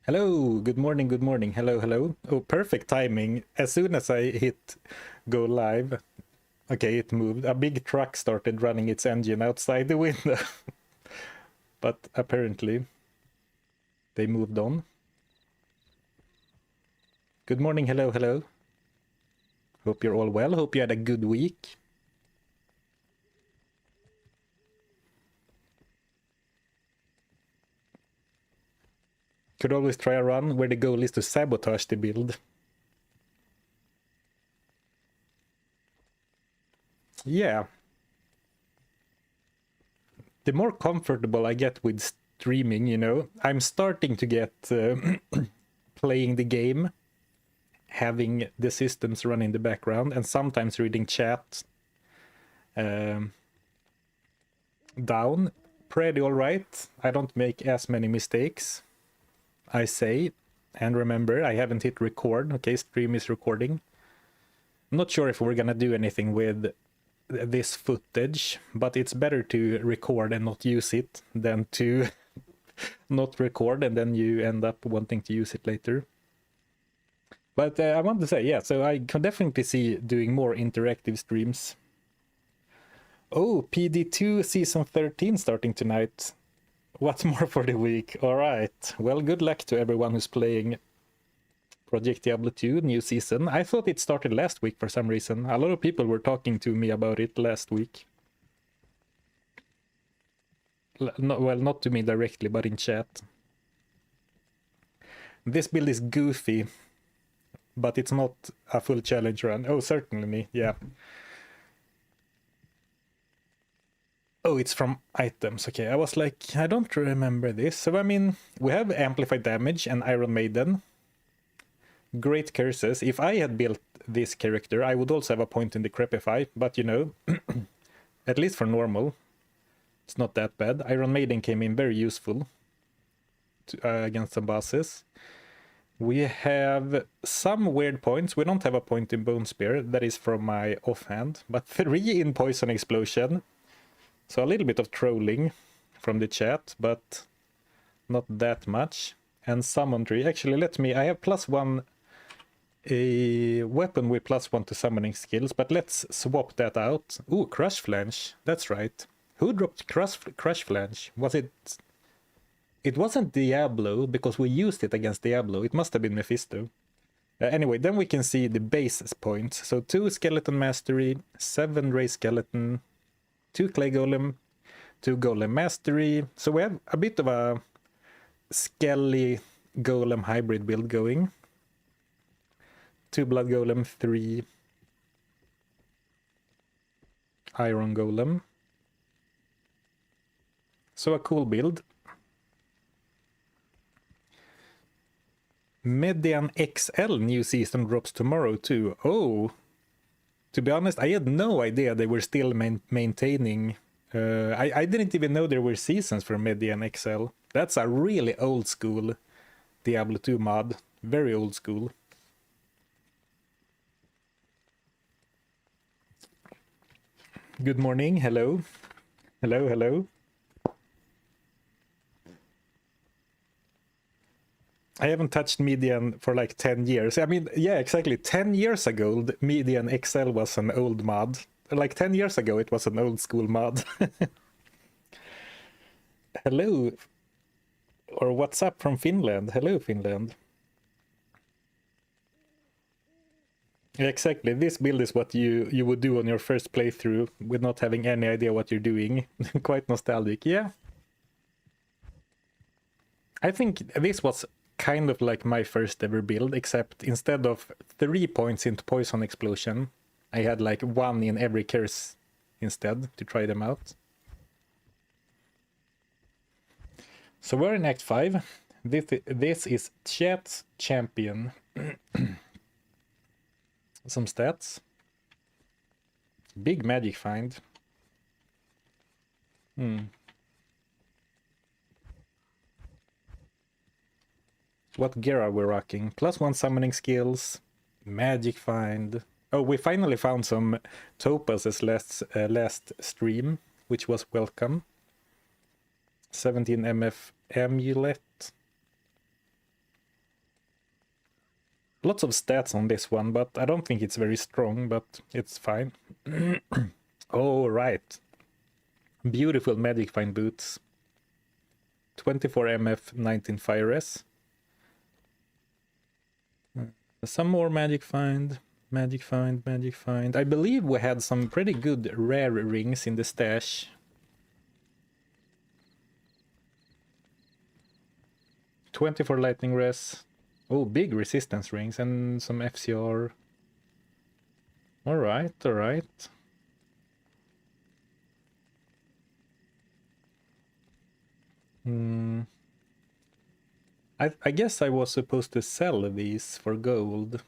Hello, good morning, hello, hello. Oh, perfect timing. As soon as I hit go live, okay, it moved. A big truck started running its engine outside the window. But apparently, they moved on. Good morning, hello, hello. Hope you're all well. Hope you had a good week. Could always try a run where the goal is to sabotage the build. Yeah. The more comfortable I get with streaming, you know, I'm starting to get playing the game, having the systems run in the background, and sometimes reading chat down. Pretty all right. I don't make as many mistakes, I say. And remember, I haven't hit record. Okay, stream is recording. I'm not sure if we're gonna do anything with this footage, but it's better to record and not use it than to not record and then you end up wanting to use it later. But I want to say, yeah, so I can definitely see doing more interactive streams. Oh, PD2 Season 13 starting tonight. What's more for the week? All right. Well, good luck to everyone who's playing Project Diablo 2 new season. I thought it started last week for some reason. A lot of people were talking to me about it last week. Well, not to me directly, but in chat. This build is goofy, but it's not a full challenge run. Oh, certainly, yeah. Oh, it's from items. Okay, I was like, I don't remember this. So, I mean, we have Amplified Damage and Iron Maiden. Great curses. If I had built this character, I would also have a point in Decrepify, but you know, at least for normal, it's not that bad. Iron Maiden came in very useful against some bosses. We have some weird points. We don't have a point in Bone Spear. That is from my offhand, but 3 in Poison Explosion. So a little bit of trolling from the chat, but not that much. And Summon Tree. Actually, I have +1, a weapon with +1 to summoning skills, but let's swap that out. Ooh, Crush Flange. That's right. Who dropped Crush Flange? Was it... It wasn't Diablo, because we used it against Diablo. It must have been Mephisto. Anyway, then we can see the base points. So 2 Skeleton Mastery, 7 Ray Skeleton, 2 Clay Golem, 2 Golem Mastery. So we have a bit of a Skelly Golem hybrid build going. 2 Blood Golem, 3 Iron Golem. So a cool build. Median XL new season drops tomorrow too. Oh, to be honest, I had no idea they were still maintaining. I didn't even know there were seasons for Median XL. That's a really old school Diablo 2 mod. Very old school. Good morning. Hello. Hello, hello. I haven't touched Median for like 10 years. I mean, yeah, exactly. 10 years ago, the Median XL was an old mod. Like 10 years ago, it was an old school mod. Hello. Or what's up from Finland? Hello, Finland. Exactly. This build is what you would do on your first playthrough with not having any idea what you're doing. Quite nostalgic. Yeah. I think this was kind of like my first ever build, except instead of 3 points into Poison Explosion, I had like 1 in every curse instead to try them out. So we're in Act 5. This is Chat's Champion. Some stats. Big magic find. What gear are we rocking? +1 summoning skills, magic find. Oh, we finally found some topazes last stream, which was welcome. 17 MF amulet. Lots of stats on this one, but I don't think it's very strong, but it's fine. Oh, right. Beautiful Magic Find boots. 24 MF, 19 Fire Res. Some more Magic Find. Magic Find, Magic Find. I believe we had some pretty good rare rings in the stash. 24 Lightning Res. Oh, big resistance rings and some FCR. Alright, alright. I guess I was supposed to sell these for gold.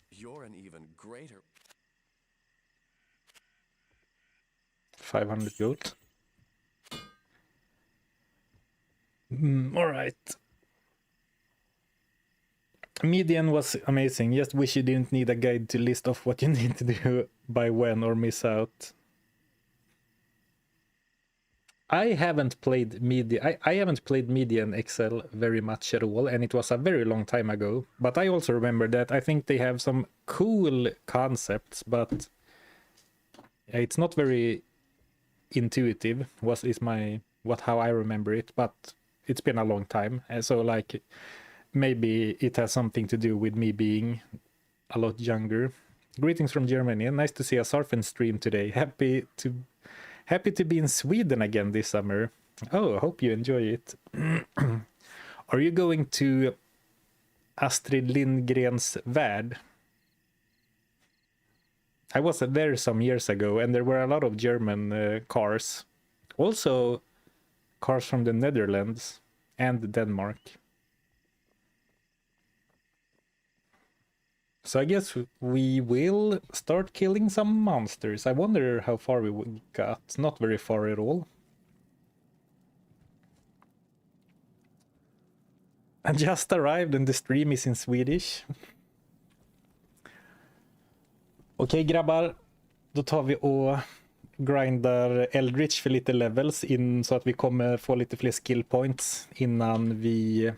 You're an even greater 500 gold. Alright. Minion was amazing. Just wish you didn't need a guide to list off what you need to do by when or miss out. I haven't played Minion. I haven't played Minion XL very much at all, and it was a very long time ago. But I also remember that I think they have some cool concepts, but it's not very intuitive. How I remember it, but it's been a long time, and so like maybe it has something to do with me being a lot younger. Greetings from Germany. Nice to see a Zarfen stream today. Happy to be in Sweden again this summer. Oh, I hope you enjoy it. Are you going to Astrid Lindgren's Värld? I was there some years ago, and there were a lot of German cars. Also, cars from the Netherlands and Denmark. So I guess we will start killing some monsters. I wonder how far we got. Not very far at all. I just arrived and the stream is in Swedish. Okej grabbar, då tar vi och grindar Eldritch för lite levels in så att vi kommer få lite fler skill points innan vi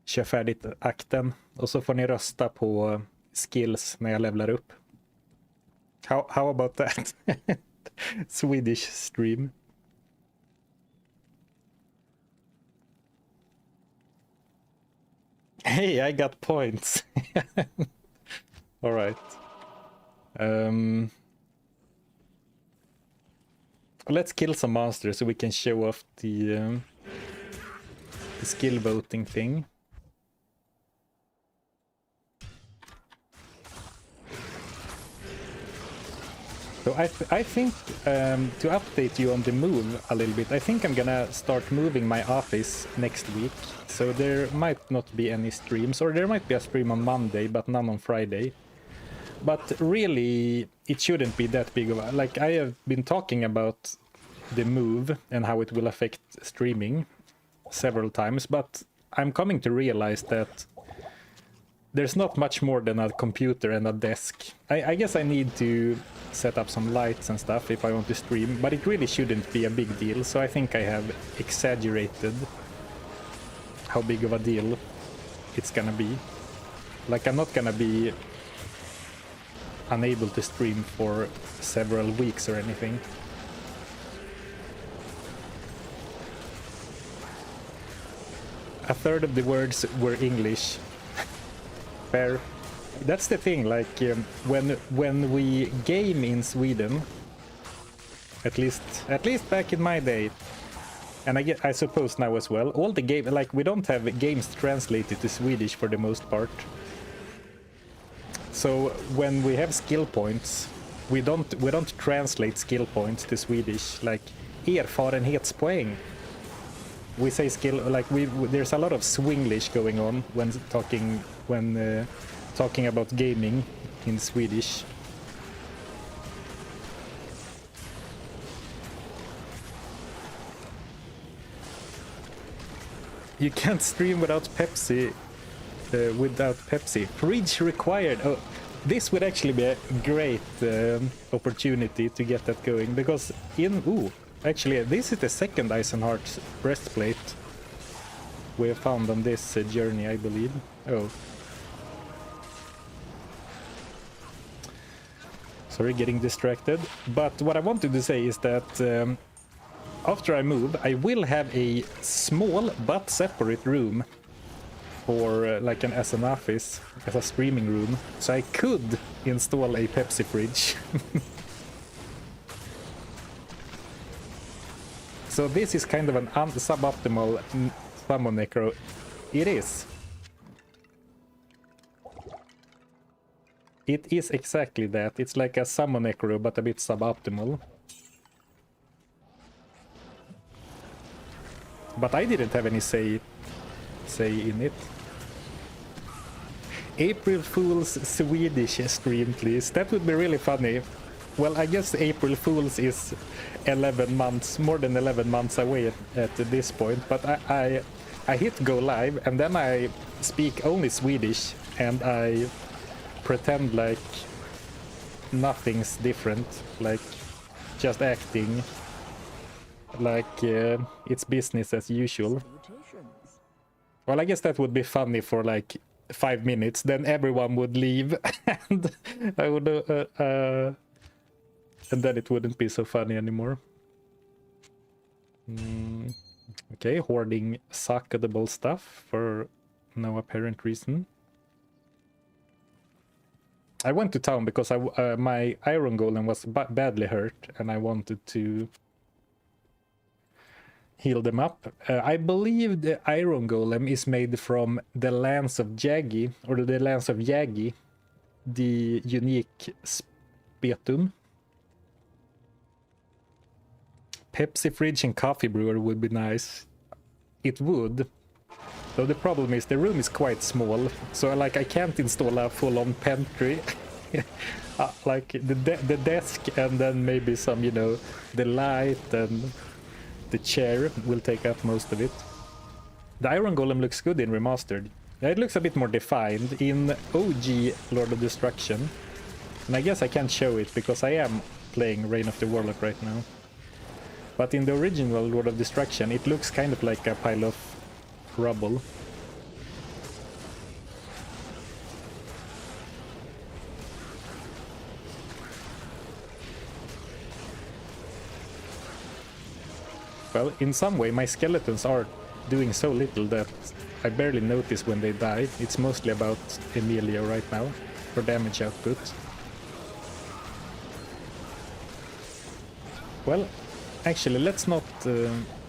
kör färdigt akten. Och så får ni rösta på skills när jag levlar upp. How about that? Swedish stream. Hey, I got points. All right. Let's kill some monsters so we can show off the skill voting thing. So I think to update you on the move a little bit, I think I'm gonna start moving my office next week. So there might not be any streams, or there might be a stream on Monday, but none on Friday. But really, it shouldn't be that big of a... Like, I have been talking about the move and how it will affect streaming several times, but I'm coming to realize that there's not much more than a computer and a desk. I guess I need to set up some lights and stuff if I want to stream, but it really shouldn't be a big deal, so I think I have exaggerated how big of a deal it's gonna be. Like, I'm not gonna be unable to stream for several weeks or anything. A third of the words were English. Fair. That's the thing, like when we game in Sweden, at least back in my day, and I suppose now as well, all the game, like, we don't have games translated to Swedish for the most part. So when we have skill points, we don't translate skill points to Swedish, like erfarenhetspoäng. We say skill, like there's a lot of Swinglish going on when talking about gaming in Swedish. You can't stream without Pepsi. Fridge required. Oh, this would actually be a great opportunity to get that going, because Actually, this is the second Eisenhart's breastplate we have found on this journey, I believe. Oh. Sorry, getting distracted. But what I wanted to say is that after I move, I will have a small but separate room for like as an office, as a streaming room. So I could install a Pepsi fridge. So this is kind of an suboptimal summon necro. It is. It is exactly that. It's like a summon necro, but a bit suboptimal. But I didn't have any say in it. April Fool's Swedish stream, please. That would be really funny. Well, I guess April Fool's is 11 months, more than 11 months away at this point. But I hit go live and then I speak only Swedish and I pretend like nothing's different, like just acting like it's business as usual. Well, I guess that would be funny for like 5 minutes, then everyone would leave and I would and then it wouldn't be so funny anymore. Okay, hoarding suckable stuff for no apparent reason. I went to town because my iron golem was badly hurt and I wanted to heal them up. I believe the iron golem is made from the Lance of Yagi, or the Lance of Yagi, the unique spetum. Pepsi fridge and coffee brewer would be nice. It would. Though the problem is the room is quite small, so like I can't install a full-on pantry. Like the desk and then maybe some, you know, the light and the chair will take up most of it. The Iron Golem looks good in Remastered. Yeah, it looks a bit more defined in OG Lord of Destruction. And I guess I can't show it because I am playing Reign of the Warlock right now. But in the original Lord of Destruction, it looks kind of like a pile of rubble. Well, in some way, my skeletons are doing so little that I barely notice when they die. It's mostly about Emilia right now, for damage output. Well, actually, let's not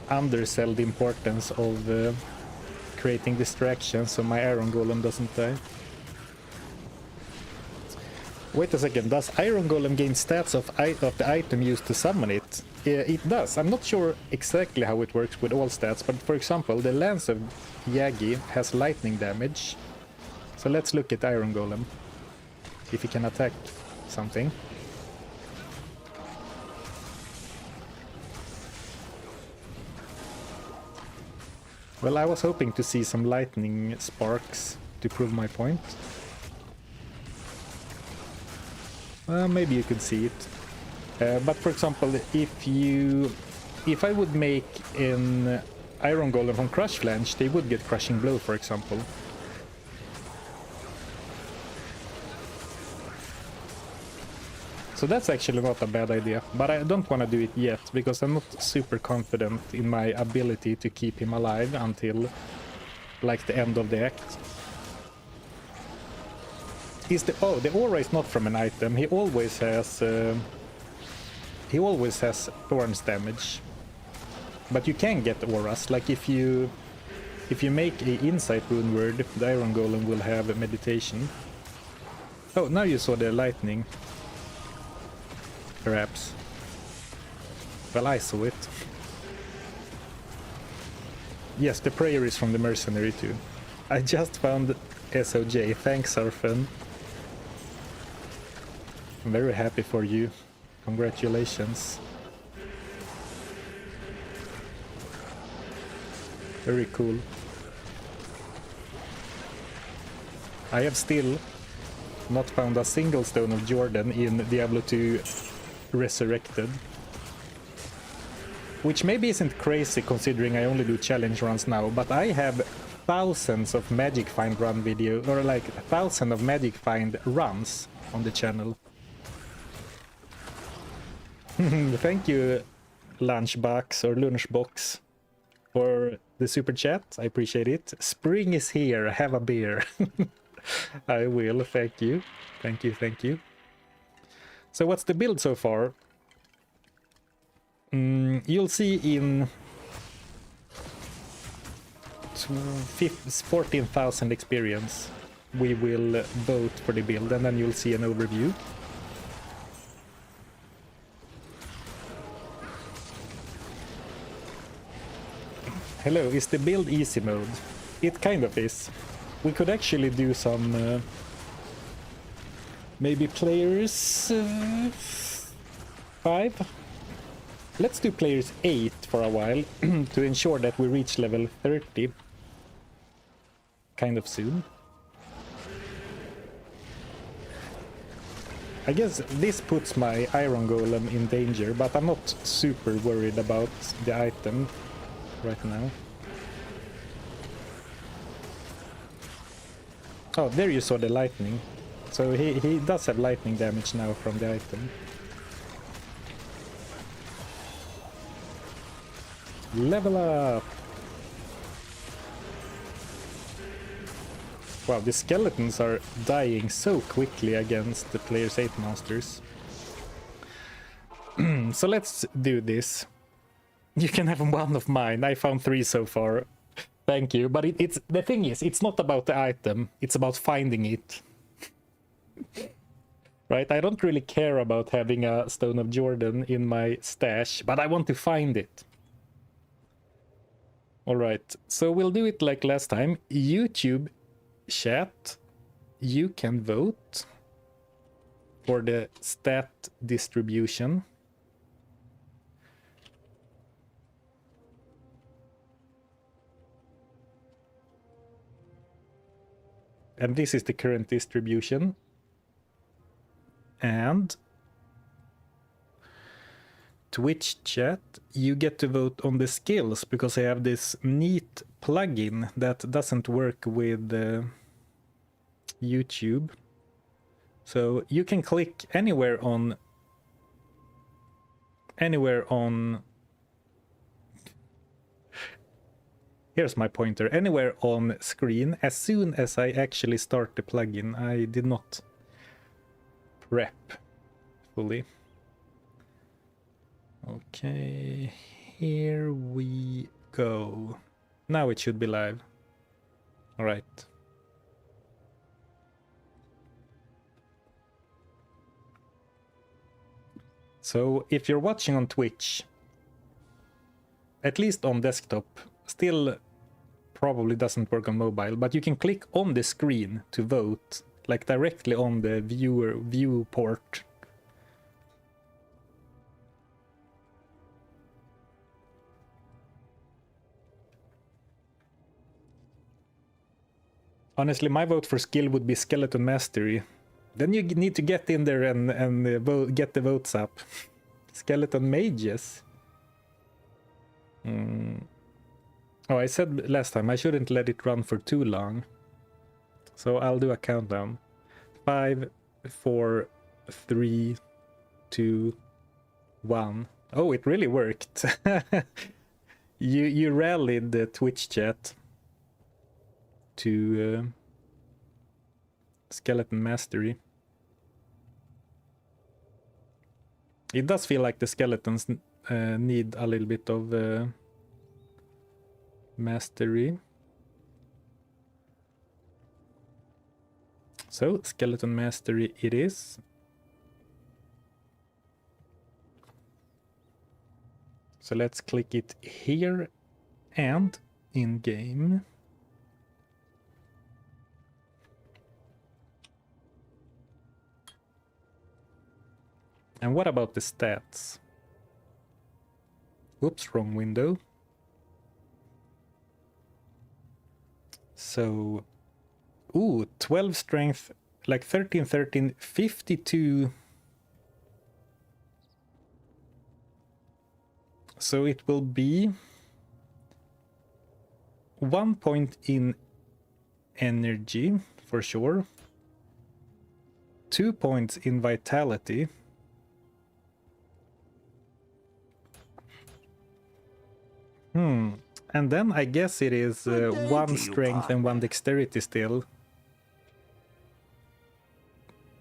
undersell the importance of creating distractions so my Iron Golem doesn't die. Wait a second, does Iron Golem gain stats of the item used to summon it? It does. I'm not sure exactly how it works with all stats, but for example, the Lance of Yagi has lightning damage. So let's look at Iron Golem, if he can attack something. Well, I was hoping to see some lightning sparks to prove my point. Maybe you could see it. But for example, if I would make an Iron Golem from Crush Flange, they would get Crushing Blow, for example. So that's actually not a bad idea, but I don't want to do it yet, because I'm not super confident in my ability to keep him alive until like the end of the act. The aura is not from an item. He always has thorns damage, but you can get auras. Like if you make a insight rune word, the Iron Golem will have a meditation. Oh, now you saw the lightning. Perhaps. Well, I saw it. Yes, the prayer is from the mercenary too. I just found SOJ. Thanks, Zarfen. I'm very happy for you. Congratulations. Very cool. I have still not found a single Stone of Jordan in Diablo 2 Resurrected. which maybe isn't crazy considering I only do challenge runs now, but I have thousands of Magic Find run video, or like thousands of Magic Find runs on the channel. Thank you, Lunchbox or Lunchbox, for the super chat. I appreciate it. Spring is here. Have a beer. I will. Thank you. Thank you. Thank you. So what's the build so far? You'll see in 14,000 experience we will vote for the build, and then you'll see an overview. Hello, is the build easy mode? It kind of is. We could actually do some maybe players 5. Let's do players 8 for a while to ensure that we reach level 30 kind of soon. I guess this puts my Iron Golem in danger, but I'm not super worried about the item right now. Oh, there you saw the lightning. So he does have lightning damage now from the item. Level up! Wow, the skeletons are dying so quickly against the player's 8 monsters. So let's do this. You can have one of mine. I found 3 so far. Thank you. But it's the thing is, it's not about the item. It's about finding it. Right? I don't really care about having a Stone of Jordan in my stash, but I want to find it. Alright, so we'll do it like last time. YouTube chat, you can vote for the stat distribution. And this is the current distribution. And Twitch chat, you get to vote on the skills, because I have this neat plugin that doesn't work with YouTube. So you can click anywhere on here's my pointer, anywhere on screen as soon as I actually start the plugin. I did not prep fully. Okay, here we go. Now it should be live. All right. So if you're watching on Twitch, at least on desktop, still probably doesn't work on mobile, but you can click on the screen to vote, like directly on the viewport. Honestly, my vote for skill would be Skeleton Mastery. Then you need to get in there and get the votes up. Skeleton Mages. Oh, I said last time I shouldn't let it run for too long. So I'll do a countdown. 5, 4, 3, 2, 1. Oh, it really worked. You rallied the Twitch chat to Skeleton Mastery. It does feel like the skeletons need a little bit of mastery. So, Skeleton Mastery it is. So let's click it here and in game. And what about the stats? Oops, wrong window. So, ooh, 12 strength, like 13, 13, 52. So it will be 1 point in energy, for sure. 2 points in vitality. And then I guess it is 1 strength and 1 dexterity still.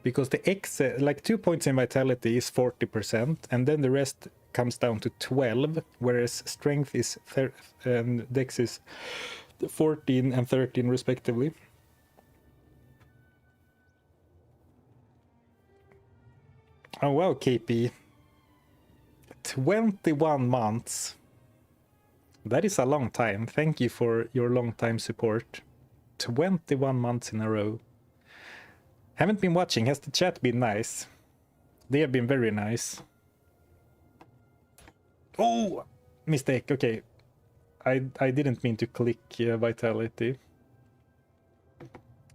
Because the like 2 points in vitality is 40%, and then the rest comes down to 12, whereas strength is and dex is 14 and 13 respectively. Oh wow, KP. 21 months. That is a long time. Thank you for your long time support. 21 months in a row. Haven't been watching. Has the chat been nice? They have been very nice. Oh! Mistake. Okay. I didn't mean to click vitality.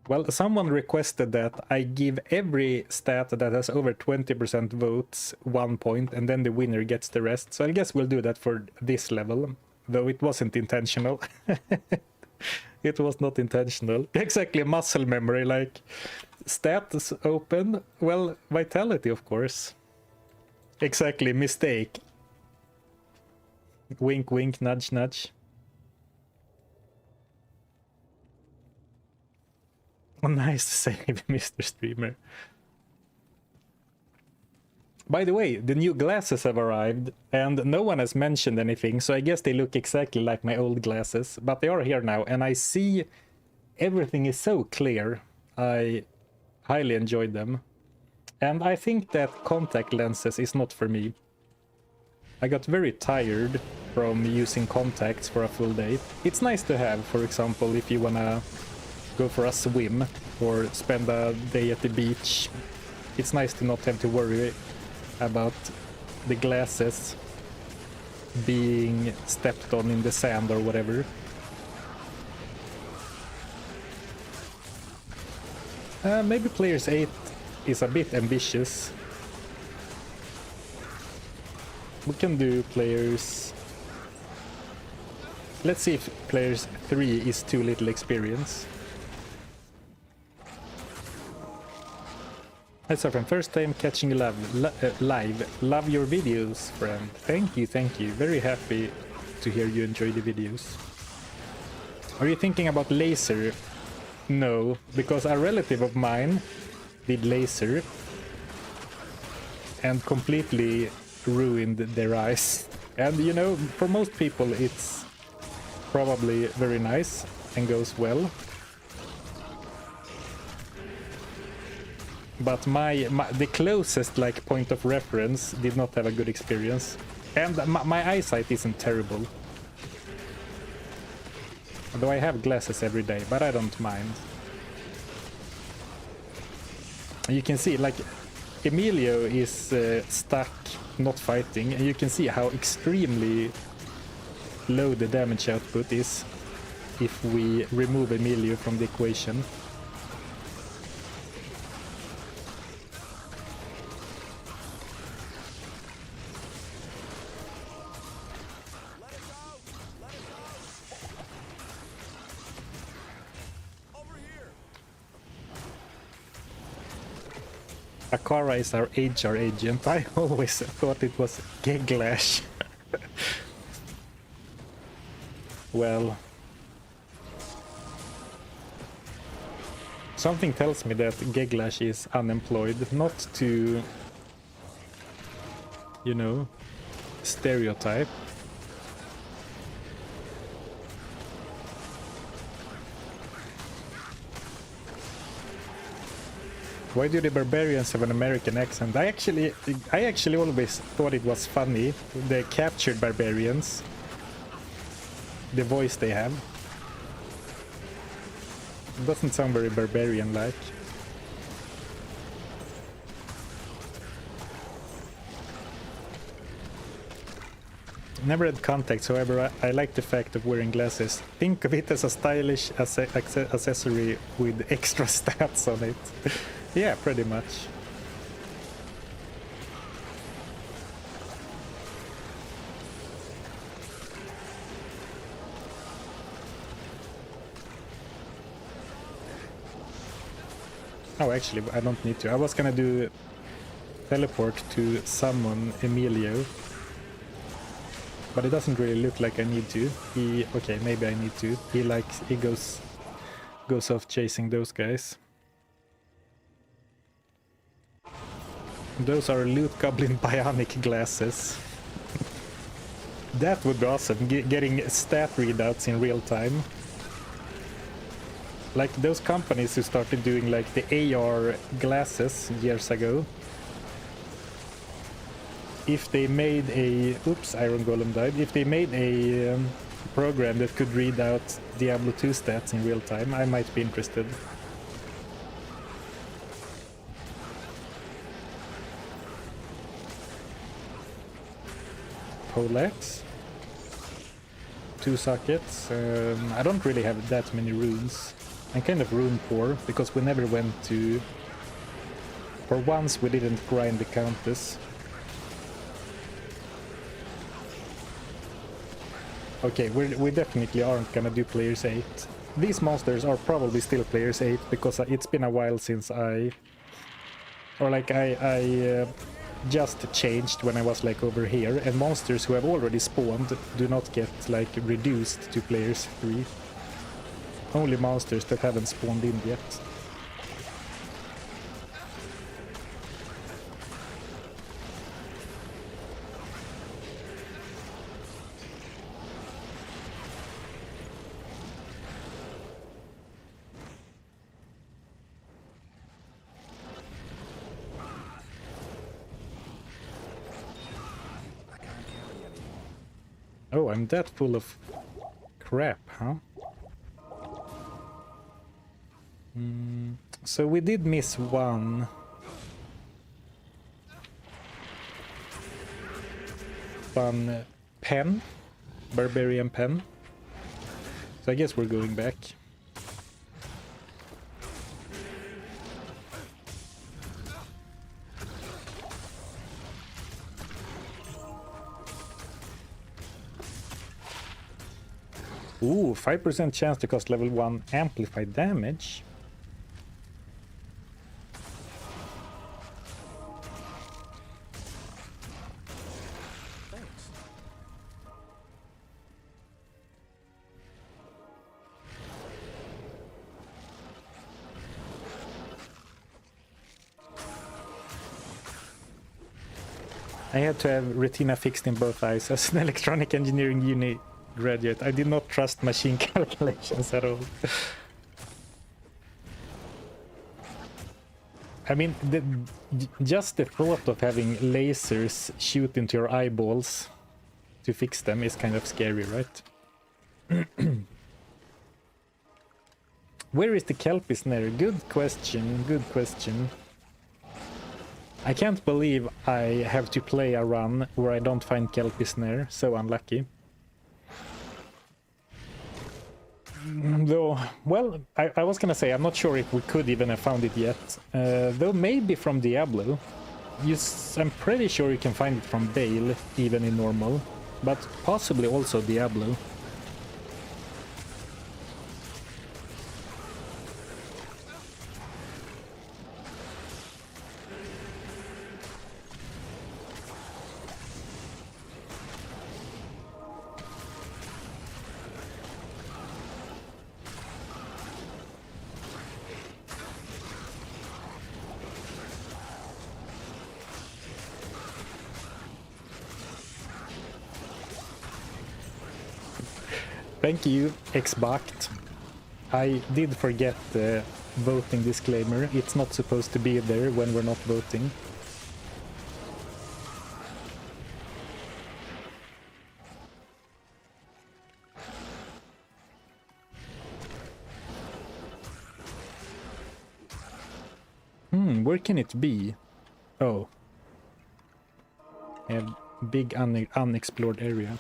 Well, someone requested that I give every stat that has over 20% votes 1 point, and then the winner gets the rest. So I guess we'll do that for this level, though it wasn't intentional. It was not intentional. Exactly, muscle memory, like stats open. Well, vitality, of course. Exactly, mistake. Wink, wink, nudge, nudge. Oh, nice save, Mr. Streamer. By the way, the new glasses have arrived, and no one has mentioned anything, so I guess they look exactly like my old glasses, but they are here now, and I see everything is so clear. I highly enjoyed them. And I think that contact lenses is not for me. I got very tired from using contacts for a full day. It's nice to have, for example, if you wanna go for a swim or spend a day at the beach. It's nice to not have to worry about the glasses being stepped on in the sand or whatever. Maybe players 8 is a bit ambitious. We can do players... Let's see if players 3 is too little experience. Hi Zarfen, first time catching you live. Love your videos, friend. Thank you, thank you. Very happy to hear you enjoy the videos. Are you thinking about laser? No, because a relative of mine did laser and completely ruined their eyes. And you know, for most people it's probably very nice and goes well. But the closest like point of reference did not have a good experience, and my eyesight isn't terrible. Although I have glasses every day, but I don't mind. You can see like Emilio is stuck not fighting, and you can see how extremely low the damage output is if we remove Emilio from the equation. Akara is our HR agent. I always thought it was Geglash. Well, something tells me that Geglash is unemployed, not to, you know, stereotype. Why do the barbarians have an American accent? I actually always thought it was funny, the captured barbarians, the voice they have. It doesn't sound very barbarian-like. Never had contacts, however, I like the fact of wearing glasses. Think of it as a stylish accessory with extra stats on it. Yeah, pretty much. Oh, actually, I don't need to. I was gonna do teleport to summon Emilio, but it doesn't really look like I need to. Okay, maybe I need to. He goes off chasing those guys. Those are loot goblin bionic glasses. That would be awesome, getting stat readouts in real time. Like those companies who started doing like the AR glasses years ago. If they made a... Oops, Iron Golem died. If they made a program that could read out Diablo 2 stats in real time, I might be interested. Poleaxe. 2 sockets. I don't really have that many runes. I'm kind of rune poor, because we never went to... For once we didn't grind the Countess. Okay, we definitely aren't gonna do players 8. These monsters are probably still players 8, because it's been a while since I just changed when I was like over here, and monsters who have already spawned do not get like reduced to players 3. Only monsters that haven't spawned in yet. Oh, I'm that full of crap, huh? So we did miss one. One pen, barbarian pen. So I guess we're going back. Ooh, 5% chance to cast level 1 amplified damage. Thanks. I had to have retina fixed in both eyes as an electronic engineering uni graduate. I did not trust machine calculations at all. I mean, just the thought of having lasers shoot into your eyeballs to fix them is kind of scary, right? Where is the Kelpie snare? Good question, good question. I can't believe I have to play a run where I don't find Kelpie snare, so unlucky. Though, well, I was gonna say, I'm not sure if we could even have found it yet. Though maybe from Diablo. I'm pretty sure you can find it from Bale, even in normal. But possibly also Diablo. Thank you, Xbox. I did forget the voting disclaimer. It's not supposed to be there when we're not voting. Where can it be? Oh. A big unexplored area.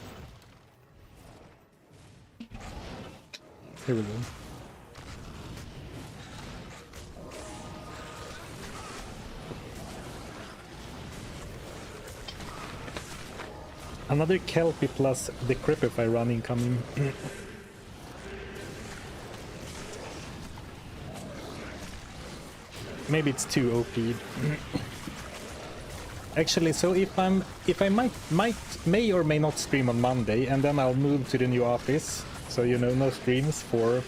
Here we go. Another Kelpie plus the Cripify run incoming. maybe it's too OP. Actually, so if I may or may not stream on Monday, and then I'll move to the new office. So you know, no streams for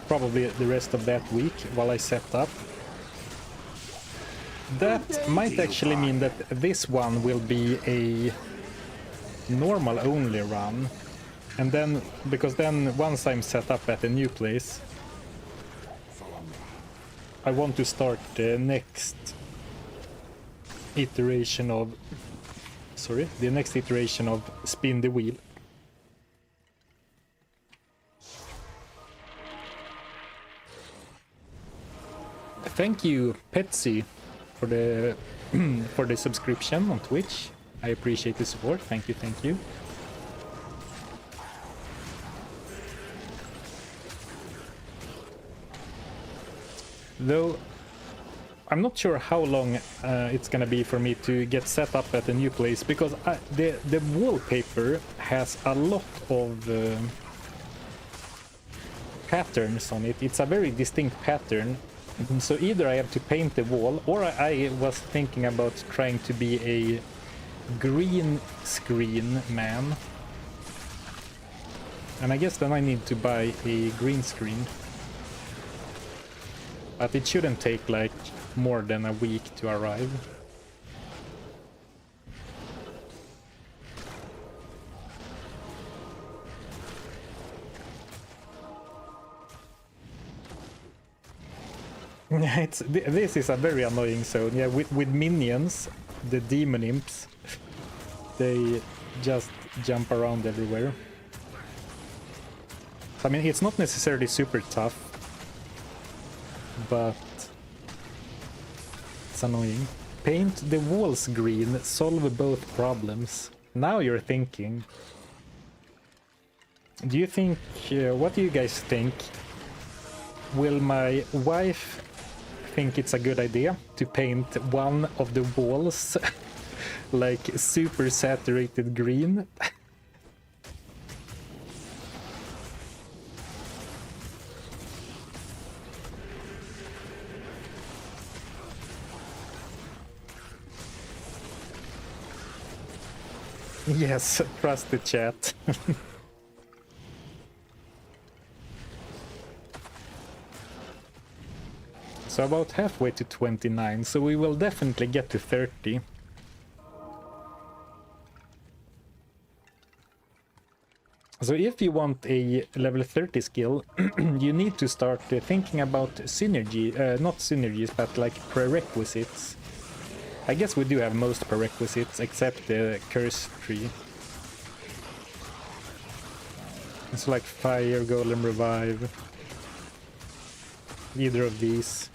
probably the rest of that week while I set up. That might actually mean that this one will be a normal only run. And then, because then once I'm set up at a new place, I want to start the next iteration of, the next iteration of Spin the Wheel. Thank you, Petsy, for the for the subscription on Twitch. I appreciate the support. Thank you, thank you. Though I'm not sure how long it's gonna be for me to get set up at a new place, because the wallpaper has a lot of patterns on it. It's a very distinct pattern. So either I have to paint the wall, or I was thinking about trying to be a green screen man. And I guess then I need to buy a green screen. But it shouldn't take like more than a week to arrive. This is a very annoying zone. Yeah, with minions, the demon imps, they just jump around everywhere. I mean, it's not necessarily super tough, but it's annoying. Paint the walls green, solve both problems. Now you're thinking. Do you think, what do you guys think? Will my wife think it's a good idea to paint one of the walls like super saturated green? Yes, trust the chat. So about halfway to 29, so we will definitely get to 30. So if you want a level 30 skill, you need to start thinking about synergy, not synergies, but like prerequisites. I guess we do have most prerequisites except the curse tree. It's like fire, golem, revive. Either of these.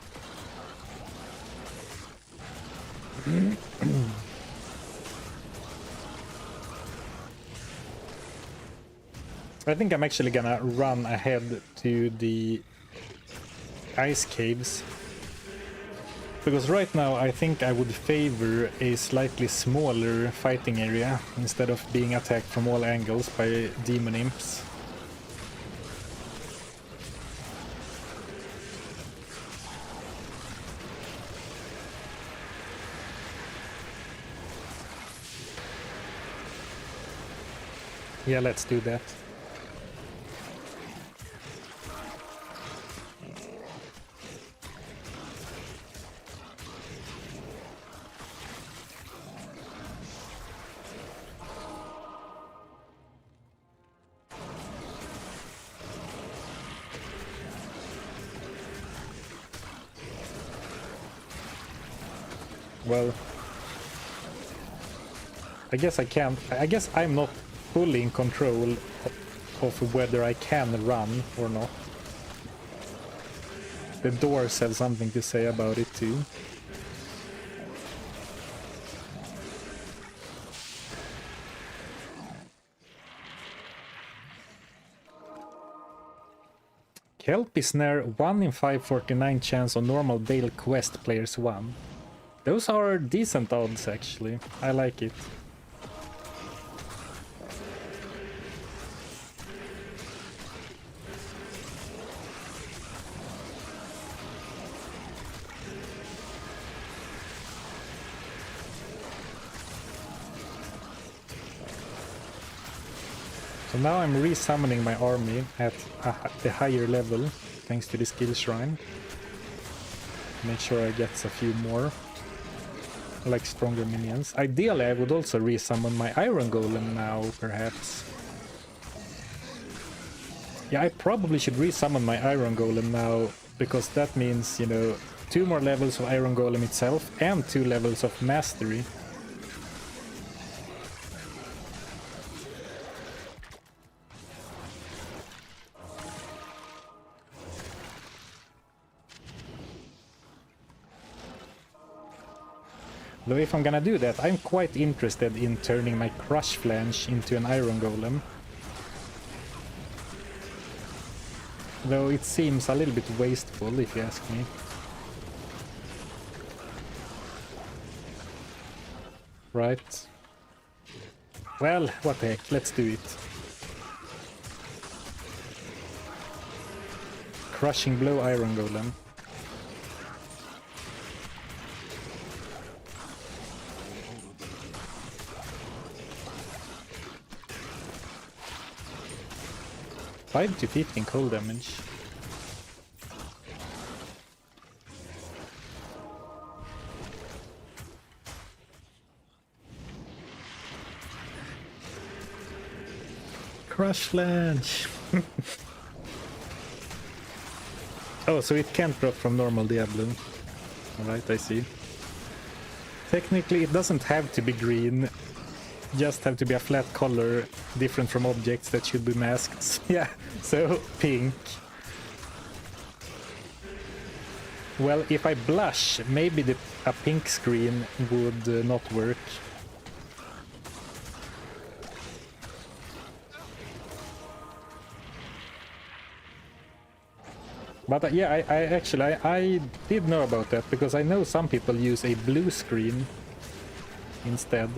I think I'm actually gonna run ahead to the ice caves, because right now I think I would favor a slightly smaller fighting area instead of being attacked from all angles by demon imps. Yeah, let's do that. Well, I guess I'm not fully in control of whether I can run or not. The doors have something to say about it too. Kelpie Snare 1 in 549 chance on normal Bale quest players 1. Those are decent odds actually. I like it. So now I'm resummoning my army at the higher level, thanks to the skill shrine. Make sure I get a few more, like stronger minions. Ideally, I would also resummon my iron golem now, perhaps. Yeah, I probably should resummon my iron golem now, because that means, you know, 2 more levels of iron golem itself and 2 levels of mastery. Though if I'm gonna do that, I'm quite interested in turning my crush flange into an iron golem. Though it seems a little bit wasteful, if you ask me. Right. Well, what the heck, let's do it. Crushing blow iron golem. Five to 15 cold damage. Crush flange. Oh, so it can't drop from normal Diablo. Alright, I see. Technically, it doesn't have to be green. Just have to be a flat color, different from objects that should be masked. Yeah, so pink. Well, if I blush, maybe a pink screen would not work. But yeah, I did know about that, because I know some people use a blue screen instead.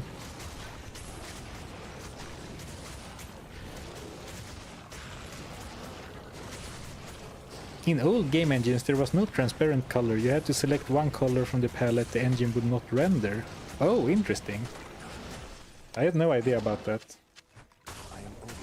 In old game engines there was no transparent color. You had to select one color from the palette, the engine would not render. Oh, interesting. I had no idea about that. I am overburdened.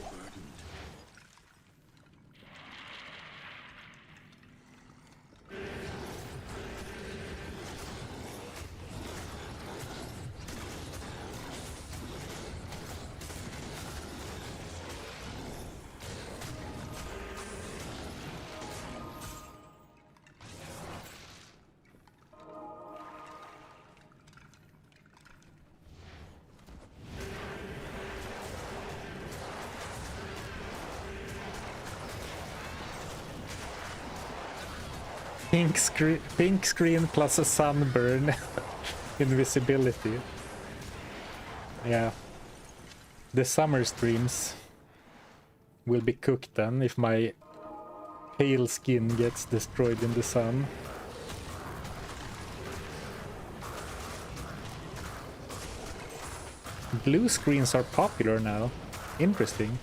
Pink screen plus a sunburn. Invisibility. Yeah. The summer streams will be cooked then if my pale skin gets destroyed in the sun. Blue screens are popular now. Interesting.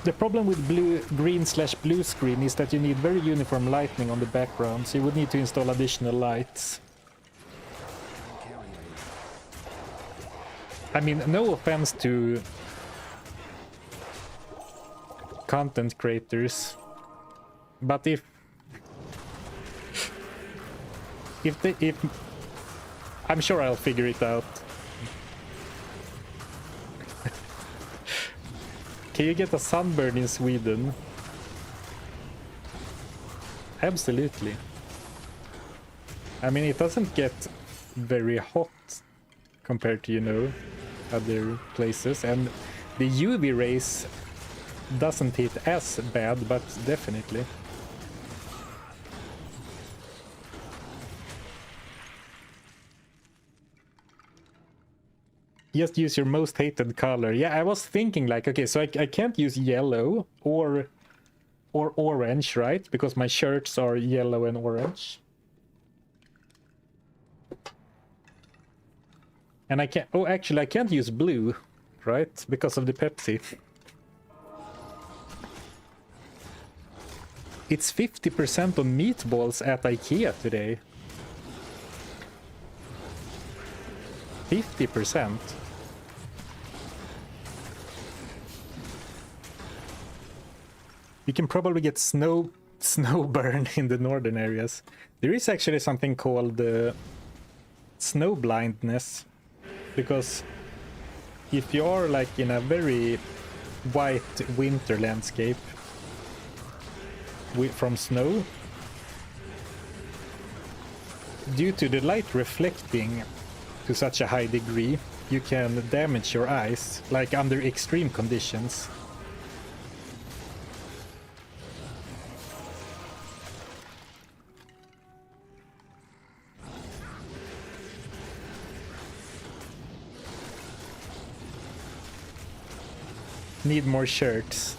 The problem with green/blue screen is that you need very uniform lighting on the background, so you would need to install additional lights. I mean, no offense to content creators, but if I'm sure I'll figure it out. Can you get a sunburn in Sweden? Absolutely. I mean, it doesn't get very hot compared to, you know, other places, and the UV rays doesn't hit as bad, but definitely. Just use your most hated color. Yeah, I was thinking like, okay, so I can't use yellow or orange, right? Because my shirts are yellow and orange. And I can't, oh, actually I can't use blue, right? Because of the Pepsi. It's 50% on meatballs at IKEA today. 50%. You can probably get snow burn in the northern areas. There is actually something called snow blindness, because if you are like in a very white winter landscape from snow, due to the light reflecting to such a high degree, you can damage your eyes, like under extreme conditions. Need more shirts.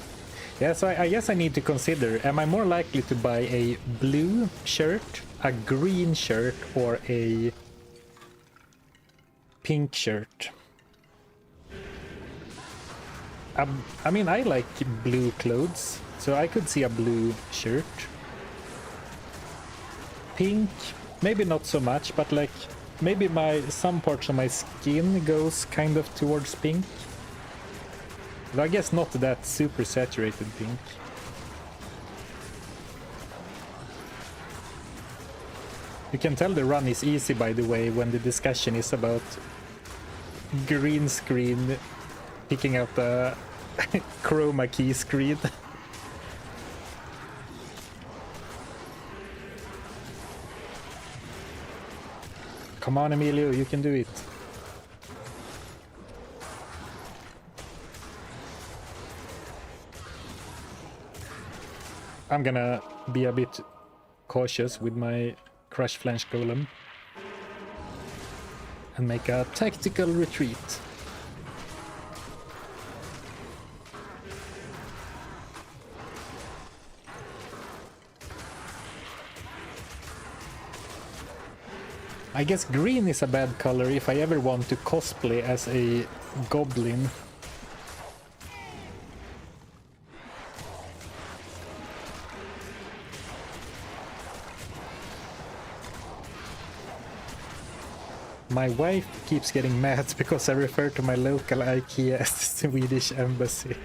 Yeah, so I guess I need to consider, am I more likely to buy a blue shirt, a green shirt, or a pink shirt? I mean, I like blue clothes, so I could see a blue shirt. Pink, maybe not so much, but like maybe some parts of my skin goes kind of towards pink. But I guess not that super saturated pink. You can tell the run is easy, by the way, when the discussion is about green screen picking out the chroma key screen. Come on, Emilio, you can do it. I'm gonna be a bit cautious with my Crush Flange Golem and make a tactical retreat. I guess green is a bad color if I ever want to cosplay as a goblin. My wife keeps getting mad because I refer to my local IKEA as the Swedish embassy.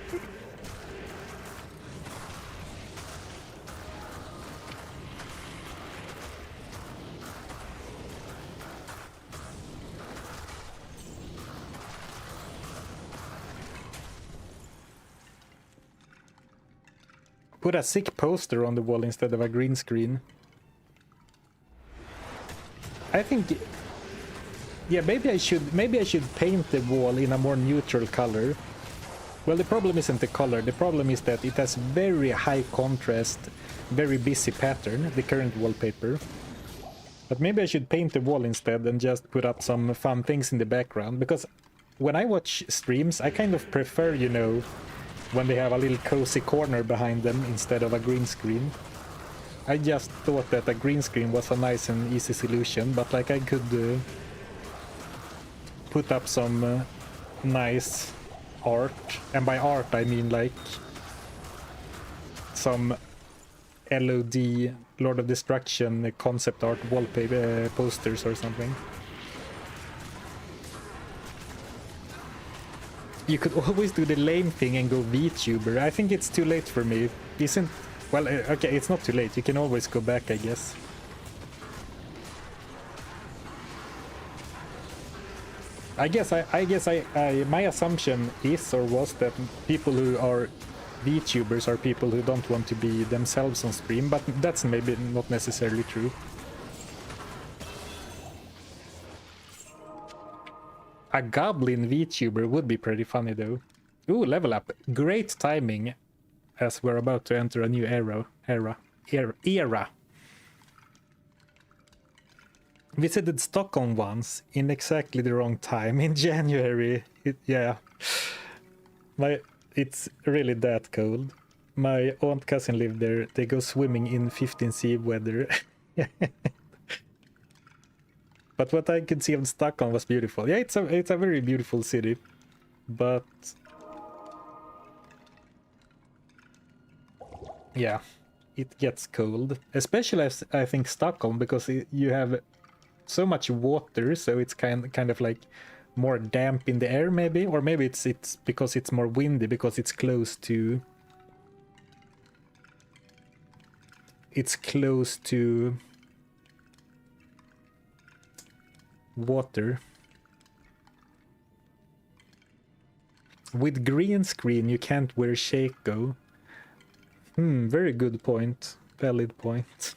Put a sick poster on the wall instead of a green screen. I think... yeah, maybe I should paint the wall in a more neutral color. Well, the problem isn't the color, the problem is that it has very high contrast, very busy pattern, the current wallpaper. But maybe I should paint the wall instead and just put up some fun things in the background, because when I watch streams, I kind of prefer, you know, when they have a little cozy corner behind them instead of a green screen. I just thought that a green screen was a nice and easy solution, but like I could put up some nice art, and by art I mean like some LOD, Lord of Destruction concept art wallpaper posters or something. You could always do the lame thing and go VTuber. I think it's too late for me. Isn't... well, okay, it's not too late. You can always go back, I guess. I guess my assumption is or was that people who are VTubers are people who don't want to be themselves on stream, but that's maybe not necessarily true. A goblin VTuber would be pretty funny though. Ooh, level up. Great timing as we're about to enter a new era. Visited Stockholm once in exactly the wrong time in January. Yeah. It's really that cold. My aunt cousin lived there. They go swimming in 15C weather. But what I could see of Stockholm was beautiful. Yeah, it's a very beautiful city. But yeah, it gets cold. Especially I think Stockholm, because you have so much water, so it's kind of like more damp in the air maybe, or maybe it's because it's more windy because it's close to it's close to water. With green screen, you can't wear Shaco. Very good point. Valid point.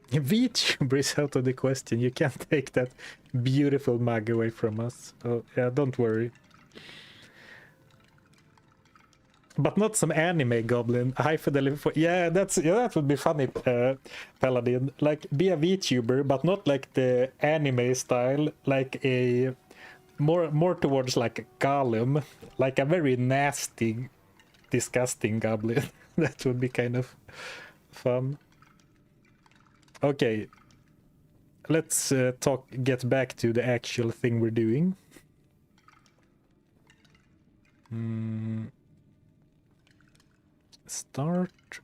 VTuber is out of the question. You can't take that beautiful mug away from us. Oh, yeah, don't worry. But not some anime goblin. High fidelity for... Yeah, that would be funny, Paladin. Like, be a VTuber, but not like the anime style. Like a... More towards like a golem. Like a very nasty, disgusting goblin. That would be kind of fun. Okay. Let's get back to the actual thing we're doing. Start.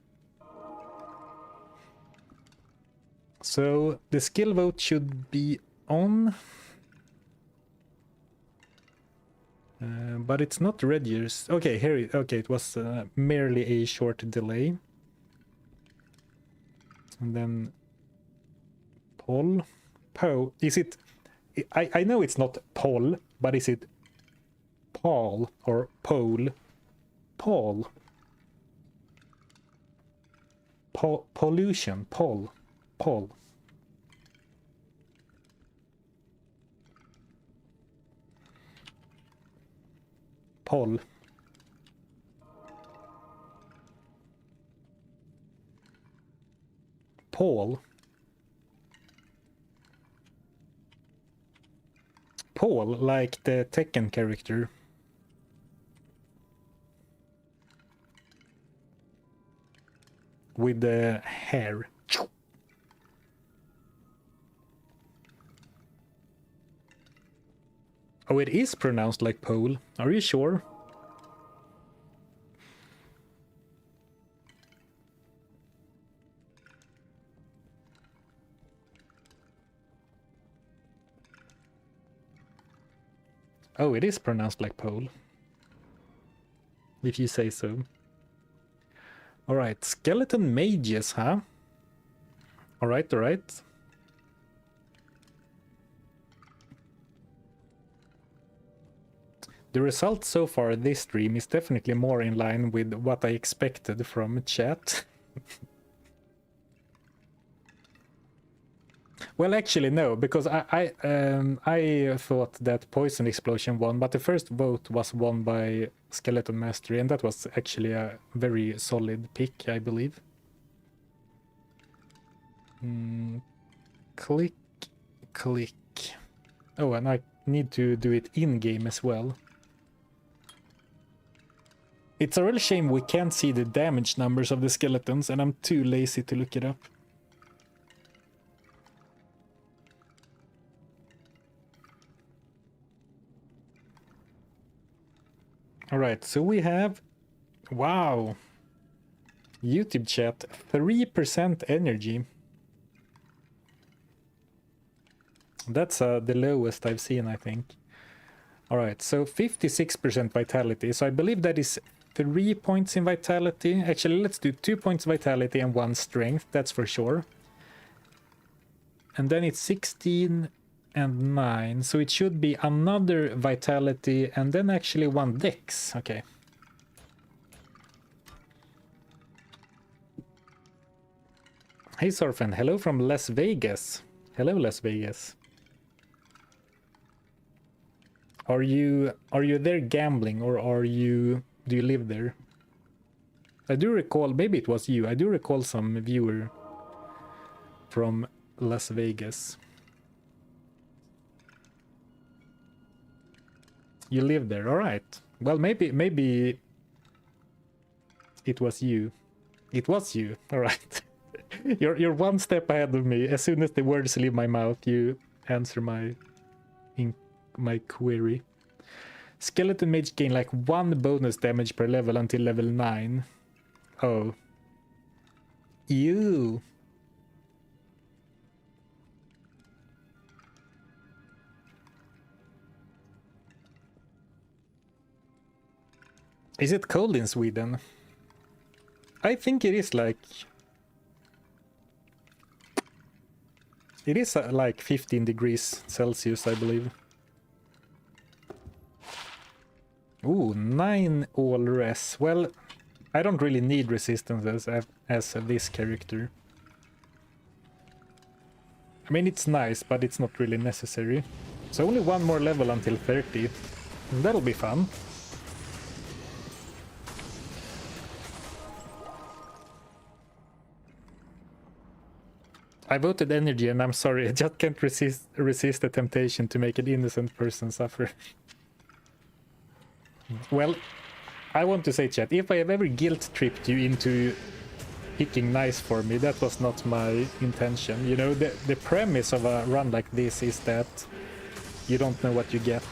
So the skill vote should be on. But it's not registers. Okay, here. Okay, it was merely a short delay. And then Paul. Poe. Is it? I know it's not Paul, but is it Paul or Pole? Paul. Pollution. Paul. Paul. Paul. Paul. Paul, like the Tekken character. With the hair. Oh, it is pronounced like pole. Are you sure? Oh, it is pronounced like pole. If you say so. Alright, skeleton mages, huh? Alright, alright. The result so far this stream is definitely more in line with what I expected from chat. Well, actually, no, because I thought that Poison Explosion won, but the first vote was won by Skeleton Mastery, and that was actually a very solid pick, I believe. Click, click. Oh, and I need to do it in-game as well. It's a real shame we can't see the damage numbers of the skeletons, and I'm too lazy to look it up. Alright, so we have... Wow! YouTube chat, 3% energy. That's the lowest I've seen, I think. Alright, so 56% vitality. So I believe that is 3 points in vitality. Actually, let's do 2 points vitality and 1 strength, that's for sure. And then it's 16 and 9, so it should be another vitality and then actually 1 dex. Okay. Hey Zarfen, hello from Las Vegas. Hello Las Vegas. Are you there gambling, or do you live there? I do recall, maybe it was you, I do recall some viewer from Las Vegas. You live there, alright. Well, maybe it was you. It was you, alright. You're one step ahead of me. As soon as the words leave my mouth, you answer my query. Skeleton mage gain like 1 bonus damage per level until level 9. Oh. Ew. Is it cold in Sweden? I think it is like... It is like 15 degrees Celsius, I believe. Ooh, 9 all res. Well, I don't really need resistance as this character. I mean, it's nice, but it's not really necessary. So only one more level until 30. That'll be fun. I voted energy, and I'm sorry, I just can't resist the temptation to make an innocent person suffer. Well, I want to say, chat, if I have ever guilt-tripped you into picking nice for me, that was not my intention. You know, the premise of a run like this is that you don't know what you get.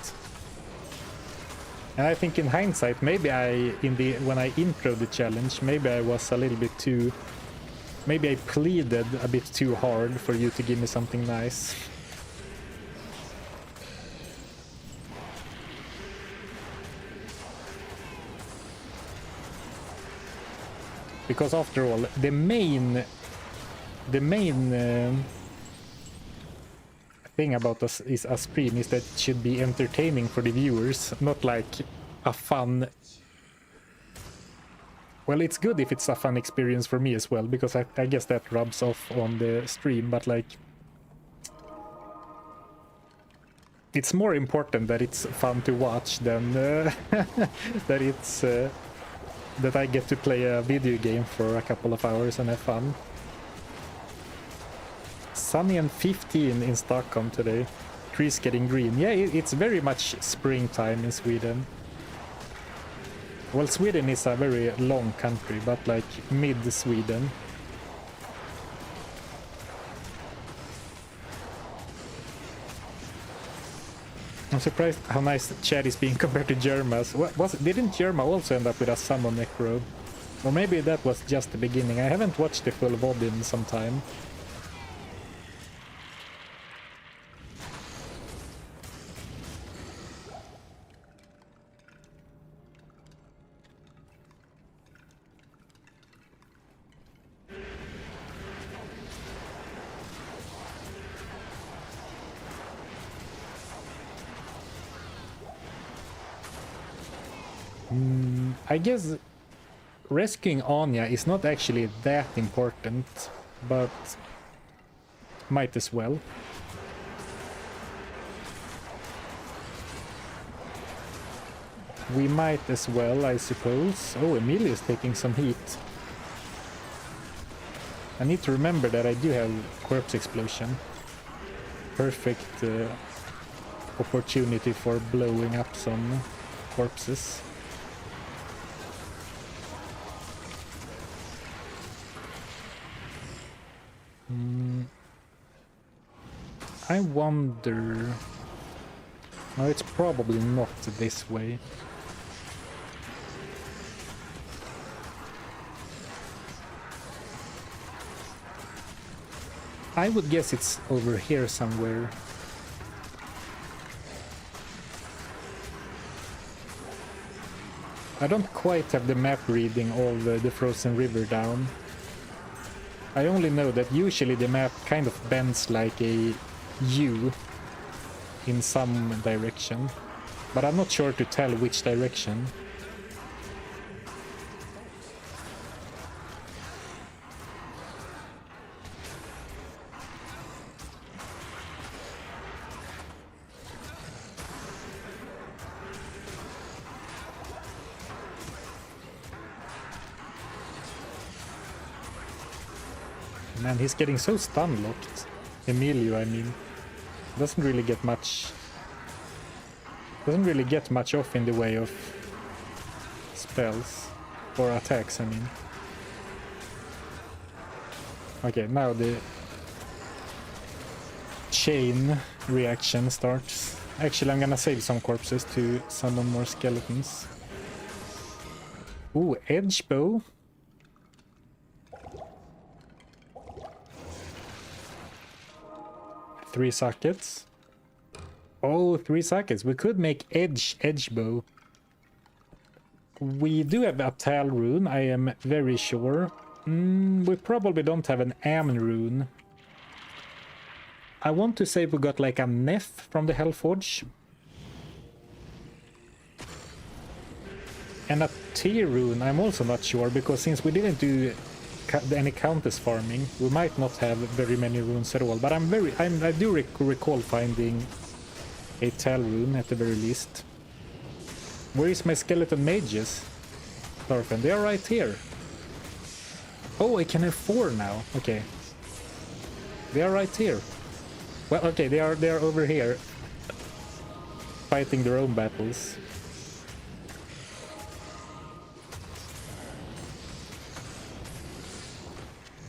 And I think in hindsight, maybe when I introed the challenge, maybe I was a little bit too... Maybe I pleaded a bit too hard for you to give me something nice. Because after all, the main thing about us is a stream is that it should be entertaining for the viewers, not like a fun... Well, it's good if it's a fun experience for me as well, because I guess that rubs off on the stream, but like... It's more important that it's fun to watch than that it's... that I get to play a video game for a couple of hours and have fun. Sunny and 15 in Stockholm today. Trees getting green. Yeah, it's very much springtime in Sweden. Well, Sweden is a very long country, but like mid-Sweden. I'm surprised how nice Chad is being compared to Jerma's. Didn't Jerma also end up with a summon necro? Or maybe that was just the beginning. I haven't watched the full VOD in some time. I guess rescuing Anya is not actually that important, but might as well. We might as well, I suppose. Oh, Emilio's taking some heat. I need to remember that I do have corpse explosion. Perfect opportunity for blowing up some corpses. I wonder... No, it's probably not this way. I would guess it's over here somewhere. I don't quite have the map reading all the frozen river down. I only know that usually the map kind of bends like a U in some direction, but I'm not sure to tell which direction. Man, he's getting so stun locked. Emilio, I mean. Doesn't really get much off in the way of spells or attacks, I mean. Okay, now the chain reaction starts. Actually, I'm gonna save some corpses to summon more skeletons. Ooh, edge bow. Three sockets. Oh, 3 sockets. We could make edge bow. We do have a Tal rune, I am very sure. We probably don't have an Am rune. I want to say we got like a Nef from the Hellforge. And a T rune, I'm also not sure, because since we didn't do any countess farming, we might not have very many runes at all. But I do recall finding a Tal rune at the very least. Where is my skeleton mages? Zarfen, they are right here. Oh, I can have 4 now. Okay. They are right here. Well, okay, they are over here. Fighting their own battles.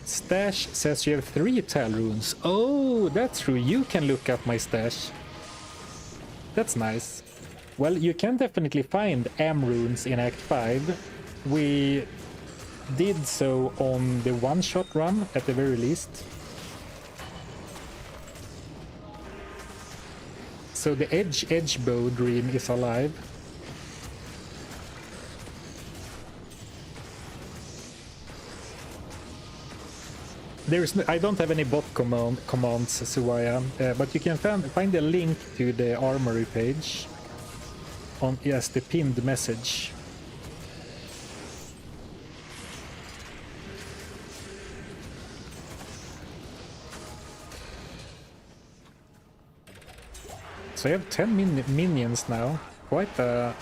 Stash says you have 3 Tal runes. Oh, that's true. You can look up my stash. That's nice. Well, you can definitely find Am runes in Act 5. We did so on the one-shot run, at the very least. So the edge bow dream is alive. I don't have any bot commands, Suwaya, but you can find a link to the armory page on the pinned message. So I have 10 minions now. Quite a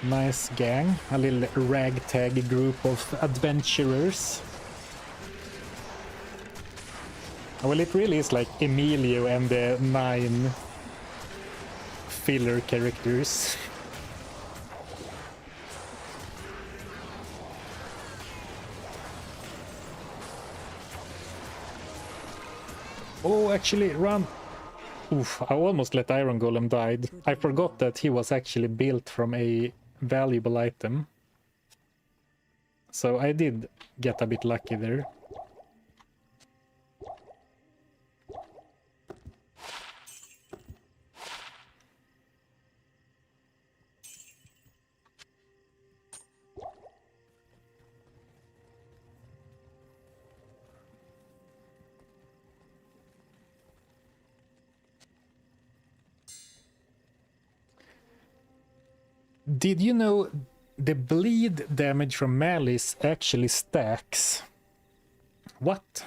nice gang, a little ragtag group of adventurers. Well, it really is like Emilio and the 9 filler characters. Oh, actually, run! Oof, I almost let Iron Golem die. I forgot that he was actually built from a valuable item. So I did get a bit lucky there. Did you know the bleed damage from Malice actually stacks? What?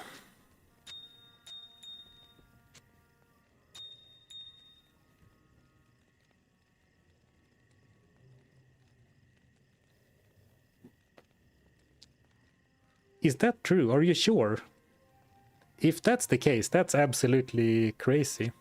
Is that true? Are you sure? If that's the case, that's absolutely crazy.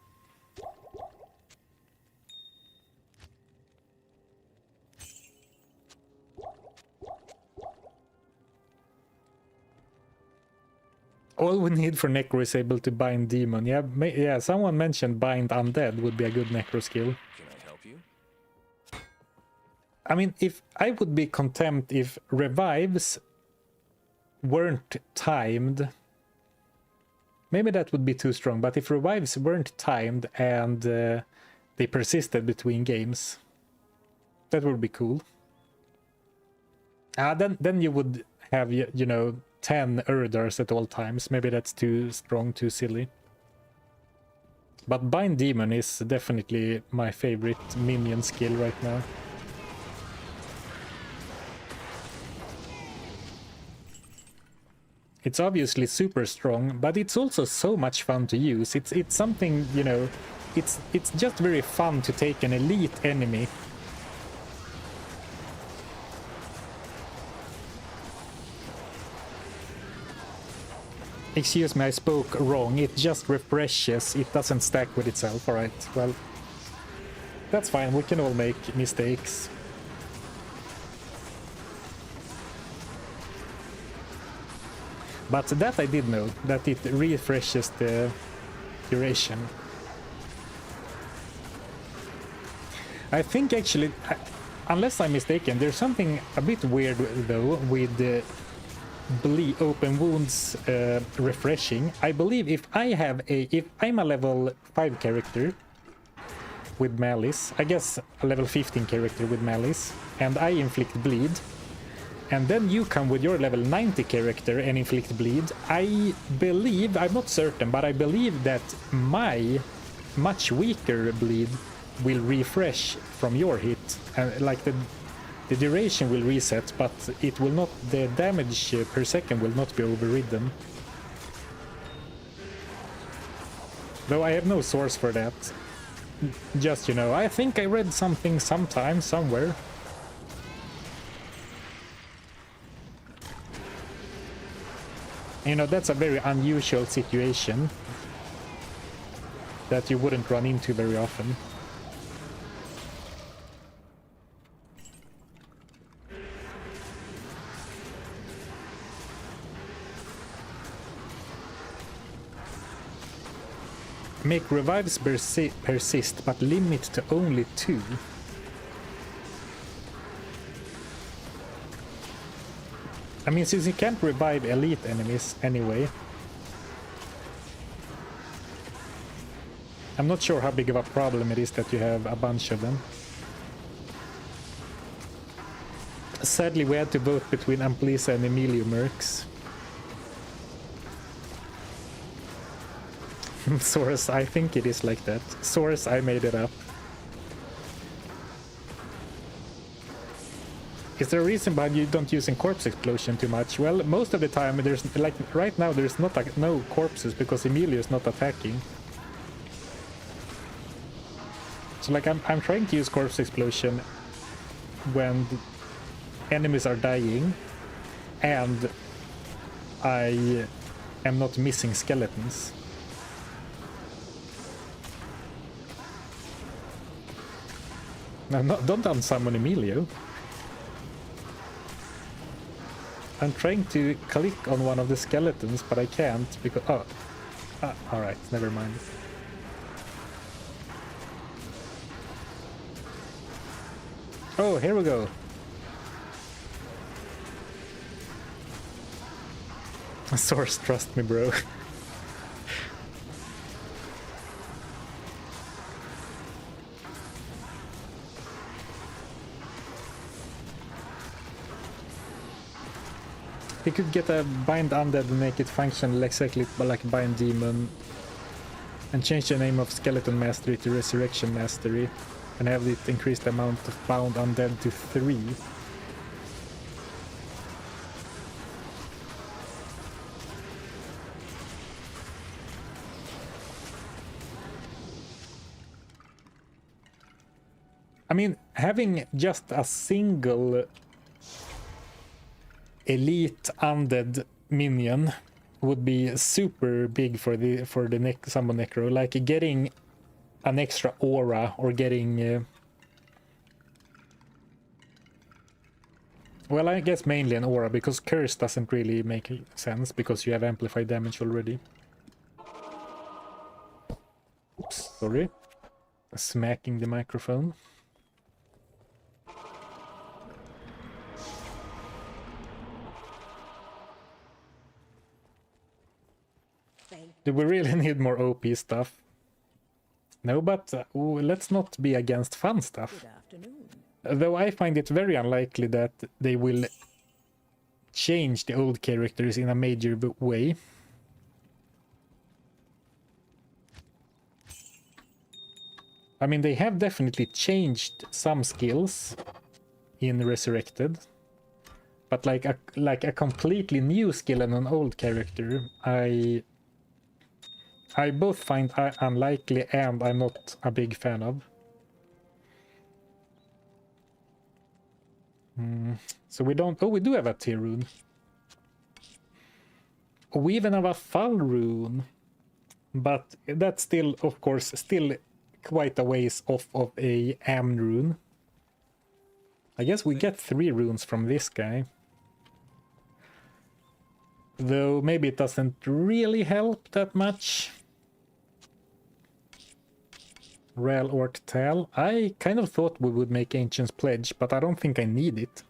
All we need for Necro is able to bind demon. Yeah, someone mentioned bind undead would be a good Necro skill. Can I help you? I mean, if I would be content if revives weren't timed. Maybe that would be too strong, but if revives weren't timed and they persisted between games, that would be cool. Then you would have, you know, 10 Urdars at all times. Maybe that's too strong, too silly. But Bind Demon is definitely my favorite minion skill right now. It's obviously super strong, but it's also so much fun to use. It's something, you know, it's just very fun to take an elite enemy. Excuse me, I spoke wrong. It just refreshes. It doesn't stack with itself. Alright, well, that's fine. We can all make mistakes. But that I did know, that it refreshes the duration. I think actually, unless I'm mistaken, there's something a bit weird though with the open wounds refreshing. I believe if I'm a level 5 character with malice. I guess a level 15 character with malice. And I inflict bleed. And then you come with your level 90 character and inflict bleed. I believe, I'm not certain, but I believe that my much weaker bleed will refresh from your hit. Like the duration will reset, but it will not, the damage per second will not be overridden. Though I have no source for that. Just, you know, I think I read something sometime, somewhere. You know, that's a very unusual situation that you wouldn't run into very often. Make revives persist, but limit to only 2. I mean, since you can't revive elite enemies anyway, I'm not sure how big of a problem it is that you have a bunch of them. Sadly, we had to vote between Amplisa and Emilio Mercs. Source, I think it is like that. Source, I made it up. Is there a reason why you don't using corpse explosion too much? Well, most of the time there's like right now there's not no corpses because Emilio is not attacking. So like I'm trying to use corpse explosion when enemies are dying and I am not missing skeletons. No, don't unsummon Emilio. I'm trying to click on one of the skeletons, but I can't because... alright, never mind. Oh, here we go. Source, trust me, bro. You could get a bind undead and make it function exactly like bind demon, and change the name of skeleton mastery to resurrection mastery, and have it increase the amount of bound undead to 3. I mean, having just a single elite undead minion would be super big for the summon necro. Like getting an extra aura or getting well, I guess mainly an aura, because curse doesn't really make sense because you have amplified damage already. Oops, sorry. Smacking the microphone. Do we really need more OP stuff? No, but let's not be against fun stuff. Though I find it very unlikely that they will change the old characters in a major way. I mean, they have definitely changed some skills in Resurrected. But like a completely new skill and an old character, I both find unlikely and I'm not a big fan of. So we don't... Oh, we do have a tier rune. We even have a Fall rune. But that's still, of course, still quite a ways off of a Am rune. I guess we get 3 runes from this guy. Though maybe it doesn't really help that much. Rel Orc Tal. I kind of thought we would make Ancient's Pledge, but I don't think I need it.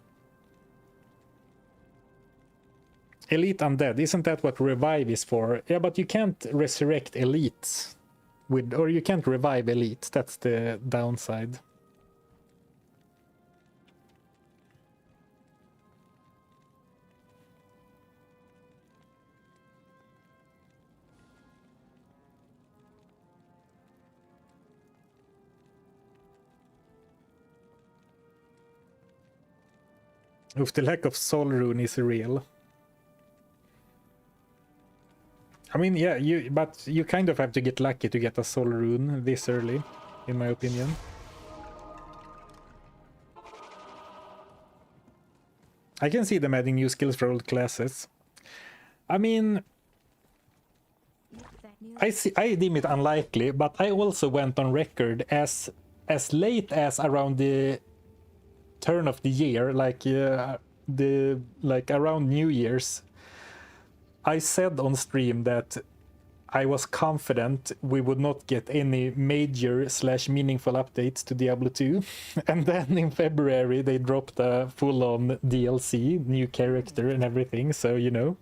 Elite Undead, isn't that what Revive is for? Yeah, but you can't resurrect elites. with, or you can't revive elites. That's the downside. Oof, the lack of soul rune is real. I mean, yeah, but you kind of have to get lucky to get a soul rune this early, in my opinion. I can see them adding new skills for old classes. I mean, I deem it unlikely, but I also went on record as late as around the turn of the year, like around New Year's. I said on stream that I was confident we would not get any major / meaningful updates to Diablo 2. And then in February they dropped a full-on DLC, new character and everything, so you know.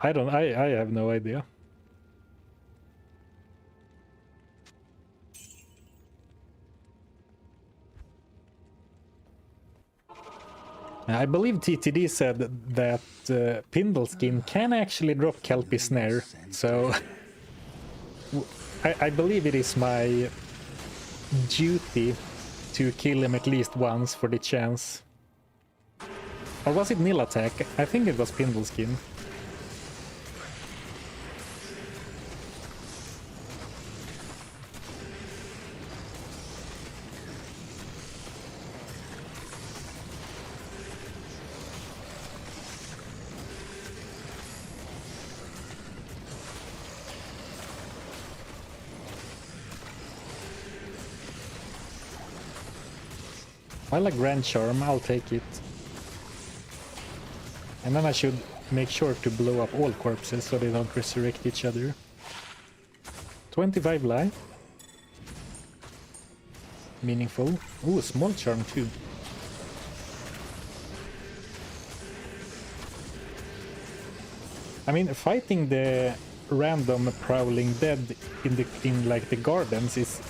I have no idea. I believe TTD said that Pindle skin can actually drop Kelpie Snare, so I believe it is my duty to kill him at least once for the chance. Or was it Nil Attack? I think it was Pindle skin. I like Grand Charm, I'll take it. And then I should make sure to blow up all corpses so they don't resurrect each other. 25 life. Meaningful. Ooh, small charm too. I mean, fighting the random prowling dead in like the gardens is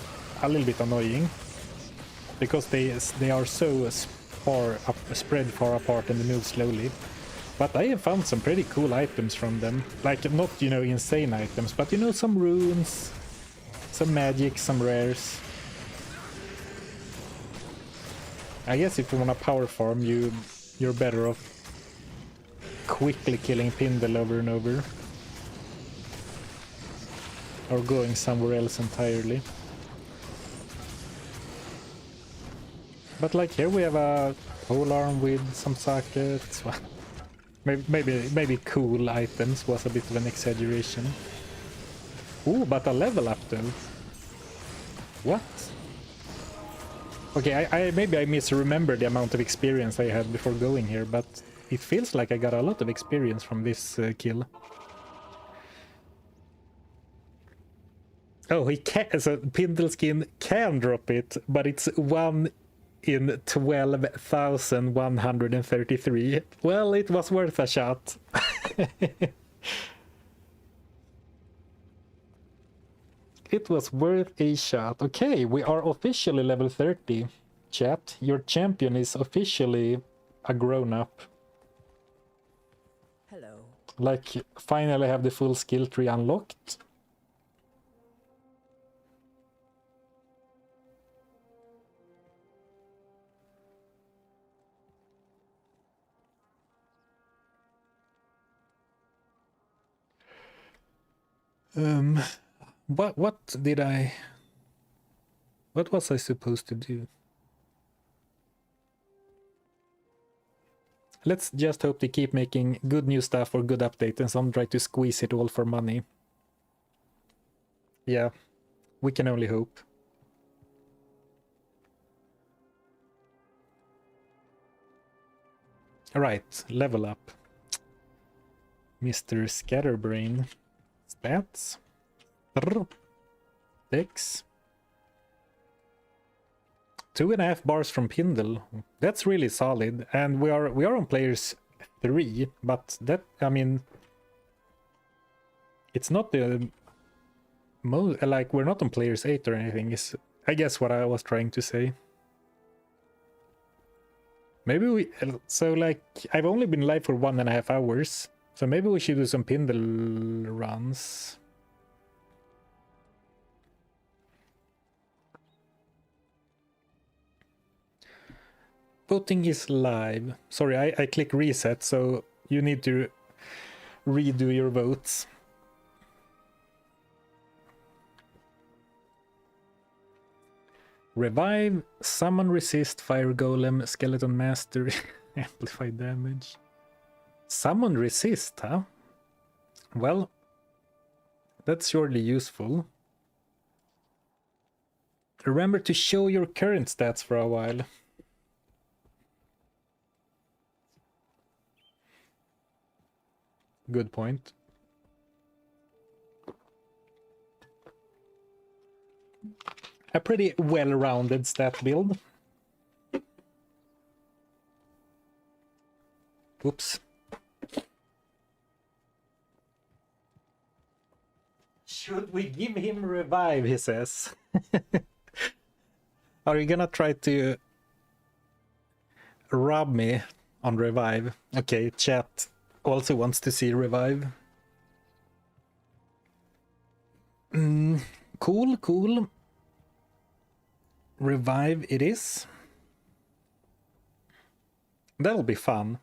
a little bit annoying. Because they are so spread far apart and they move slowly. But I have found some pretty cool items from them. Like, not, you know, insane items, but, you know, some runes, some magic, some rares. I guess if you want to power farm, you're better off quickly killing Pindle over and over. Or going somewhere else entirely. But like here we have a pole arm with some sockets. maybe cool items was a bit of an exaggeration. Ooh, but a level up though. What? Okay, maybe I misremember the amount of experience I had before going here, but it feels like I got a lot of experience from this kill. Oh, he can. So Pindle skin can drop it, but it's 1 in 12,133. Well, it was worth a shot. It was worth a shot. Okay, we are officially level 30. Chat, your champion is officially a grown-up. Hello. Like, finally have the full skill tree unlocked. What was I supposed to do? Let's just hope they keep making good new stuff or good update and some try to squeeze it all for money. Yeah, we can only hope. Alright, level up. Mr. Scatterbrain. Stats. Dex. 2.5 bars from Pindle. That's really solid. And we are on players 3, but that, I mean, it's not the like we're not on players 8 or anything, is I guess what I was trying to say. Maybe we, so like I've only been live for 1.5 hours, so maybe we should do some Pindle runs. Voting is live. Sorry, I click reset, so you need to redo your votes. Revive, summon, resist, fire golem, skeleton mastery, amplify damage. Summon resist, huh? Well, that's surely useful. Remember to show your current stats for a while. Good point. A pretty well-rounded stat build. Oops. Should we give him revive, he says. Are you gonna try to rob me on revive? Okay, chat also wants to see revive. Cool, cool. Revive it is. That'll be fun.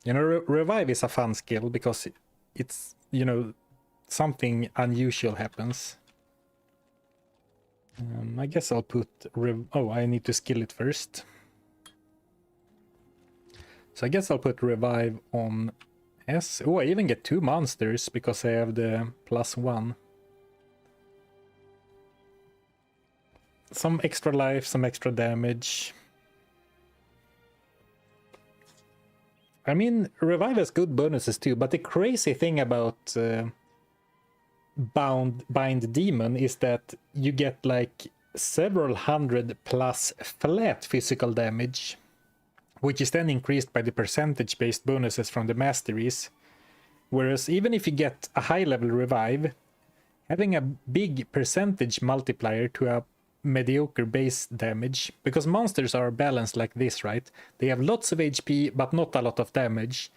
You know, revive is a fun skill because it's, you know, something unusual happens. I guess I'll put oh, I need to skill it first. So I guess I'll put revive on S. Oh, I even get 2 monsters because I have the +1. Some extra life, some extra damage. I mean, revive has good bonuses too, but the crazy thing about bind demon is that you get like several hundred plus flat physical damage, which is then increased by the percentage based bonuses from the masteries. Whereas even if you get a high level revive, having a big percentage multiplier to a mediocre base damage, because monsters are balanced like this, right? They have lots of HP but not a lot of damage,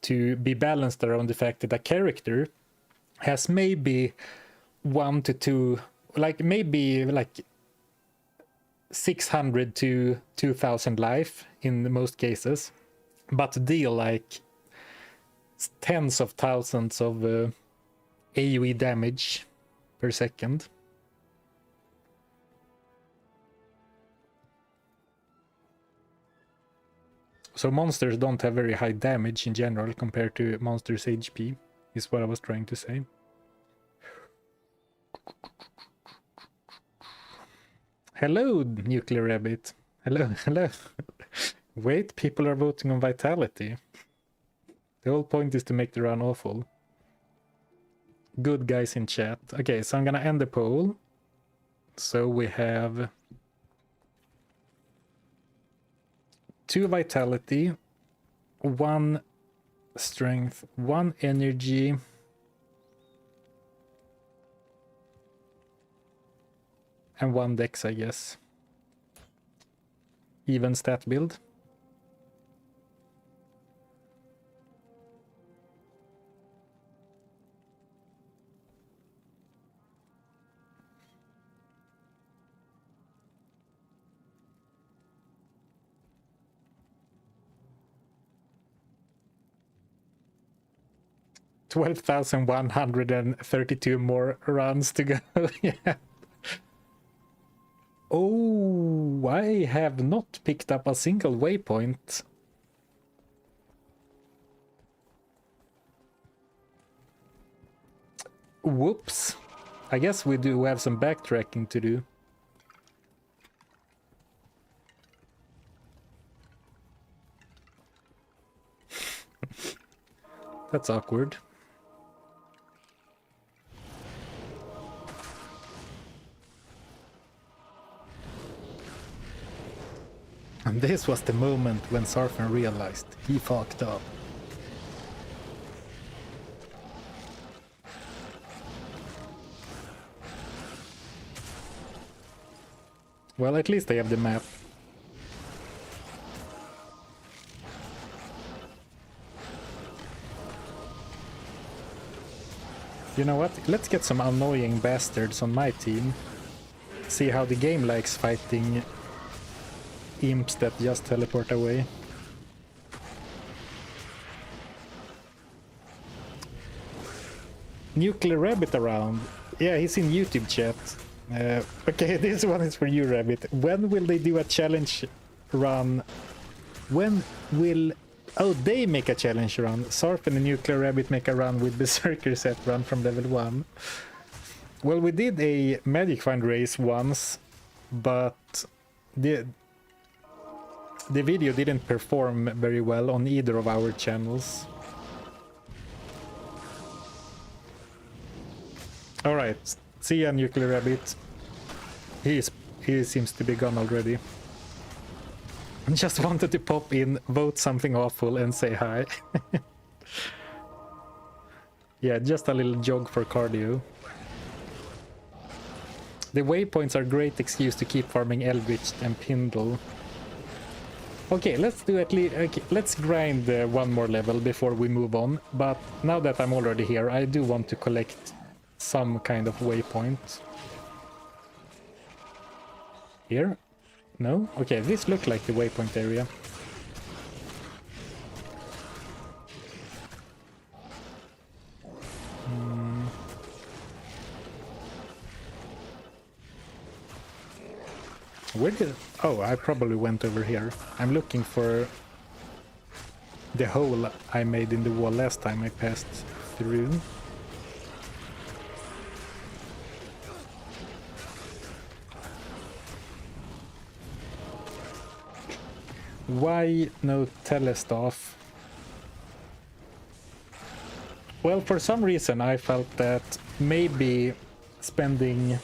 to be balanced around the fact that a character has maybe 1 to 2, like maybe like 600 to 2000 life in most cases, but deal like tens of thousands of AoE damage per second. So monsters don't have very high damage in general compared to monsters' HP, is what I was trying to say. Hello, Nuclear Rabbit. Hello, hello. Wait, people are voting on Vitality. The whole point is to make the run awful. Good guys in chat. Okay, so I'm gonna end the poll. So we have 2 Vitality, 1 Strength, 1 Energy, and 1 Dex, I guess. Even stat build. $12,132 more runs to go. Yeah. Oh, I have not picked up a single waypoint. Whoops. I guess we do have some backtracking to do. That's awkward. And this was the moment when Zarfen realized he fucked up. Well, at least I have the map. You know what? Let's get some annoying bastards on my team. See how the game likes fighting imps that just teleport away. Nuclear Rabbit around. Yeah, he's in YouTube chat. Okay, this one is for you, Rabbit. When will they do a challenge run? When will... Oh, they make a challenge run. Zarfen and Nuclear Rabbit make a run with Berserker set run from level 1. Well, we did a Magic Find race once, but the video didn't perform very well on either of our channels. Alright, see ya, Nuclear Rabbit. He seems to be gone already. Just wanted to pop in, vote something awful and say hi. Yeah, just a little jog for cardio. The waypoints are a great excuse to keep farming Eldritch and Pindle. Okay, let's do at least... Okay, let's grind one more level before we move on. But now that I'm already here, I do want to collect some kind of waypoint. Here? No? Okay, this looks like the waypoint area. Where did... Oh, I probably went over here. I'm looking for the hole I made in the wall last time I passed through. Why no telestaff? Well, for some reason I felt that maybe spending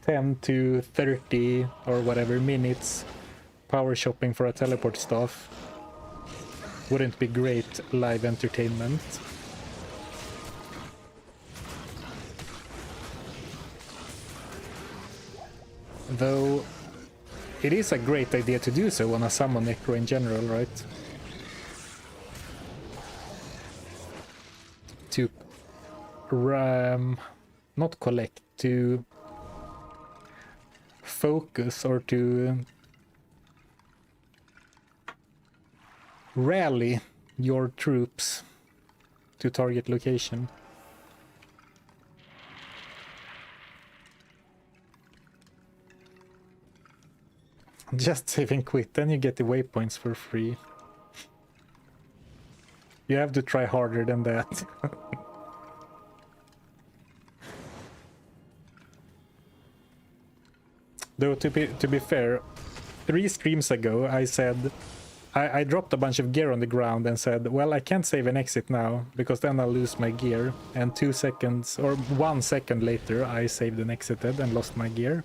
10 to 30 or whatever minutes power shopping for a teleport staff wouldn't be great live entertainment. Though it is a great idea to do so on a summon necro in general, right? To not collect, to focus or to rally your troops to target location. Just save and quit, then you get the waypoints for free. You have to try harder than that. Though to be fair, 3 streams ago I said I dropped a bunch of gear on the ground and said, well, I can't save and exit now because then I'll lose my gear. And 2 seconds or 1 second later I saved and exited and lost my gear.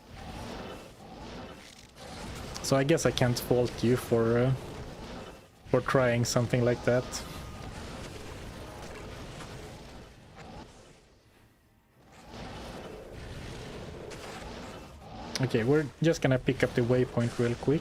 So I guess I can't fault you for trying something like that. Okay, we're just gonna pick up the waypoint real quick.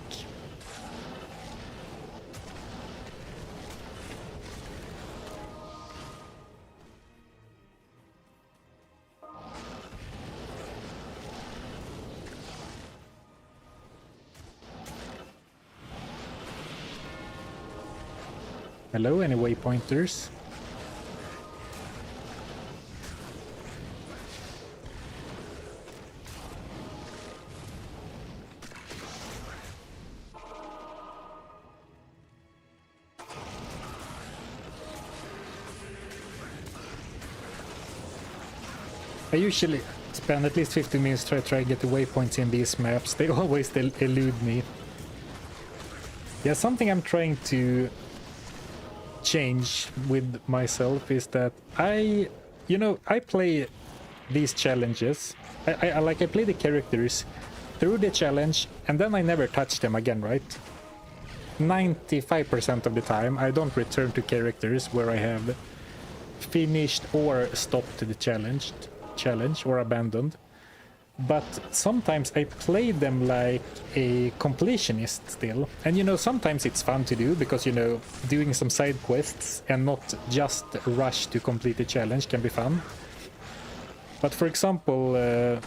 Hello, any waypointers? I usually spend at least 15 minutes to try to get the waypoints in these maps. They always elude me. Yeah, something I'm trying to change with myself is that I play these challenges. I play the characters through the challenge and then I never touch them again, right? 95% of the time I don't return to characters where I have finished or stopped the challenge or abandoned. but sometimes I play them like a completionist still. And you know, sometimes it's fun to do because, you know, doing some side quests and not just rush to complete the challenge can be fun. But for example,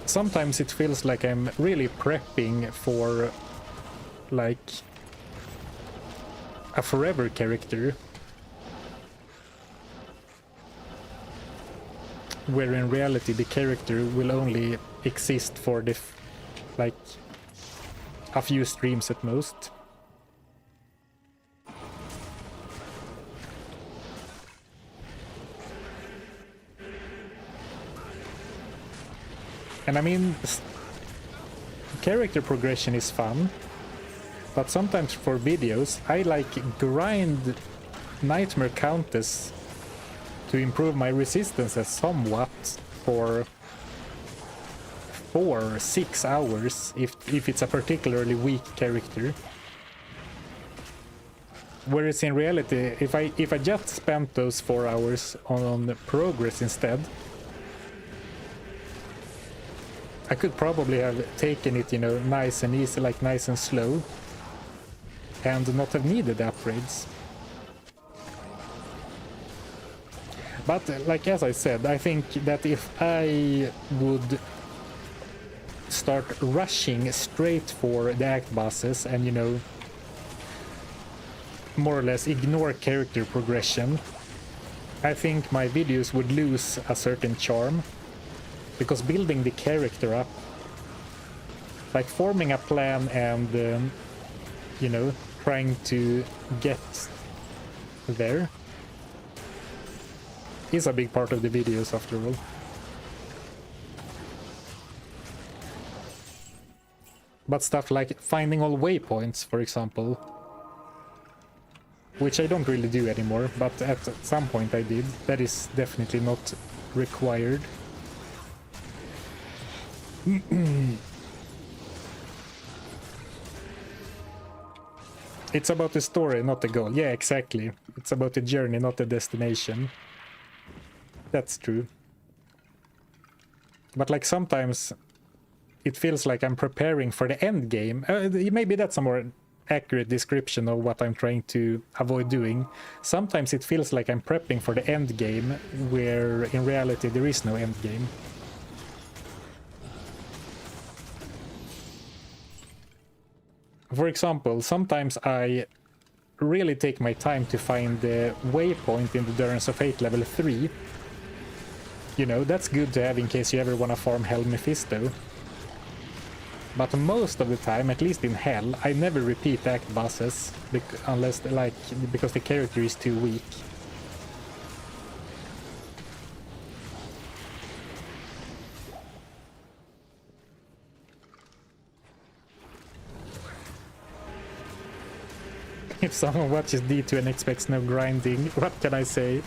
sometimes it feels like I'm really prepping for like a forever character, where in reality the character will only exist for the like a few streams at most. And I mean, character progression is fun, but sometimes for videos I like grind Nightmare Countess to improve my resistances somewhat for 4 or 6 hours if it's a particularly weak character. Whereas in reality, if I just spent those 4 hours on the progress instead, I could probably have taken it, you know, nice and easy, like nice and slow, and not have needed the upgrades. But like as I said, I think that if I would start rushing straight for the act bosses and, you know, more or less ignore character progression, I think my videos would lose a certain charm. Because building the character up, like forming a plan and, you know, trying to get there, is a big part of the videos after all. But stuff like finding all waypoints, for example, which I don't really do anymore, but at some point I did, that is definitely not required. It's about the story, not the goal. Yeah, exactly. It's about the journey, not the destination. That's true. But like sometimes it feels like I'm preparing for the end game. Maybe that's a more accurate description of what I'm trying to avoid doing. Sometimes it feels like I'm prepping for the end game, where in reality there is no end game. For example, sometimes I really take my time to find the waypoint in the Durance of Fate level 3. You know, that's good to have in case you ever want to farm Hell Mephisto. But most of the time, at least in Hell, I never repeat act bosses, unless, like, because the character is too weak. If someone watches D2 and expects no grinding, what can I say?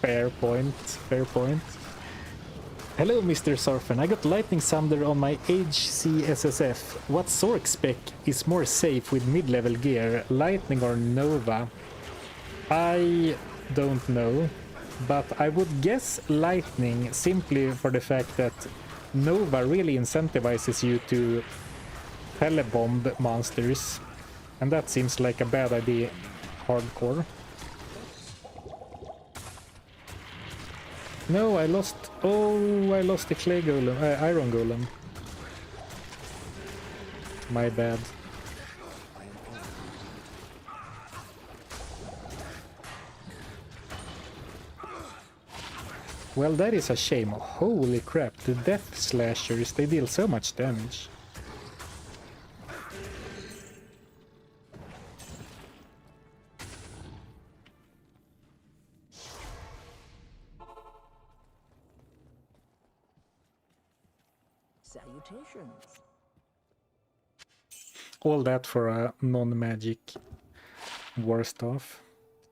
Fair point, fair point. Hello, Mr. Zarfen. I got Lightning Thunder on my HC SSF. What Zork spec is more safe with mid-level gear, Lightning or Nova? I don't know, but I would guess Lightning simply for the fact that Nova really incentivizes you to telebomb monsters. And that seems like a bad idea, hardcore. No, I lost... Oh, I lost the clay golem, iron golem. My bad. Well, that is a shame. Holy crap, the death slashers, they deal so much damage. Salutations. All that for a non-magic war stuff.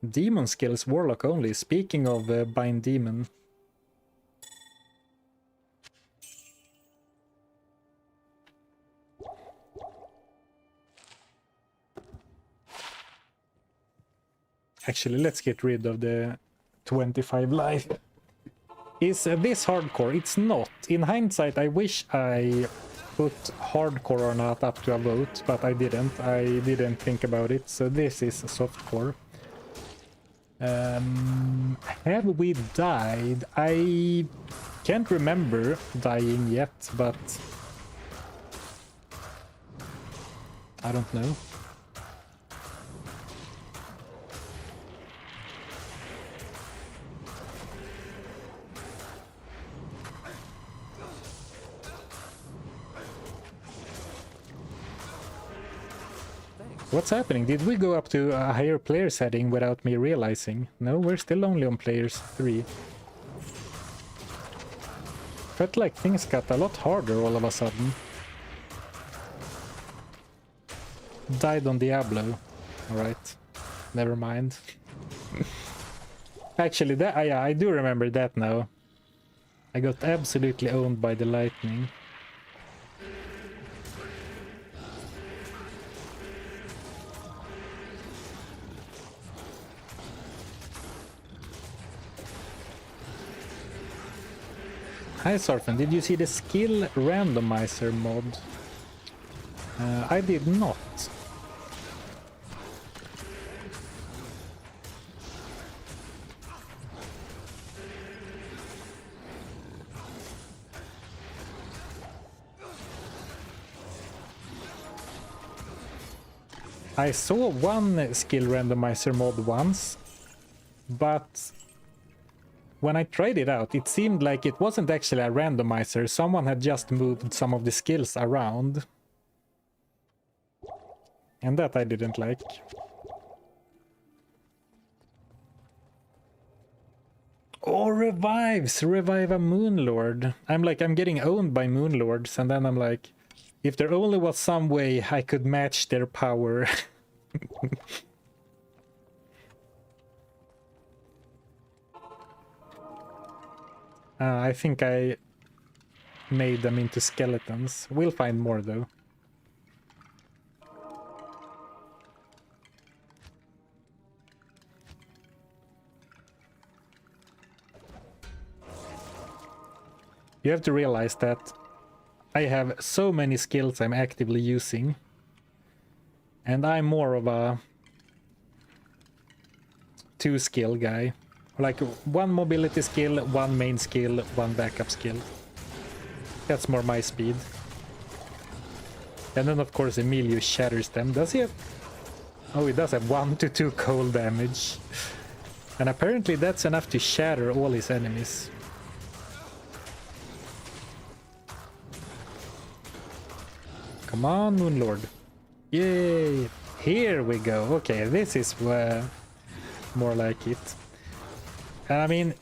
Demon skills, warlock only. Speaking of bind demon. Actually, let's get rid of the 25 life. Is this hardcore? It's not. In hindsight, I wish I put hardcore or not up to a vote, but I didn't. I didn't think about it, so this is softcore. Have we died? I can't remember dying yet, but I don't know. What's happening? Did we go up to a higher player setting without me realizing? No, we're still only on players 3. Felt like things got a lot harder all of a sudden. Died on Diablo. Alright. Never mind. Actually, that yeah, I do remember that now. I got absolutely owned by the lightning. Hi Zarfen, did you see the skill randomizer mod? I did not. I saw one skill randomizer mod once, but when I tried it out, it seemed like it wasn't actually a randomizer. Someone had just moved some of the skills around. And that I didn't like. Oh, revives! Revive a Moonlord. I'm getting owned by Moonlords, and then I'm like, if there only was some way I could match their power. I think I made them into skeletons. We'll find more though. You have to realize that I have so many skills I'm actively using. And I'm more of a 2-skill guy. Like 1 mobility skill, 1 main skill, 1 backup skill. That's more my speed. And then of course Emilio shatters them. Does he have... Oh, he does have 1 to 2 cold damage. And apparently that's enough to shatter all his enemies. Come on, Moonlord. Yay! Here we go. Okay, this is more like it. And I mean,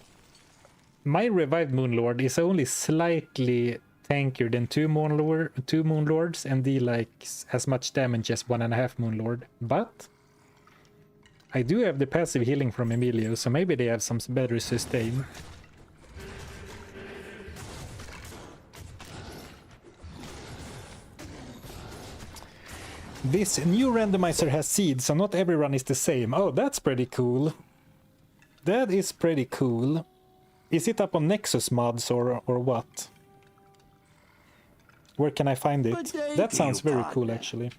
my revived Moonlord is only slightly tankier than 2 Moonlords and deal like as much damage as 1.5 Moonlord. But I do have the passive healing from Emilio, so maybe they have some better sustain. This new randomizer has seeds, so not every run is the same. Oh, that's pretty cool. That is pretty cool. Is it up on Nexus mods or what? Where can I find it? That sounds very cool, actually.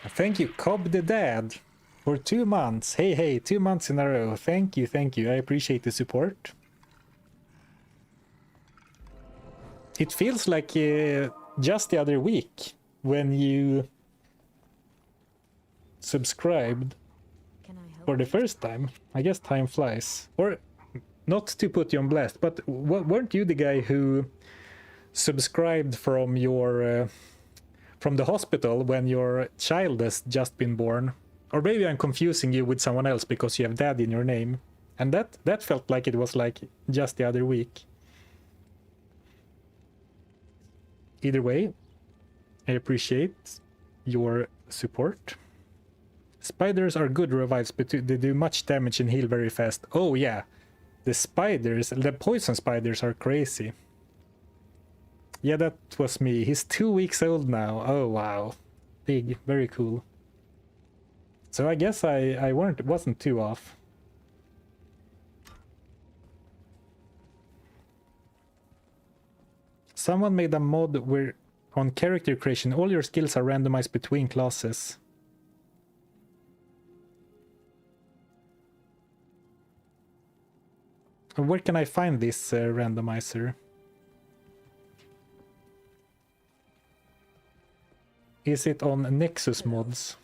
Thank you, Cobb the Dad, for 2 months. Hey, 2 months in a row. Thank you. I appreciate the support. It feels like just the other week when you subscribed for the first time. I guess time flies. Or not to put you on blast, but weren't you the guy who subscribed from your from the hospital when your child has just been born? Or maybe I'm confusing you with someone else because you have dad in your name. And that felt like it was like just the other week. Either way, I appreciate your support. Spiders are good revives, but they do much damage and heal very fast. Oh yeah, the spiders, the poison spiders are crazy. Yeah, that was me. He's 2 weeks old now. Oh wow, big, very cool. So I guess I wasn't too off. Someone made a mod where on character creation all your skills are randomized between classes. Where can I find this randomizer? Is it on Nexus mods?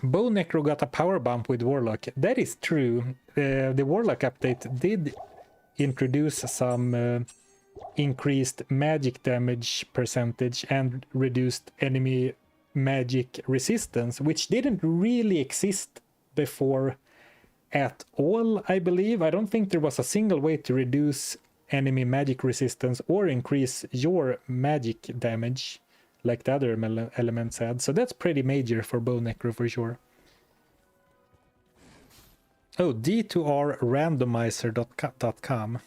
Bow Necro got a power bump with Warlock. That is true. The Warlock update did introduce some increased magic damage percentage and reduced enemy magic resistance, which didn't really exist before at all, I believe. I don't think there was a single way to reduce enemy magic resistance or increase your magic damage like the other elements had. So that's pretty major for Bow Necro for sure. Oh, d2rrandomizer.com.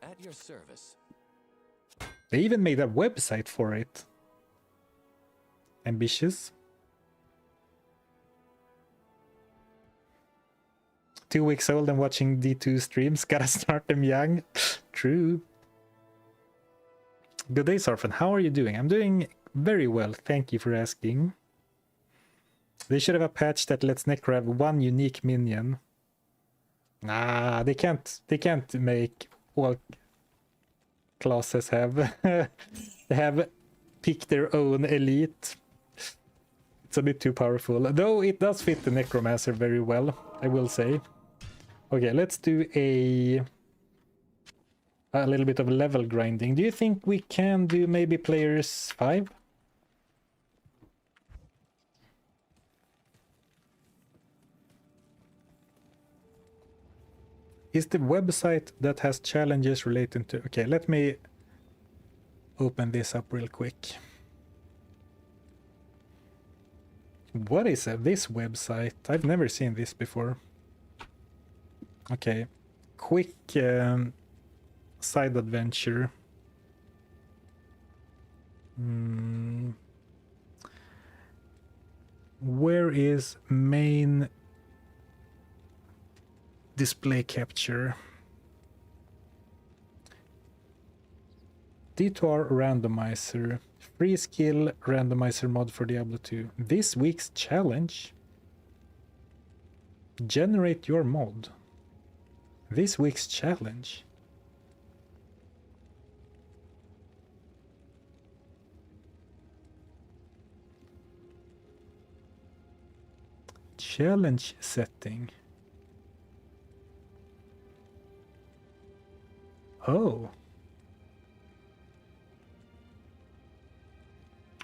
At your service. They even made a website for it. Ambitious. 2 weeks old and watching D2 streams. Gotta start them young. True. Good day, Zarfen. How are you doing? I'm doing very well. Thank you for asking. They should have a patch that lets Necro have one unique minion. Nah, they can't make all classes have pick their own elite. It's a bit too powerful. Though it does fit the Necromancer very well, I will say. Okay, let's do a little bit of level grinding. Do you think we can do maybe players 5? Is the website that has challenges related to... Okay, let me open this up real quick. What is this website? I've never seen this before. Okay, quick side adventure. Where is main display capture? D2R randomizer. Free skill randomizer mod for Diablo 2. This week's challenge. Generate your mod. This week's challenge. Challenge setting. Oh.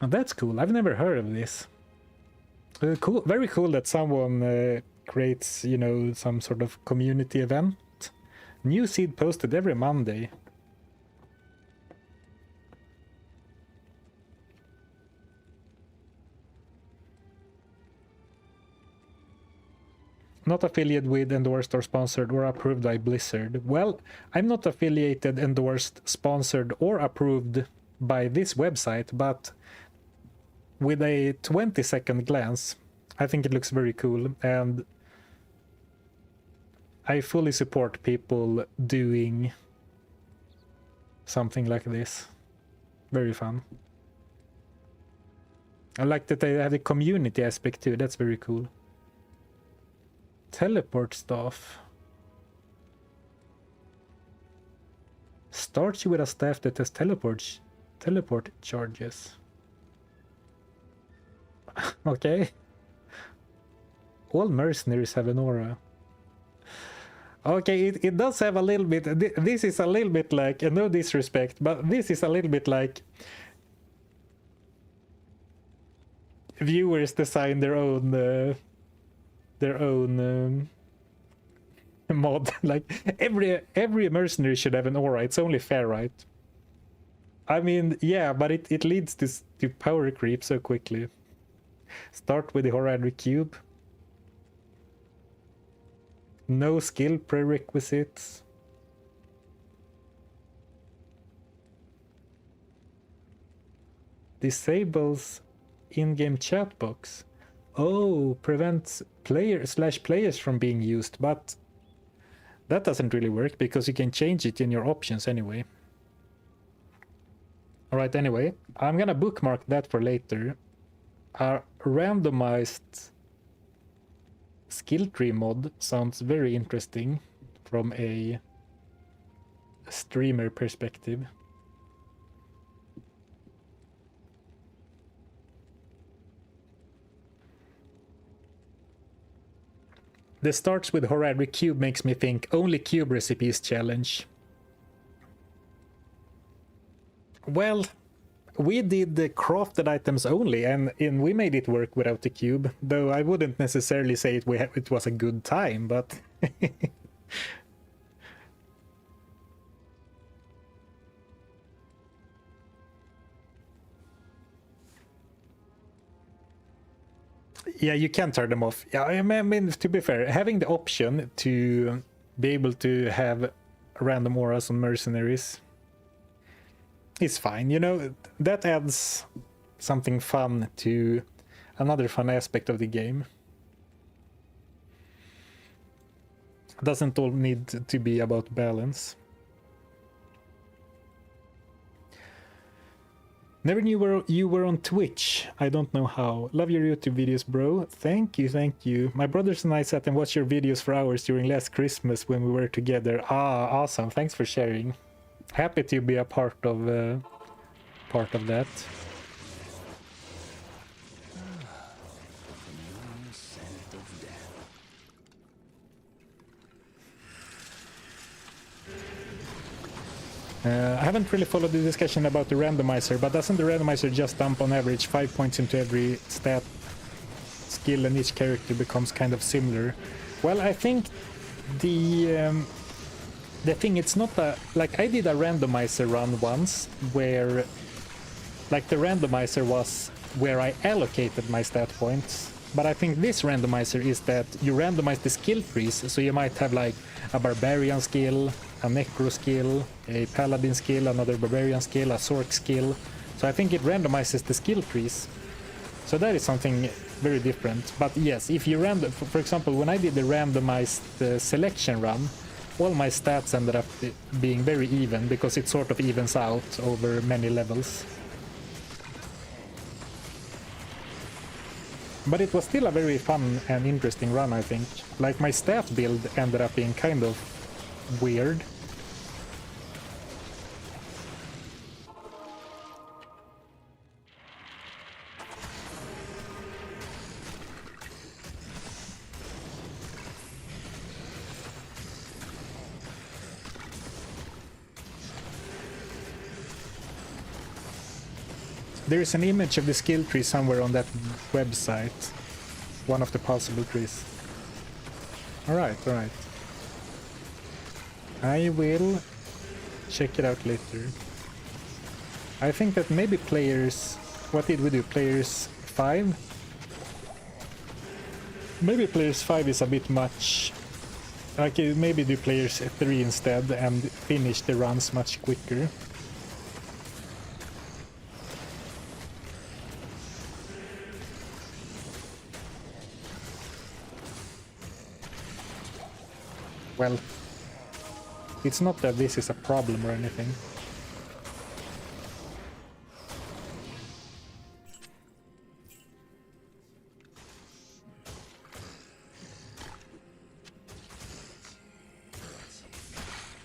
Oh, that's cool. I've never heard of this. Cool. Very cool that someone creates, you know, some sort of community event. New seed posted every Monday. Not affiliated with, endorsed, or sponsored, or approved by Blizzard. Well, I'm not affiliated, endorsed, sponsored, or approved by this website, but with a 20-second glance, I think it looks very cool, and I fully support people doing something like this. Very fun. I like that they have the community aspect too. That's very cool. Teleport staff. Starts you with a staff that has teleport charges. Okay. All mercenaries have an aura. Okay, it does have a little bit... This is a little bit like... no disrespect, but this is a little bit like... viewers design their own mod. Like, every mercenary should have an aura. It's only fair, right? I mean, yeah, but it leads to power creep so quickly. Start with the Horary Cube. No skill prerequisites. Disables in-game chat box. Oh, prevents players from being used, but that doesn't really work because you can change it in your options anyway. Alright, anyway, I'm gonna bookmark that for later. A randomized skill tree mod sounds very interesting from a streamer perspective. The starts with horary cube makes me think only cube recipes challenge. Well, we did the crafted items only, and we made it work without the cube, though I wouldn't necessarily say it was a good time, but... Yeah, you can turn them off. Yeah, I mean, to be fair, having the option to be able to have random auras on mercenaries is fine. You know, that adds something fun to another fun aspect of the game. Doesn't all need to be about balance. Never knew you were on Twitch. I don't know how. Love your YouTube videos, bro. Thank you, thank you. My brothers and I sat and watched your videos for hours during last Christmas when we were together. Ah, awesome. Thanks for sharing. Happy to be a part of that. I haven't really followed the discussion about the randomizer, but doesn't the randomizer just dump on average 5 points into every stat skill and each character becomes kind of similar? Well, I think the thing, it's not a... Like, I did a randomizer run once where... Like, the randomizer was where I allocated my stat points. But I think this randomizer is that you randomize the skill trees, so you might have, like, a barbarian skill, a necro skill, a paladin skill, another barbarian skill, a sorc skill. So I think it randomizes the skill trees. So that is something very different. But yes, if you for example, when I did the randomized selection run, all my stats ended up being very even because it sort of evens out over many levels. But it was still a very fun and interesting run, I think. Like, my stat build ended up being kind of weird. There is an image of the skill tree somewhere on that website. One of the possible trees. Alright, alright. I will check it out later. I think that maybe players... What did we do? Players 5? Maybe players 5 is a bit much. Okay, maybe do players 3 instead and finish the runs much quicker. Well, it's not that this is a problem or anything.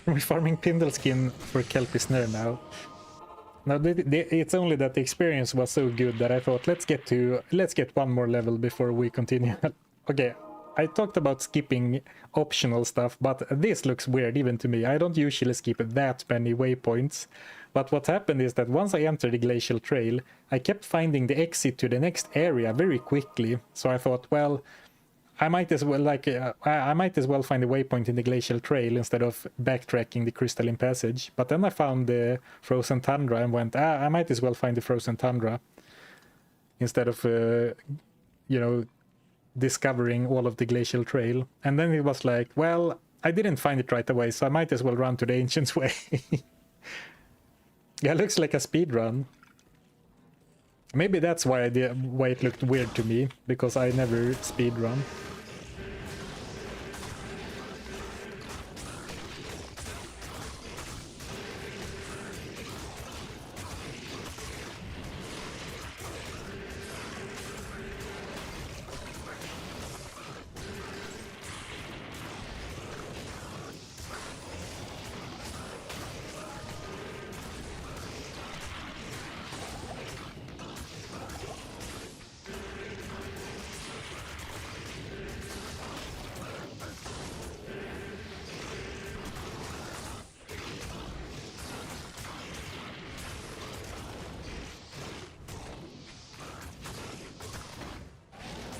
We're farming Pindle skin for Kelpie Snare now. Now, it's only that the experience was so good that I thought, let's get one more level before we continue. Okay. I talked about skipping optional stuff, but this looks weird even to me. I don't usually skip that many waypoints. But what happened is that once I entered the Glacial Trail, I kept finding the exit to the next area very quickly. So I thought, well, I might as well find a waypoint in the Glacial Trail instead of backtracking the Crystalline Passage. But then I found the Frozen Tundra and went, I might as well find the Frozen Tundra instead of, discovering all of the Glacial Trail. And then it was like, well, I didn't find it right away, so I might as well run to the Ancient's Way. Yeah, looks like a speed run. Maybe that's why why it looked weird to me, because I never speedrun.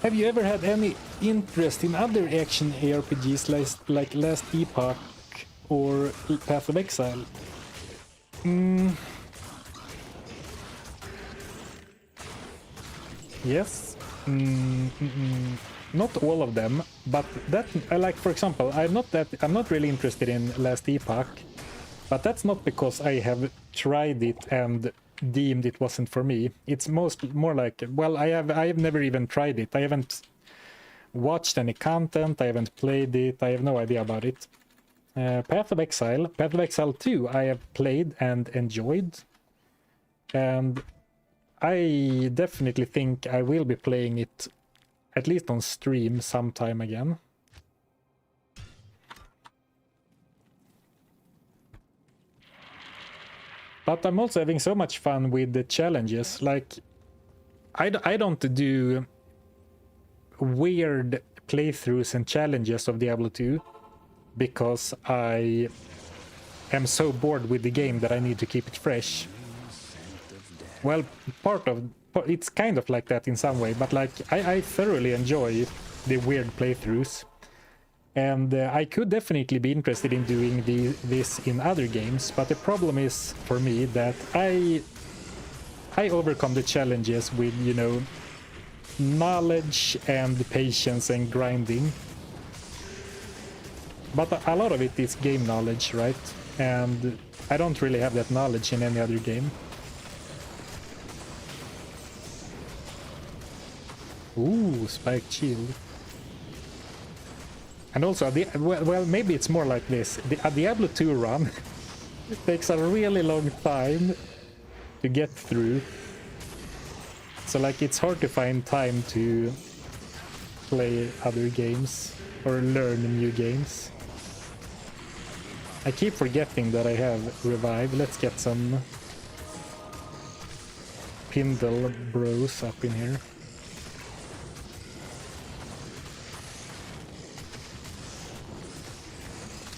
Have you ever had any interest in other action ARPGs like Last Epoch or Path of Exile? Yes. Not all of them, but that I like. For example, I'm not really interested in Last Epoch, but that's not because I have tried it and deemed it wasn't for me. It's more like, well, I have never even tried it. I haven't watched any content. I haven't played it. I have no idea about it. Path of Exile 2 I have played and enjoyed, and I definitely think I will be playing it at least on stream sometime again. But I'm also having so much fun with the challenges. Like, I don't do weird playthroughs and challenges of Diablo 2 because I am so bored with the game that I need to keep it fresh. Well, it's kind of like that in some way, but like I thoroughly enjoy the weird playthroughs. And I could definitely be interested in doing this in other games, but the problem is for me that I overcome the challenges with, you know, knowledge and patience and grinding. But a lot of it is game knowledge, right? And I don't really have that knowledge in any other game. Ooh, spiked shield. And also, well, maybe it's more like this. A Diablo 2 run takes a really long time to get through. So, like, it's hard to find time to play other games or learn new games. I keep forgetting that I have Revive. Let's get some Pindle bros up in here.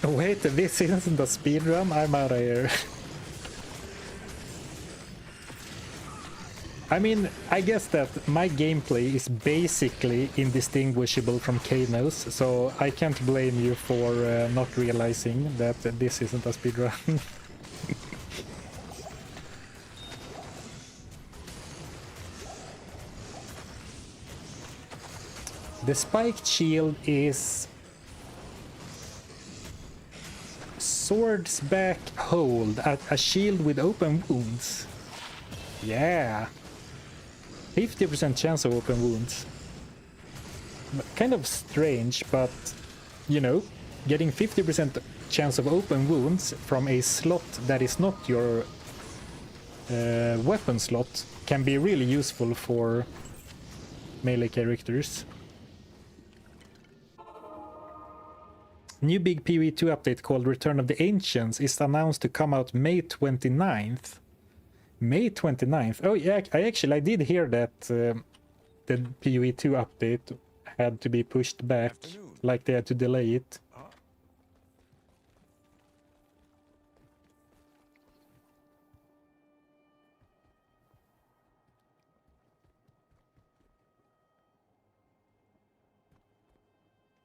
Wait, this isn't a speedrun? I'm out of here. I mean, I guess that my gameplay is basically indistinguishable from Kano's, so I can't blame you for not realizing that this isn't a speedrun. The spiked shield is Sword's back hold, a shield with open wounds. Yeah. 50% chance of open wounds. Kind of strange, but, you know, getting 50% chance of open wounds from a slot that is not your weapon slot can be really useful for melee characters. New big PvE 2 update called Return of the Ancients is announced to come out May 29th. May 29th. Oh yeah, I did hear that the PvE 2 update had to be pushed back, like they had to delay it.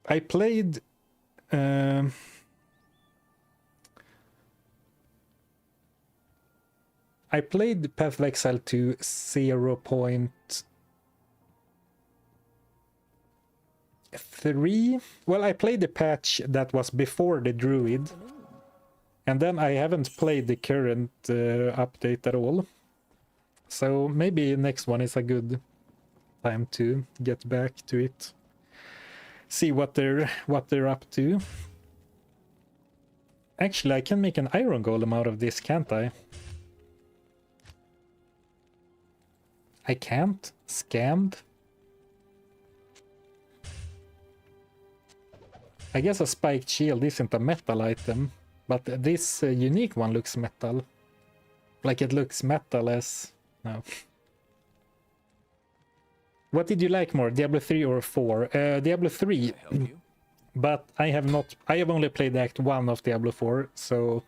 I played Path of Exile to 0.3. Well, I played the patch that was before the Druid, and then I haven't played the current update at all. So maybe next one is a good time to get back to it. See what they're up to. Actually, I can make an iron golem out of this, can't I? I can't? Scammed? I guess a spiked shield isn't a metal item, but this unique one looks metal. Like it looks metal as... No. What did you like more, Diablo 3 or 4? Diablo 3, Help you? but I have only played Act 1 of Diablo 4, so...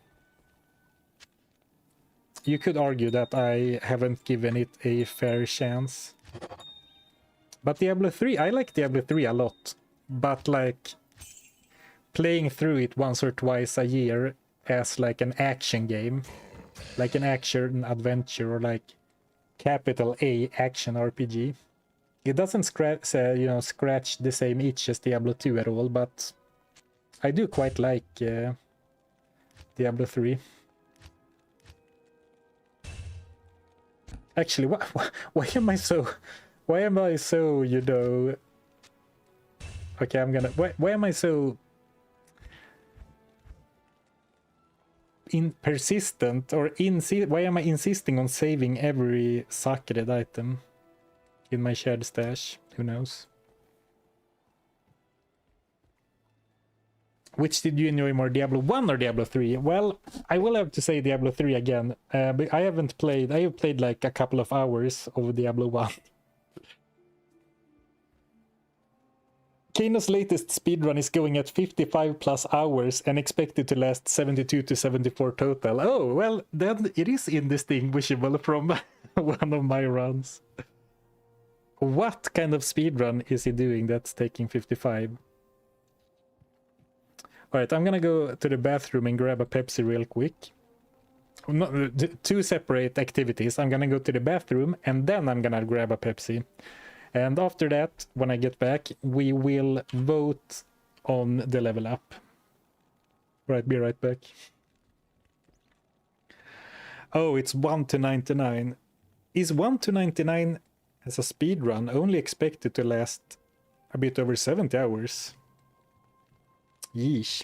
You could argue that I haven't given it a fair chance. But Diablo 3, I like Diablo 3 a lot, but like... Playing through it once or twice a year as like an action game, like an action adventure or like capital A action RPG. It doesn't scratch the same itch as Diablo 2 at all, but I do quite like Diablo 3. Actually, why am I so, you know... Okay, I'm gonna... Why am I so... persistent or why am I insisting on saving every sacred item in my shared stash? Who knows? Which did you enjoy more, Diablo 1 or Diablo 3? Well, I will have to say Diablo 3 again, but I have played like a couple of hours of Diablo 1. Kano's latest speedrun is going at 55 plus hours and expected to last 72 to 74 total. Oh, well, then it is indistinguishable from one of my runs. What kind of speedrun is he doing that's taking 55? Alright, I'm gonna go to the bathroom and grab a Pepsi real quick. No, two separate activities. I'm gonna go to the bathroom and then I'm gonna grab a Pepsi. And after that, when I get back, we will vote on the level up. Right, be right back. Oh, it's 1 to 99. Is 1 to 99 as a speed run only expected to last a bit over 70 hours? Yeesh.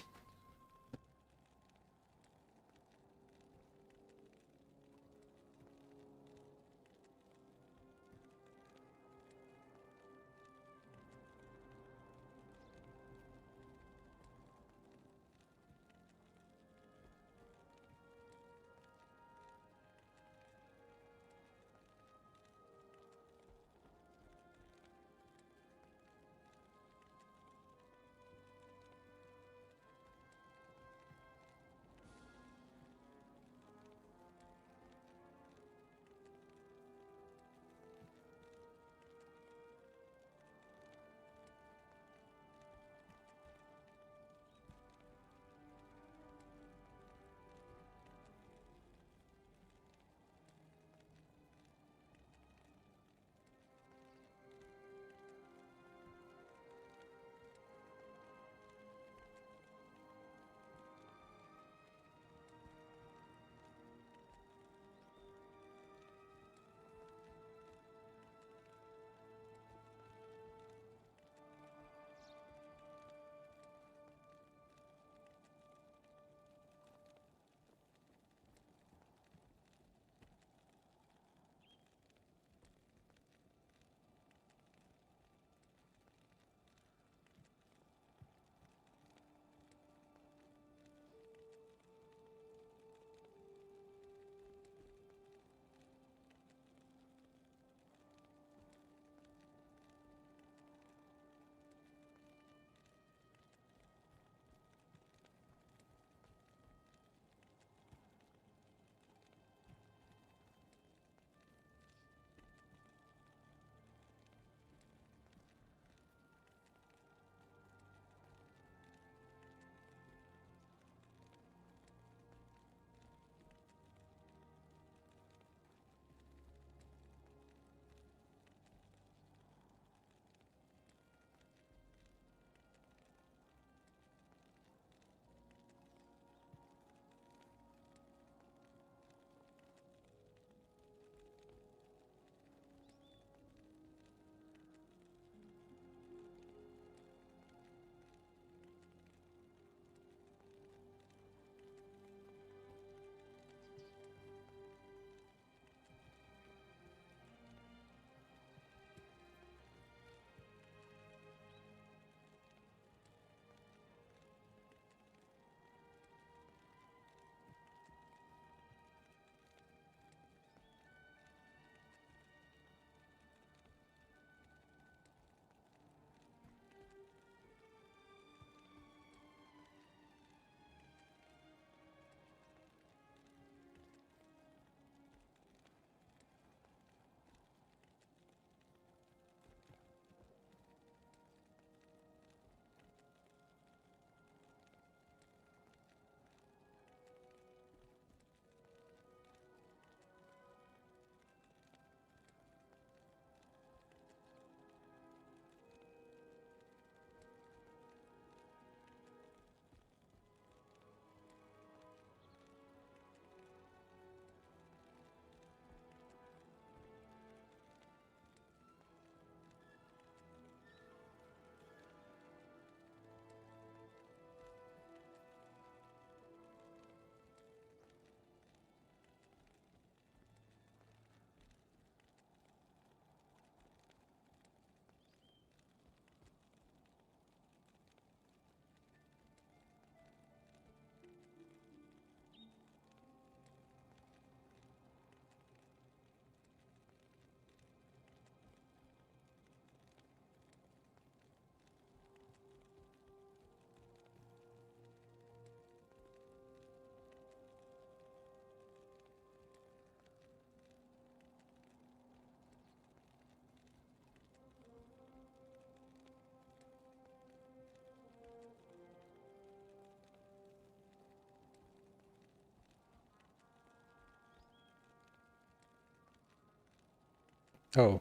Oh.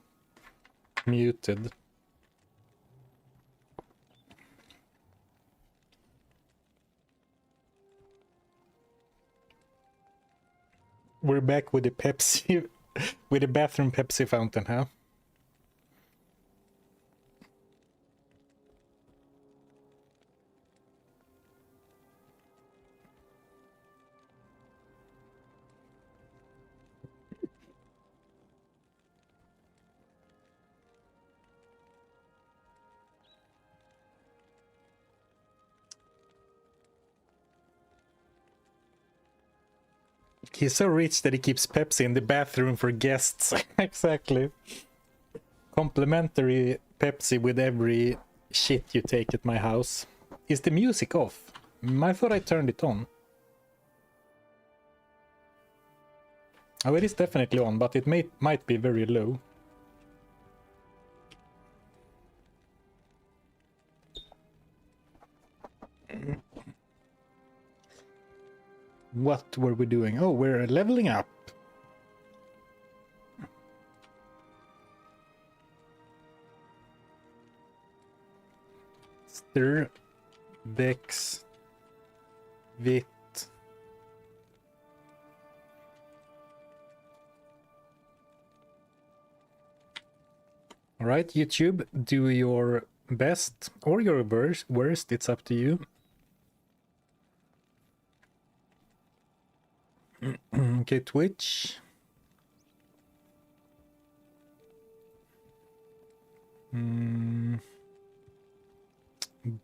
Muted. We're back with the Pepsi, with the bathroom Pepsi fountain, huh? He's so rich that he keeps Pepsi in the bathroom for guests. Exactly. Complimentary Pepsi with every shit you take at my house. Is the music off? I thought I turned it on. Oh, it is definitely on, but it might be very low. What were we doing? Oh, we're leveling up. Stir, Dex, Vit. Alright, YouTube, do your best or your worst, it's up to you. Okay, Twitch.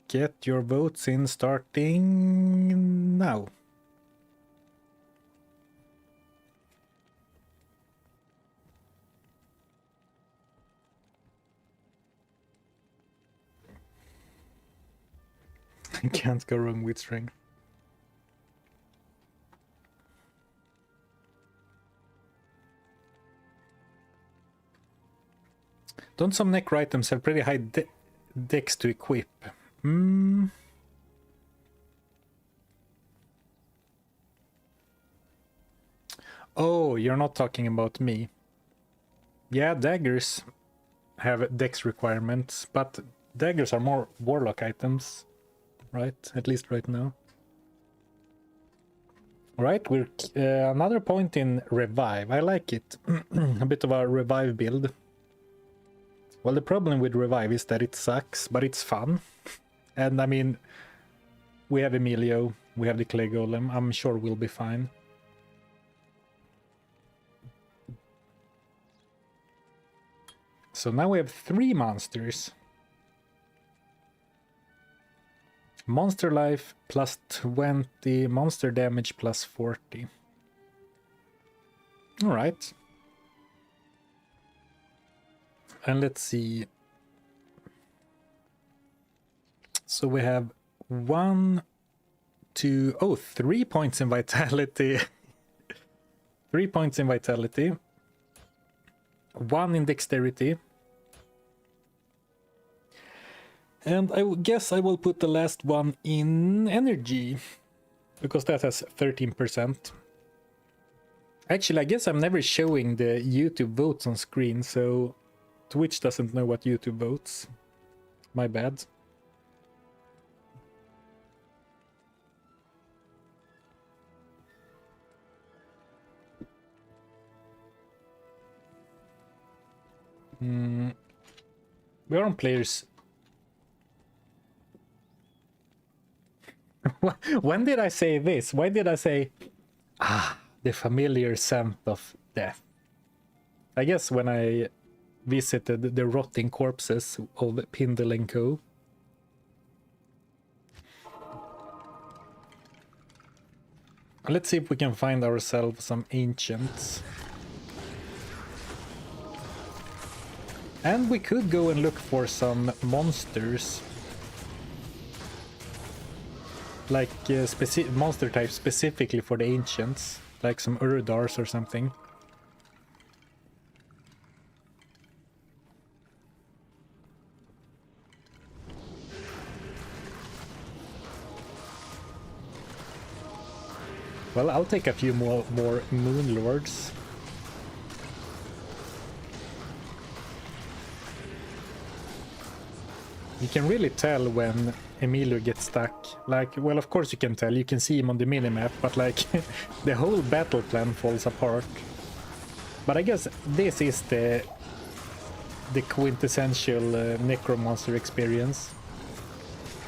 Get your votes in starting now. Can't go wrong with strength. Don't some necro items have pretty high dex to equip? Oh, you're not talking about me. Yeah, daggers have dex requirements, but daggers are more warlock items, right? At least right now. Alright, we're another point in revive. I like it. A bit of a revive build. Well, the problem with revive is that it sucks, but it's fun. And I mean, we have Emilio, we have the clay golem. I'm sure we'll be fine. So now we have 3 monsters. Monster life plus 20, monster damage plus 40. Alright. And let's see. So we have 1, 2, 3 points in vitality. 3 points in vitality. 1 in dexterity. And I guess I will put the last one in energy, because that has 13%. Actually, I guess I'm never showing the YouTube votes on screen, so Twitch doesn't know what YouTube votes. My bad. We're on players. When did I say this? Why did I say, the familiar scent of death? I guess when I visited the rotting corpses of Pindle and Co. Let's see if we can find ourselves some ancients. And we could go and look for some monsters. Like monster types specifically for the ancients. Like some Urudars or something. Well, I'll take a few more Moon Lords. You can really tell when Emilio gets stuck. Like, well, of course you can tell. You can see him on the minimap, but like the whole battle plan falls apart. But I guess this is the quintessential necromancer experience.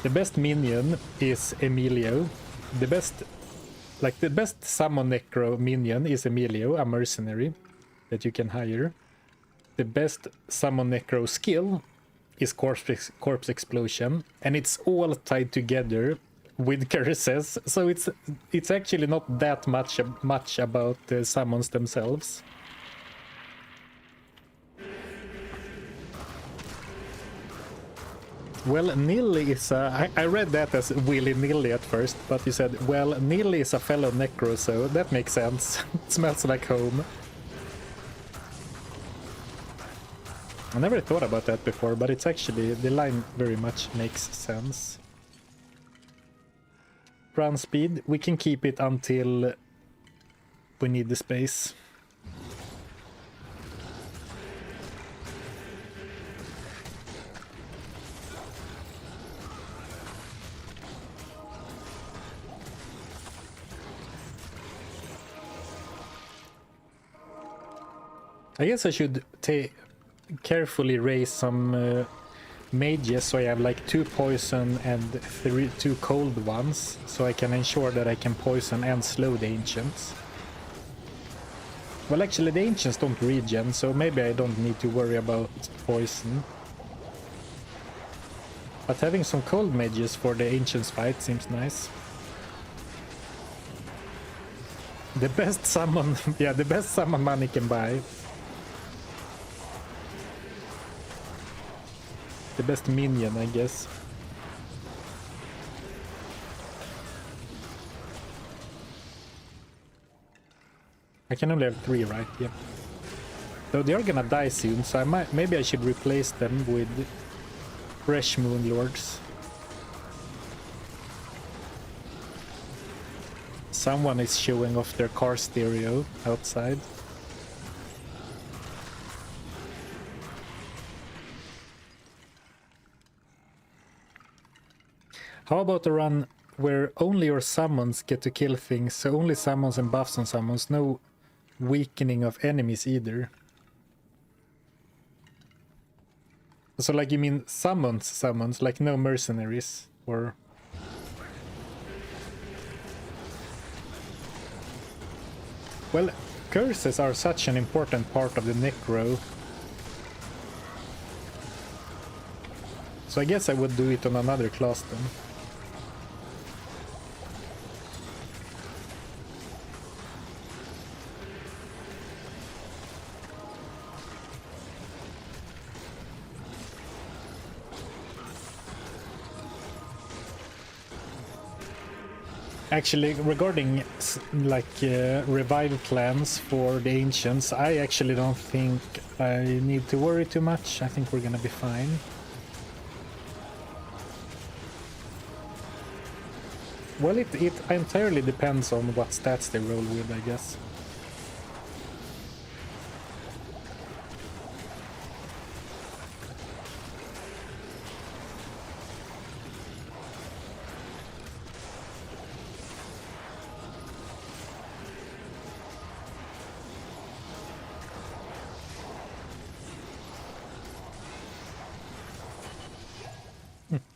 The best minion is Emilio. The best summon necro minion is Emilio, a mercenary that you can hire. The best summon necro skill is corpse explosion, and it's all tied together with curses, so it's actually not that much about the summons themselves. Well, nilly is I read that as willy-nilly at first, but you said, well, nilly is a fellow necro, so that makes sense. It smells like home. I never thought about that before, but it's actually, the line very much makes sense. Run speed, we can keep it until we need the space. I guess I should carefully raise some mages, so I have like 2 poison and 2 cold ones, so I can ensure that I can poison and slow the ancients. Well, actually the ancients don't regen, so maybe I don't need to worry about poison. But having some cold mages for the ancients fight seems nice. The best summon, yeah, the best summon money can buy. The best minion, I guess. I can only have 3, right? Yeah. Though they are gonna die soon, so maybe I should replace them with fresh moon lords. Someone is showing off their car stereo outside. How about a run where only your summons get to kill things, so only summons and buffs on summons, no weakening of enemies either? So like you mean summons, like no mercenaries, or... Well, curses are such an important part of the necro. So I guess I would do it on another class then. Actually, regarding like revival plans for the ancients, I actually don't think I need to worry too much. I think we're gonna be fine. Well, it entirely depends on what stats they roll with, I guess.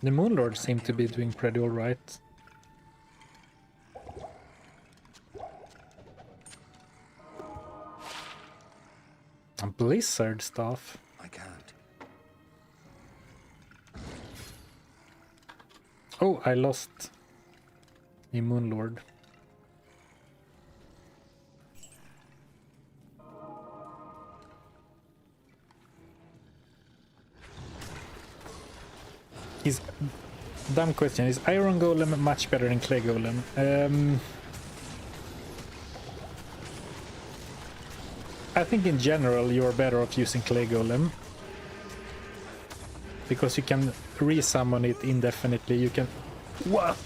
The Moonlords seem to be doing pretty alright. A Blizzard stuff. I can't. Oh, I lost a Moonlord. Dumb question. Is Iron Golem much better than Clay Golem? I think in general you're better off using Clay Golem. Because you can resummon it indefinitely. You can... What?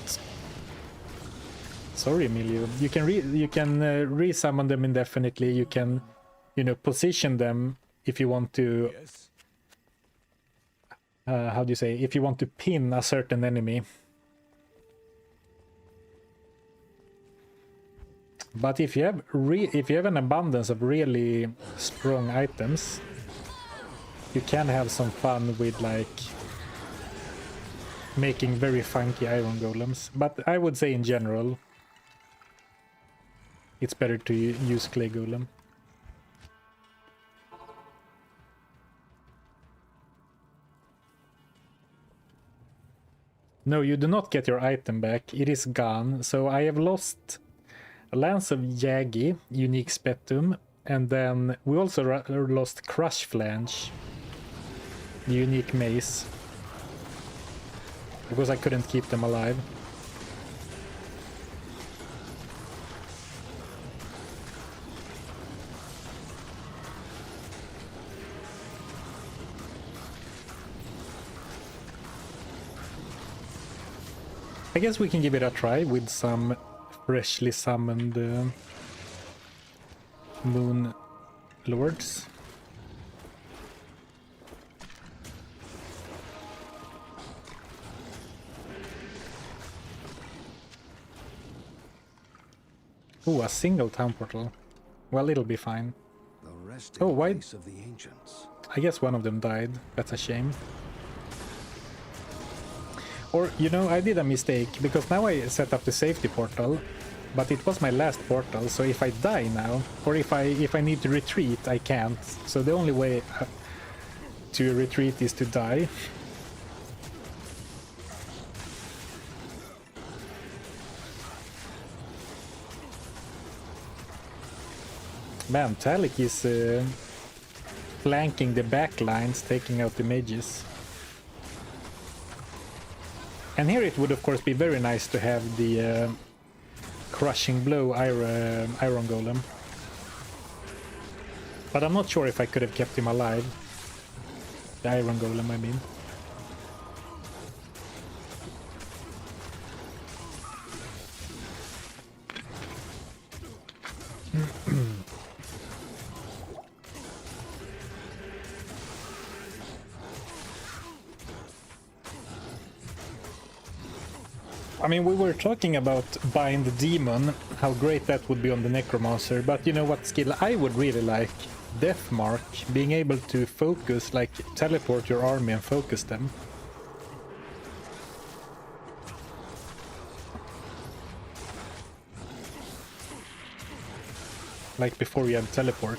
Sorry, Emilio. You can resummon them indefinitely. You can, you know, position them if you want to... Yes. how do you say, if you want to pin a certain enemy. But if you have an abundance of really strong items, you can have some fun with like making very funky iron golems. But I would say in general, it's better to use clay golem. No, you do not get your item back. It is gone. So I have lost a Lance of Yagi, unique Spetum, and then we also lost Crush Flange, the unique mace, because I couldn't keep them alive. I guess we can give it a try with some freshly summoned Moon Lords. Ooh, a single town portal. Well, it'll be fine. Oh, why? Of the ancients. I guess one of them died. That's a shame. Or, you know, I did a mistake, because now I set up the safety portal, but it was my last portal, so if I die now, or if I need to retreat, I can't. So the only way to retreat is to die. Man, Talik is flanking the back lines, taking out the mages. And here it would of course be very nice to have the crushing blow iron golem. But I'm not sure if I could have kept him alive. The iron golem, I mean. I mean, we were talking about Bind the Demon, how great that would be on the Necromancer, but you know what skill I would really like? Death Mark, being able to focus, like teleport your army and focus them. Like before you have teleport.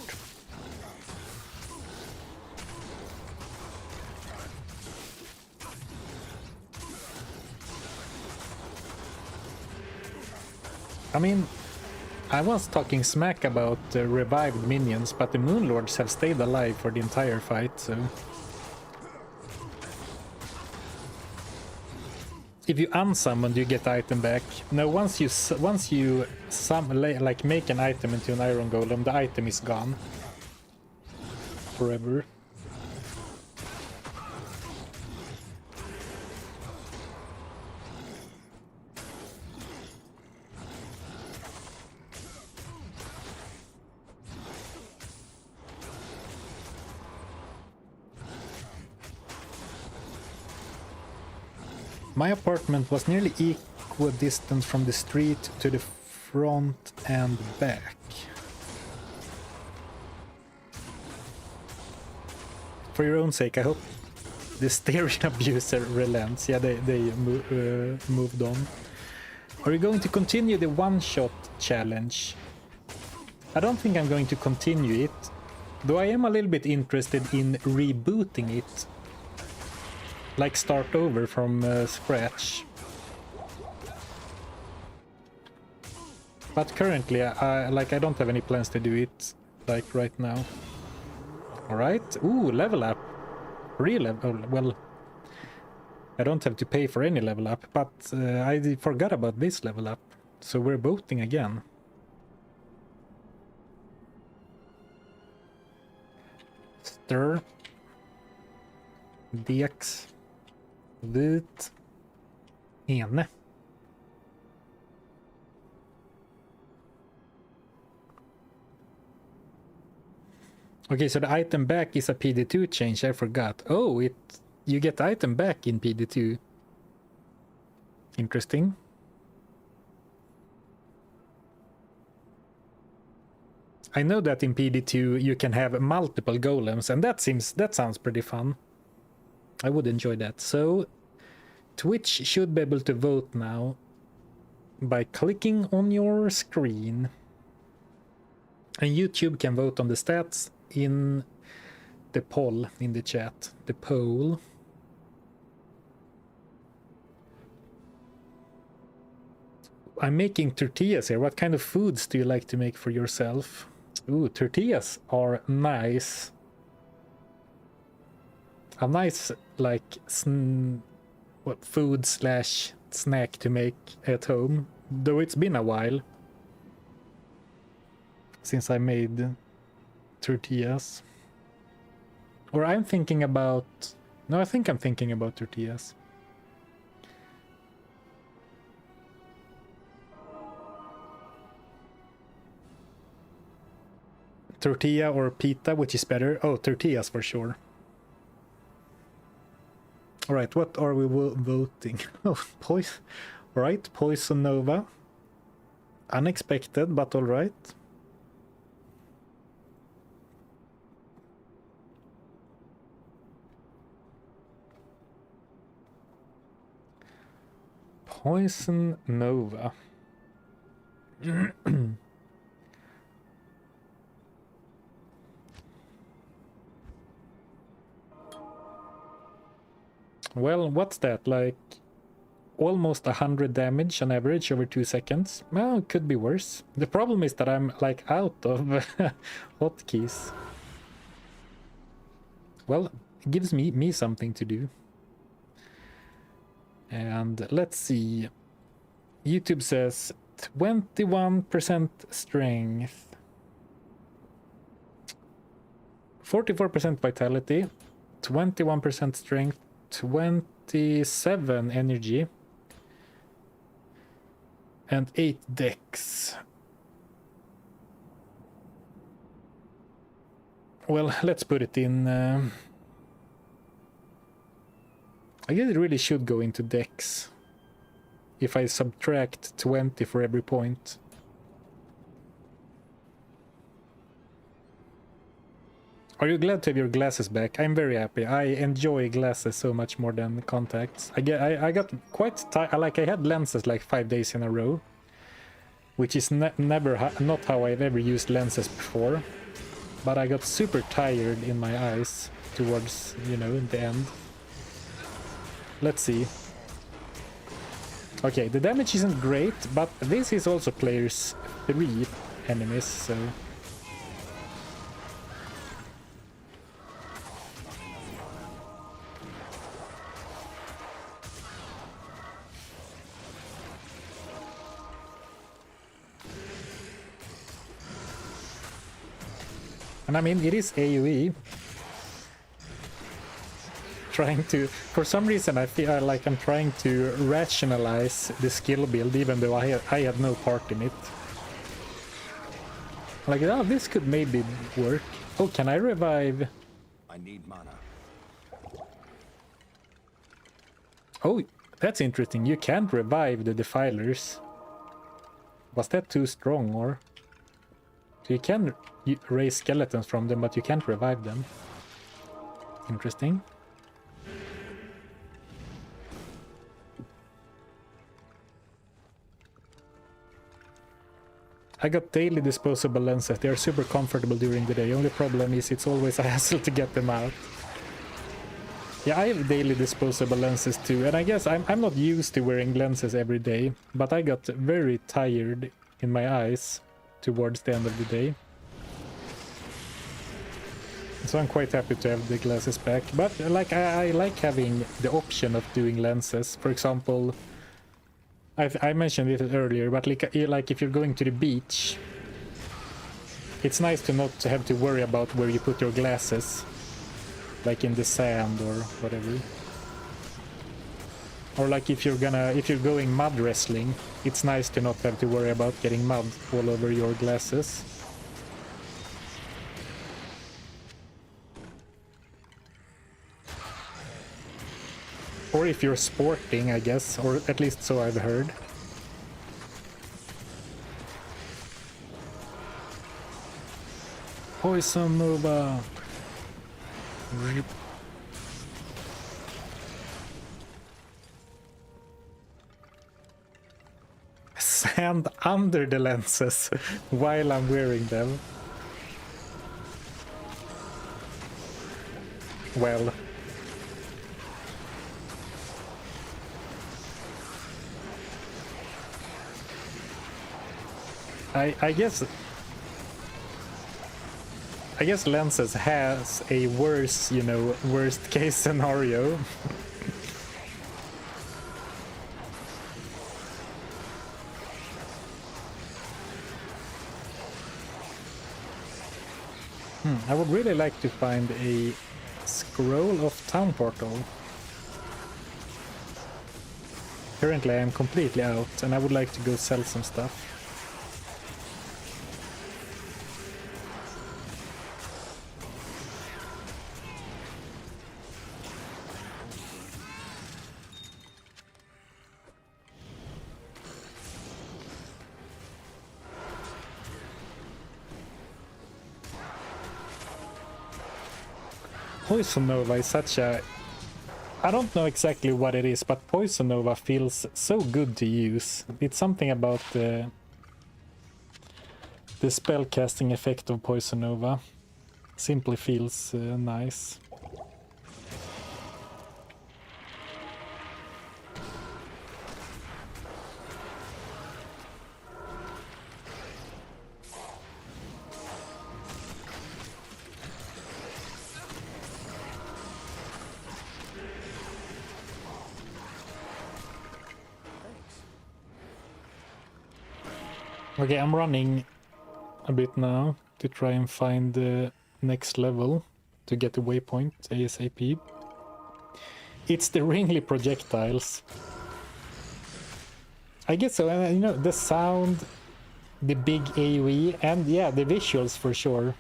I mean, I was talking smack about revived minions, but the Moon Lords have stayed alive for the entire fight, so... If you unsummon, you get item back. No, once you like make an item into an iron golem, the item is gone. Forever. My apartment was nearly equidistant from the street to the front and back. For your own sake, I hope the steering abuser relents. Yeah, they moved on. Are you going to continue the one-shot challenge? I don't think I'm going to continue it, though I am a little bit interested in rebooting it. Like start over from scratch. But currently, I don't have any plans to do it like right now. All right. Ooh, level up. Re-level. Well, I don't have to pay for any level up, but I forgot about this level up. So we're boating again. Stir. DX. Dit. Ene. Okay, so the item back is a PD2 change, I forgot. Oh, it You get item back in PD2. Interesting. I know that in PD2 you can have multiple golems, and that sounds pretty fun. I would enjoy that. So Twitch should be able to vote now by clicking on your screen. And YouTube can vote on the stats in the poll in the chat. The poll. I'm making tortillas here. What kind of foods do you like to make for yourself? Ooh, tortillas are nice. A nice, like, food slash snack to make at home. Though it's been a while since I made tortillas. Or I'm thinking about... No, I think I'm thinking about tortillas. Tortilla or pita, which is better? Oh, tortillas for sure. Alright, what are we voting? Oh, poison. Alright, Poison Nova. Unexpected, but alright. Poison Nova. Well, what's that? Like almost 100 damage on average over 2 seconds? Well, it could be worse. The problem is that I'm like out of hotkeys. Well, it gives me something to do. And let's see. YouTube says 21% strength, 44% vitality, 21% strength, 27 energy, and 8 dex. Well, let's put it in. I guess it really should go into dex if I subtract 20 for every point. Are you glad to have your glasses back? I'm very happy. I enjoy glasses so much more than contacts. I got quite tired. Like, I had lenses like 5 days in a row, which is not how I've ever used lenses before. But I got super tired in my eyes towards, you know, the end. Let's see. Okay, the damage isn't great, but this is also players 3 enemies, so... And I mean, it is AoE. Trying to... For some reason, I feel like I'm trying to rationalize the skill build, even though I had no part in it. Like, oh, this could maybe work. Oh, can I revive? I need mana. Oh, that's interesting. You can't revive the Defilers. Was that too strong, or... So you can raise skeletons from them, but you can't revive them. Interesting. I got daily disposable lenses. They are super comfortable during the day. Only problem is it's always a hassle to get them out. Yeah, I have daily disposable lenses too, and I guess I'm not used to wearing lenses every day, but I got very tired in my eyes towards the end of the day. So I'm quite happy to have the glasses back. But like I like having the option of doing lenses. For example, I mentioned it earlier, but like if you're going to the beach, it's nice to not have to worry about where you put your glasses, like in the sand or whatever. Or like if you're going mud wrestling, it's nice to not have to worry about getting mud all over your glasses. Or if you're sporting, I guess, or at least so I've heard. Poison Nova. Rip. Sand under the lenses while I'm wearing them. Well. I guess lenses has a worse, you know, worst case scenario. I would really like to find a scroll of town portal. Currently I am completely out and I would like to go sell some stuff. Poison Nova is such a... I don't know exactly what it is, but Poison Nova feels so good to use. It's something about the spellcasting effect of Poison Nova. Simply feels nice. Okay, I'm running a bit now to try and find the next level to get the waypoint ASAP. It's the ringly projectiles. I guess so, you know, the sound, the big AoE, and yeah, the visuals for sure.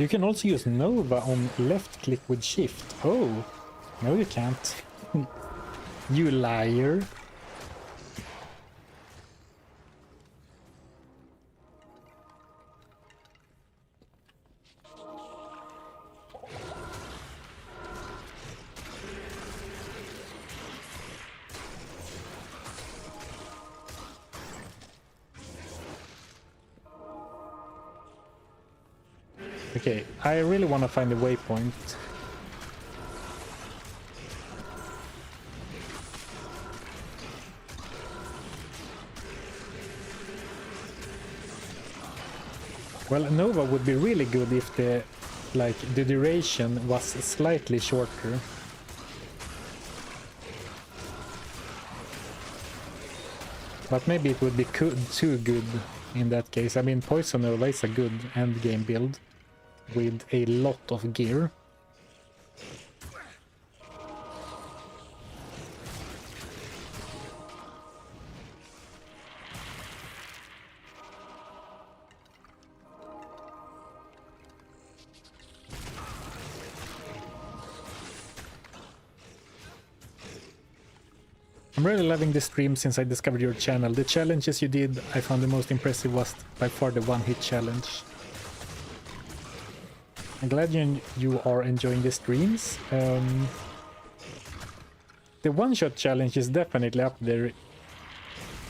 You can also use Nova on left click with shift. Oh, no you can't. You liar. Okay, I really want to find the waypoint. Well, Nova would be really good if the duration was slightly shorter. But maybe it would be too good in that case. I mean, Poison Nova is a good endgame build with a lot of gear. I'm really loving the stream since I discovered your channel. The challenges you did, I found the most impressive was by far the one-hit challenge. I'm glad you are enjoying the streams. The one-shot challenge is definitely up there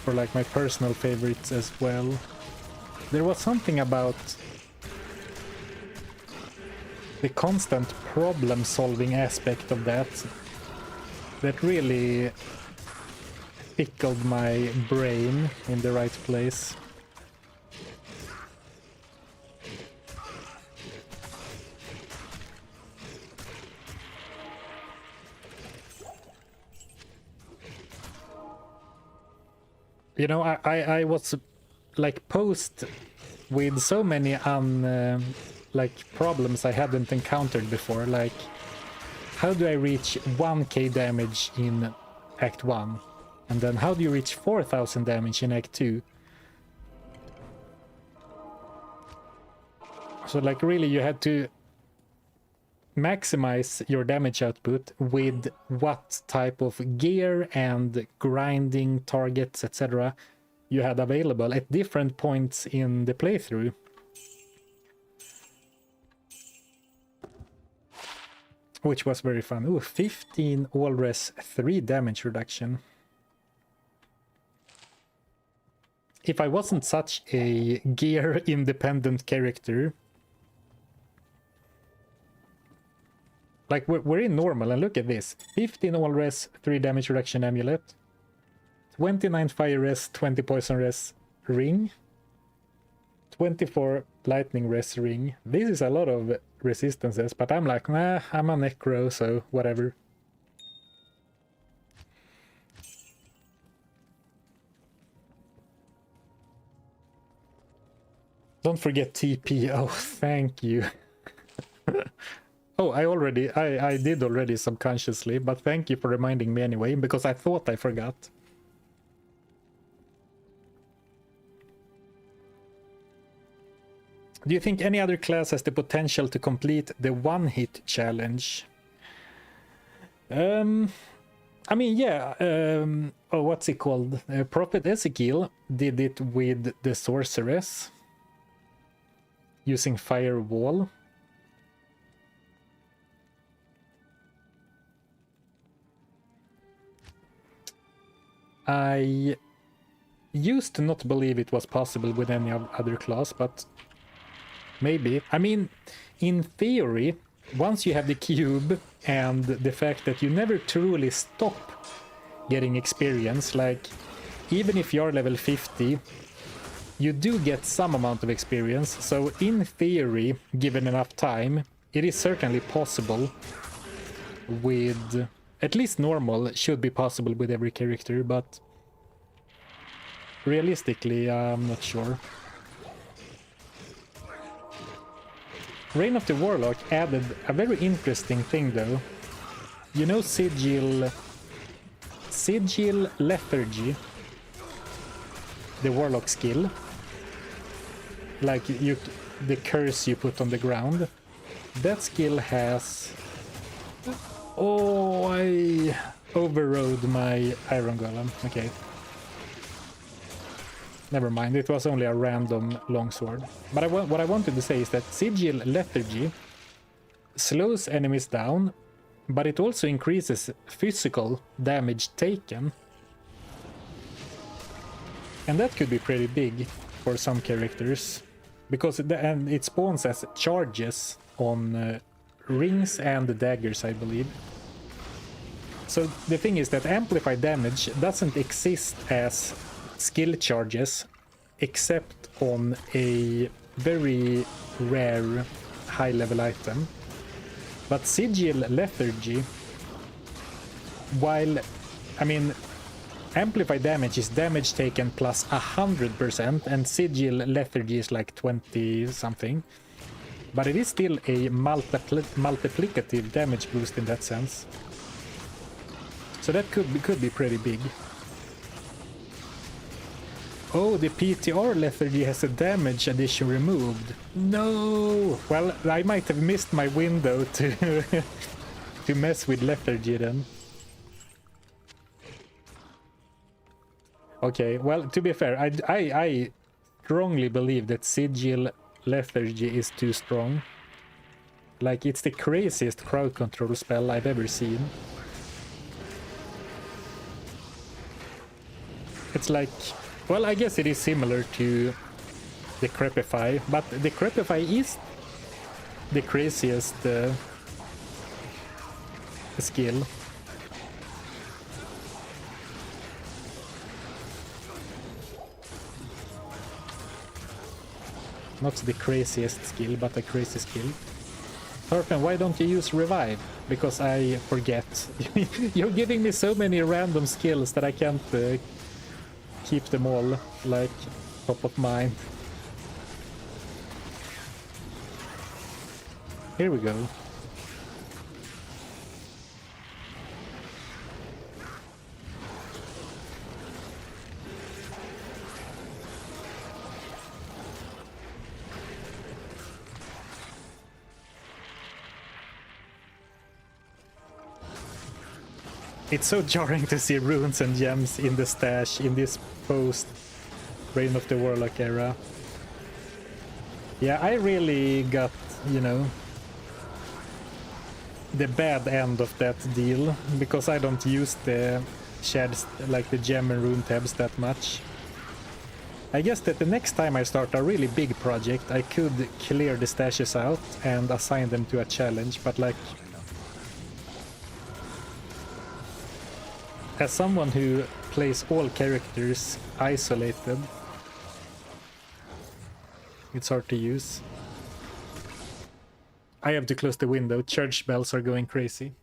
for like my personal favorites as well. There was something about the constant problem-solving aspect of that that really tickled my brain in the right place. You know, I was like posed with so many like problems I hadn't encountered before, like how do I reach 1k damage in Act 1? And then how do you reach 4000 damage in Act 2? So like really you had to maximize your damage output with what type of gear and grinding targets, etc. you had available at different points in the playthrough. Which was very fun. Ooh, 15 all-res 3 damage reduction. If I wasn't such a gear-independent character, like we're in normal, and look at this. 15 all-res 3 damage reduction amulet, 29 fire res, 20 poison res ring, 24 lightning res ring. This is a lot of resistances, but I'm like, nah, I'm a necro, so whatever. Don't forget TP. Oh, thank you. Oh, I did already subconsciously, but thank you for reminding me anyway, because I thought I forgot. Do you think any other class has the potential to complete the one-hit challenge? I mean, yeah. Oh, what's it called? Prophet Ezekiel did it with the Sorceress, using Firewall. I used to not believe it was possible with any other class, but maybe. I mean, in theory, once you have the cube and the fact that you never truly stop getting experience, like even if you're level 50, you do get some amount of experience. So in theory, given enough time, it is certainly possible with, at least normal should be possible with every character, but realistically, I'm not sure. Reign of the Warlock added a very interesting thing though. You know Sigil Lethargy, the Warlock skill, like the curse you put on the ground. That skill has... Oh, I overrode my Iron Golem. Okay. Never mind, it was only a random longsword. But what I wanted to say is that Sigil Lethargy slows enemies down, but it also increases physical damage taken. And that could be pretty big for some characters, because it spawns as charges on rings and daggers, I believe. So the thing is that amplified damage doesn't exist as skill charges except on a very rare high level item. But Sigil Lethargy, while, I mean, amplified damage is damage taken plus 100%, and Sigil Lethargy is like 20 something, but it is still a multiplicative damage boost in that sense. So that could be pretty big. Oh, the PTR Lethargy has a damage addition removed. No! Well, I might have missed my window to to mess with Lethargy then. Okay, well, to be fair, I strongly believe that Sigil Lethargy is too strong. Like, it's the craziest crowd control spell I've ever seen. It's like, well, I guess it is similar to the Crepify, but the Crepify is the craziest skill. Not the craziest skill, but a crazy skill. Zarfen, why don't you use Revive? Because I forget. You're giving me so many random skills that I can't keep them all, like, top of mind. Here we go. It's so jarring to see runes and gems in the stash in this post Reign of the Warlock era. Yeah, I really got, you know, the bad end of that deal because I don't use the sheds like the gem and rune tabs that much. I guess that the next time I start a really big project, I could clear the stashes out and assign them to a challenge, but like, as someone who plays all characters isolated, it's hard to use. I have to close the window. Church bells are going crazy.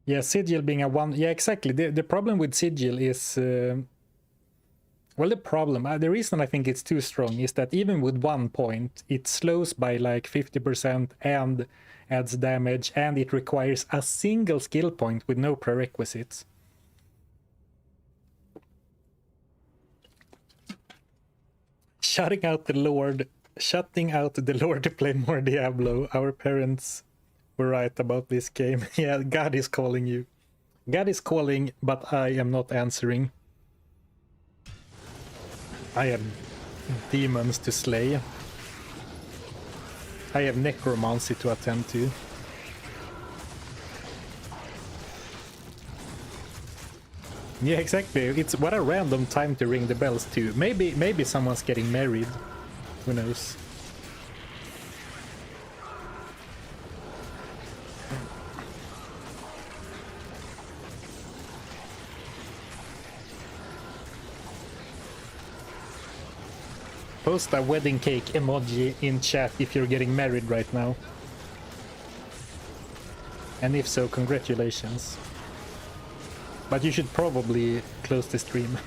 Yeah, Sigil being a one... Yeah, exactly. The problem with Sigil is... well, the reason I think it's too strong is that even with 1 point, it slows by like 50% and adds damage, and it requires a single skill point with no prerequisites. Shutting out the Lord to play more Diablo. Our parents were right about this game. Yeah, God is calling you. God is calling, but I am not answering. I have demons to slay. I have necromancy to attend to. Yeah, exactly. It's what a random time to ring the bells too. Maybe someone's getting married. Who knows? Post a wedding cake emoji in chat if you're getting married right now. And if so, congratulations. But you should probably close the stream.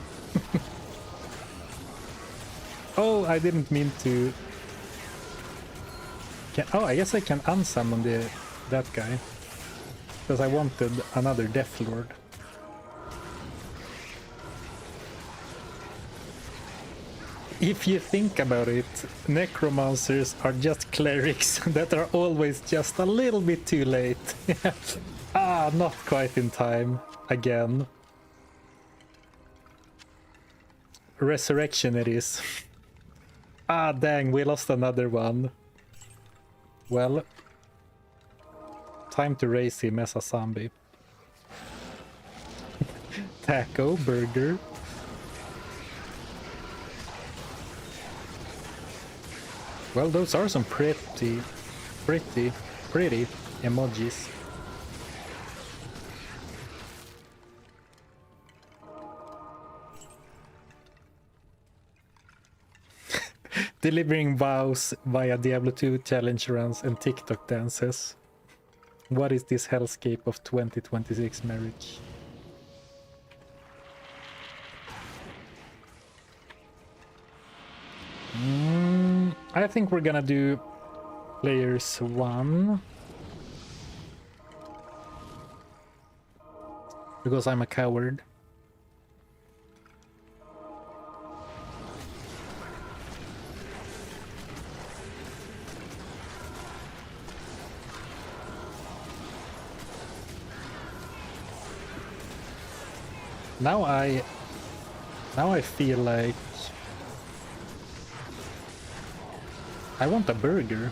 Oh, I didn't mean to... Oh, I guess I can unsummon that guy. Because I wanted another Death Lord. If you think about it, necromancers are just clerics that are always just a little bit too late. Ah, not quite in time. Again. Resurrection it is. Ah, dang, we lost another one. Well, time to raise him as a zombie. Taco, burger. Well, those are some pretty emojis. Delivering vows via Diablo 2 challenge runs and TikTok dances. What is this hellscape of 2026 marriage? I think we're gonna do players 1. Because I'm a coward. Now I feel like I want a burger.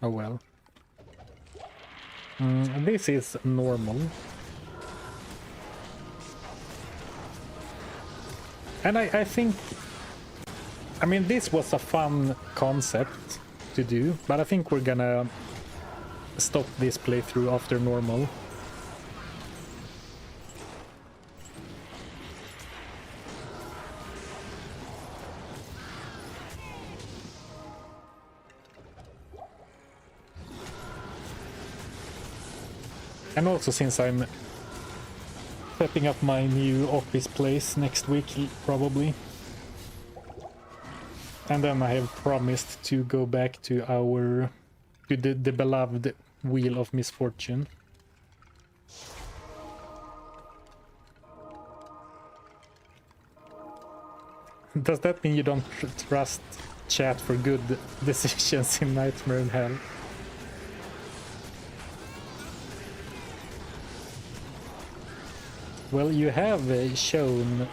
Oh well. This is normal. And I think... I mean, this was a fun concept to do, but I think we're gonna stop this playthrough after normal. And also since I'm setting up my new office place next week, probably. And then I have promised to go back to the beloved Wheel of Misfortune. Does that mean you don't trust chat for good decisions in Nightmare in Hell? Well, you have shown...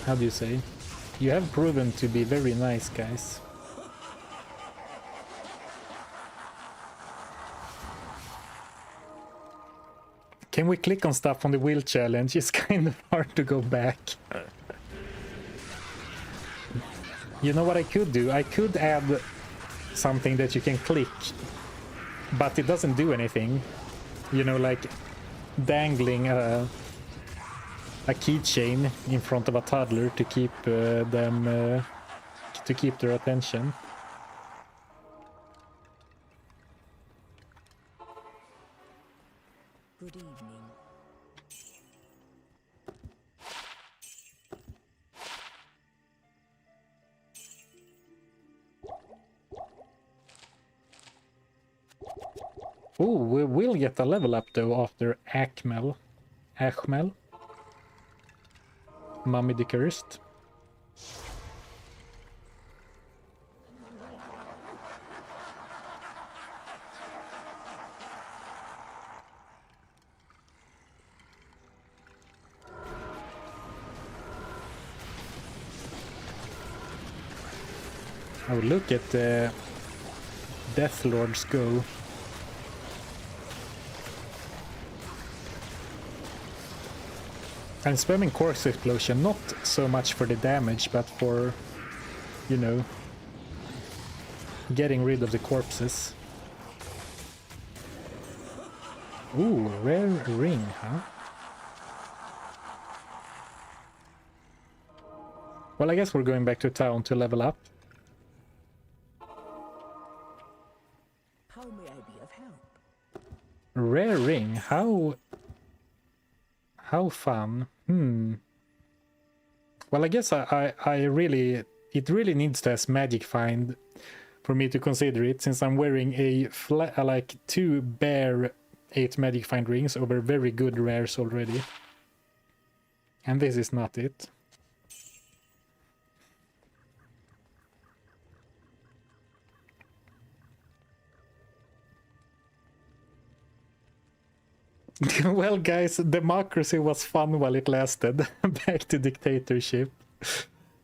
How do you say? You have proven to be very nice, guys. Can we click on stuff on the wheel challenge? It's kind of hard to go back. You know what I could do? I could add something that you can click, but it doesn't do anything. You know, like dangling a keychain in front of a toddler to keep to keep their attention. Good evening. Oh, we will get a level up though after Achmel. Mummy the Cursed. Oh, look at the Death Lords go. I'm spamming Corpse Explosion, not so much for the damage, but for, you know, getting rid of the corpses. Ooh, rare ring, huh? Well, I guess we're going back to town to level up. How may I be of help? Rare ring, how fun. Well, I guess it really needs to have magic find for me to consider it, since I'm wearing like 2 bare 8 magic find rings over very good rares already. And this is not it. Well, guys, democracy was fun while it lasted. Back to dictatorship.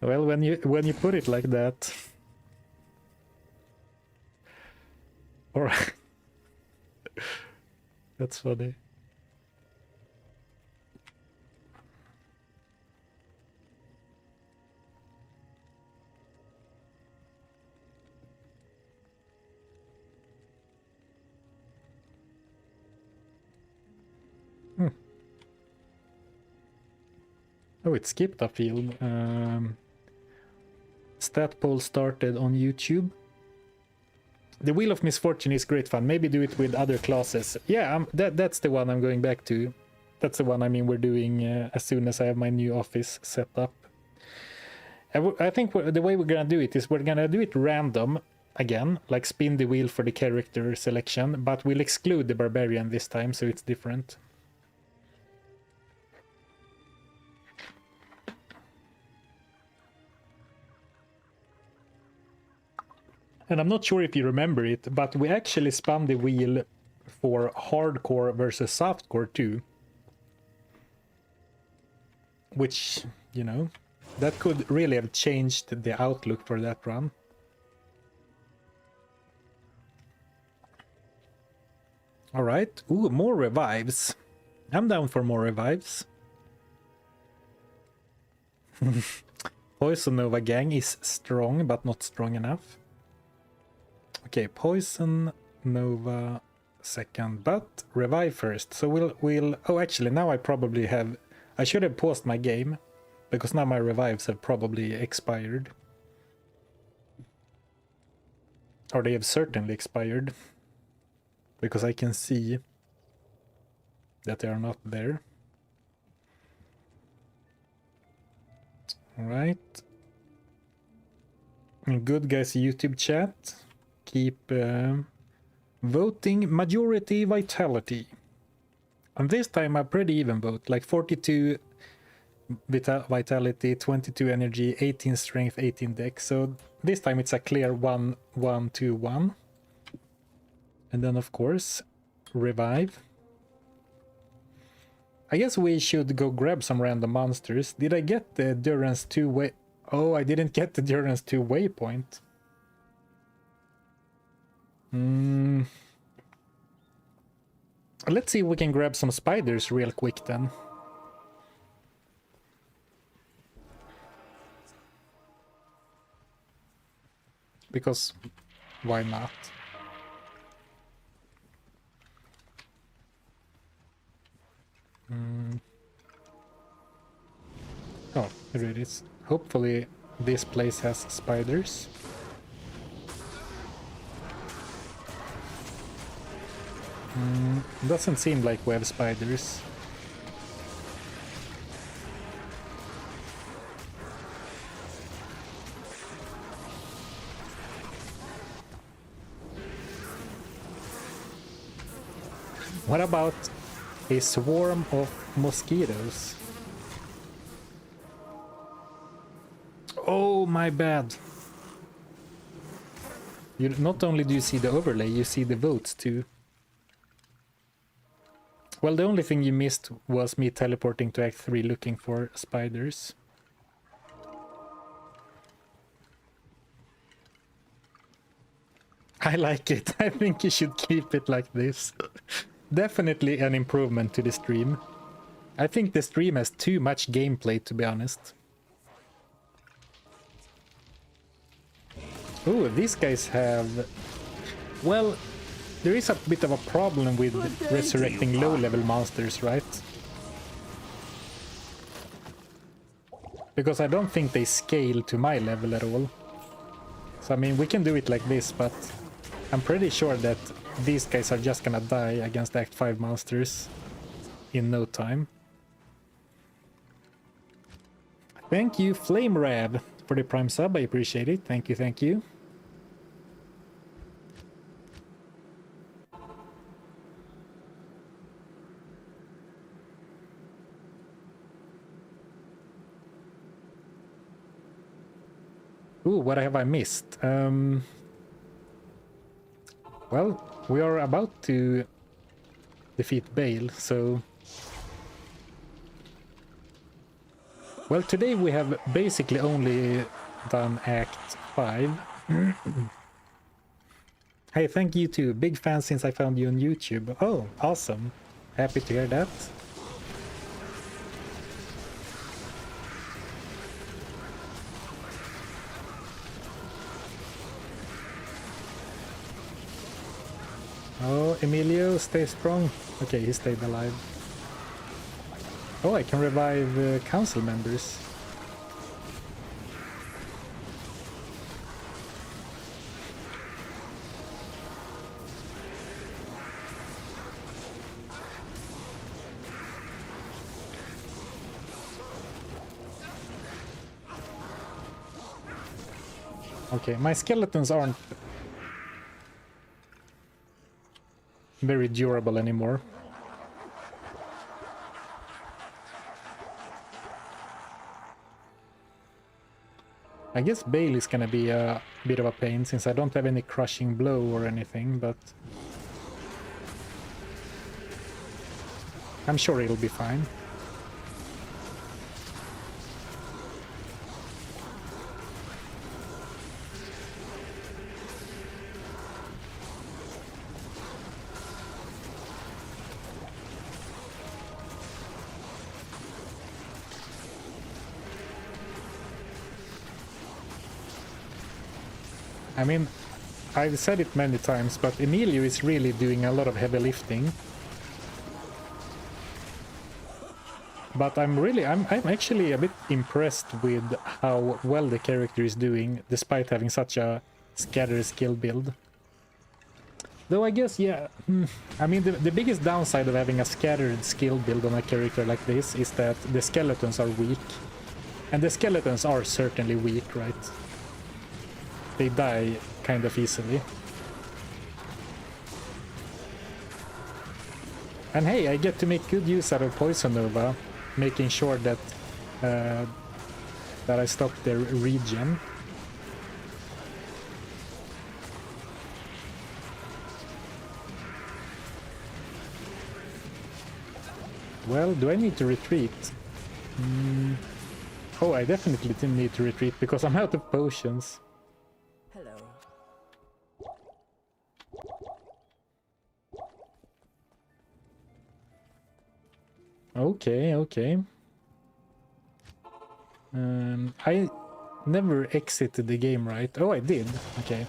Well, when you put it like that. All right. That's funny. Oh, it skipped a field. Stat poll started on YouTube. The Wheel of Misfortune is great fun. Maybe do it with other classes. Yeah, that's the one I'm going back to. That's the one, I mean, we're doing as soon as I have my new office set up. I think the way we're gonna do it is we're gonna do it random again, like spin the wheel for the character selection, but we'll exclude the barbarian this time, so it's different. And I'm not sure if you remember it, but we actually spun the wheel for hardcore versus softcore too. Which, you know, that could really have changed the outlook for that run. Alright, ooh, more revives. I'm down for more revives. Poison Nova gang is strong, but not strong enough. Okay, Poison Nova second, but revive first. So we'll oh, actually now I should have paused my game, because now my revives have probably expired. Or they have certainly expired. because I can see that they are not there. Alright. Good guys, YouTube chat. Keep voting majority vitality. And this time a pretty even vote, like 42 vitality, 22 energy, 18 strength, 18 dex. So this time it's a clear 1-1-2-1. And then of course, revive. I guess we should go grab some random monsters. Did I get the Endurance 2 way? Oh, I didn't get the Endurance 2 waypoint. Let's see if we can grab some spiders real quick then. Because why not? Oh, here it is. Hopefully this place has spiders. Doesn't seem like we have spiders. What about a swarm of mosquitoes? Oh, my bad. You not only do you see the overlay, you see the votes too. Well, the only thing you missed was me teleporting to Act 3 looking for spiders. I like it. I think you should keep it like this. Definitely an improvement to the stream. I think the stream has too much gameplay, to be honest. Oh, these guys have... Well, there is a bit of a problem with resurrecting low-level monsters, right? Because I don't think they scale to my level at all. So, I mean, we can do it like this, but I'm pretty sure that these guys are just gonna die against Act 5 monsters in no time. Thank you, Flame Rab, for the Prime sub. I appreciate it. Thank you, thank you. Ooh, what have I missed? Well, we are about to defeat Bale, so... Well, today we have basically only done Act 5. Hey, thank you too. Big fan since I found you on YouTube. Oh, awesome. Happy to hear that. Oh, Emilio, stay strong. Okay, he stayed alive. Oh, I can revive council members. Okay, my skeletons aren't very durable anymore. I guess Bale is gonna be a bit of a pain since I don't have any crushing blow or anything, but I'm sure it'll be fine. I mean, I've said it many times, but Emilio is really doing a lot of heavy lifting. But I'm actually a bit impressed with how well the character is doing, despite having such a scattered skill build. Though I guess, yeah, I mean, the biggest downside of having a scattered skill build on a character like this is that the skeletons are weak. And the skeletons are certainly weak, right? They die kind of easily. And hey, I get to make good use out of Poison Nova, making sure that that I stop their regen. Well, do I need to retreat? Oh, I definitely didn't need to retreat because I'm out of potions. Hello. Okay, okay. I never exited the game, right? Oh, I did. Okay.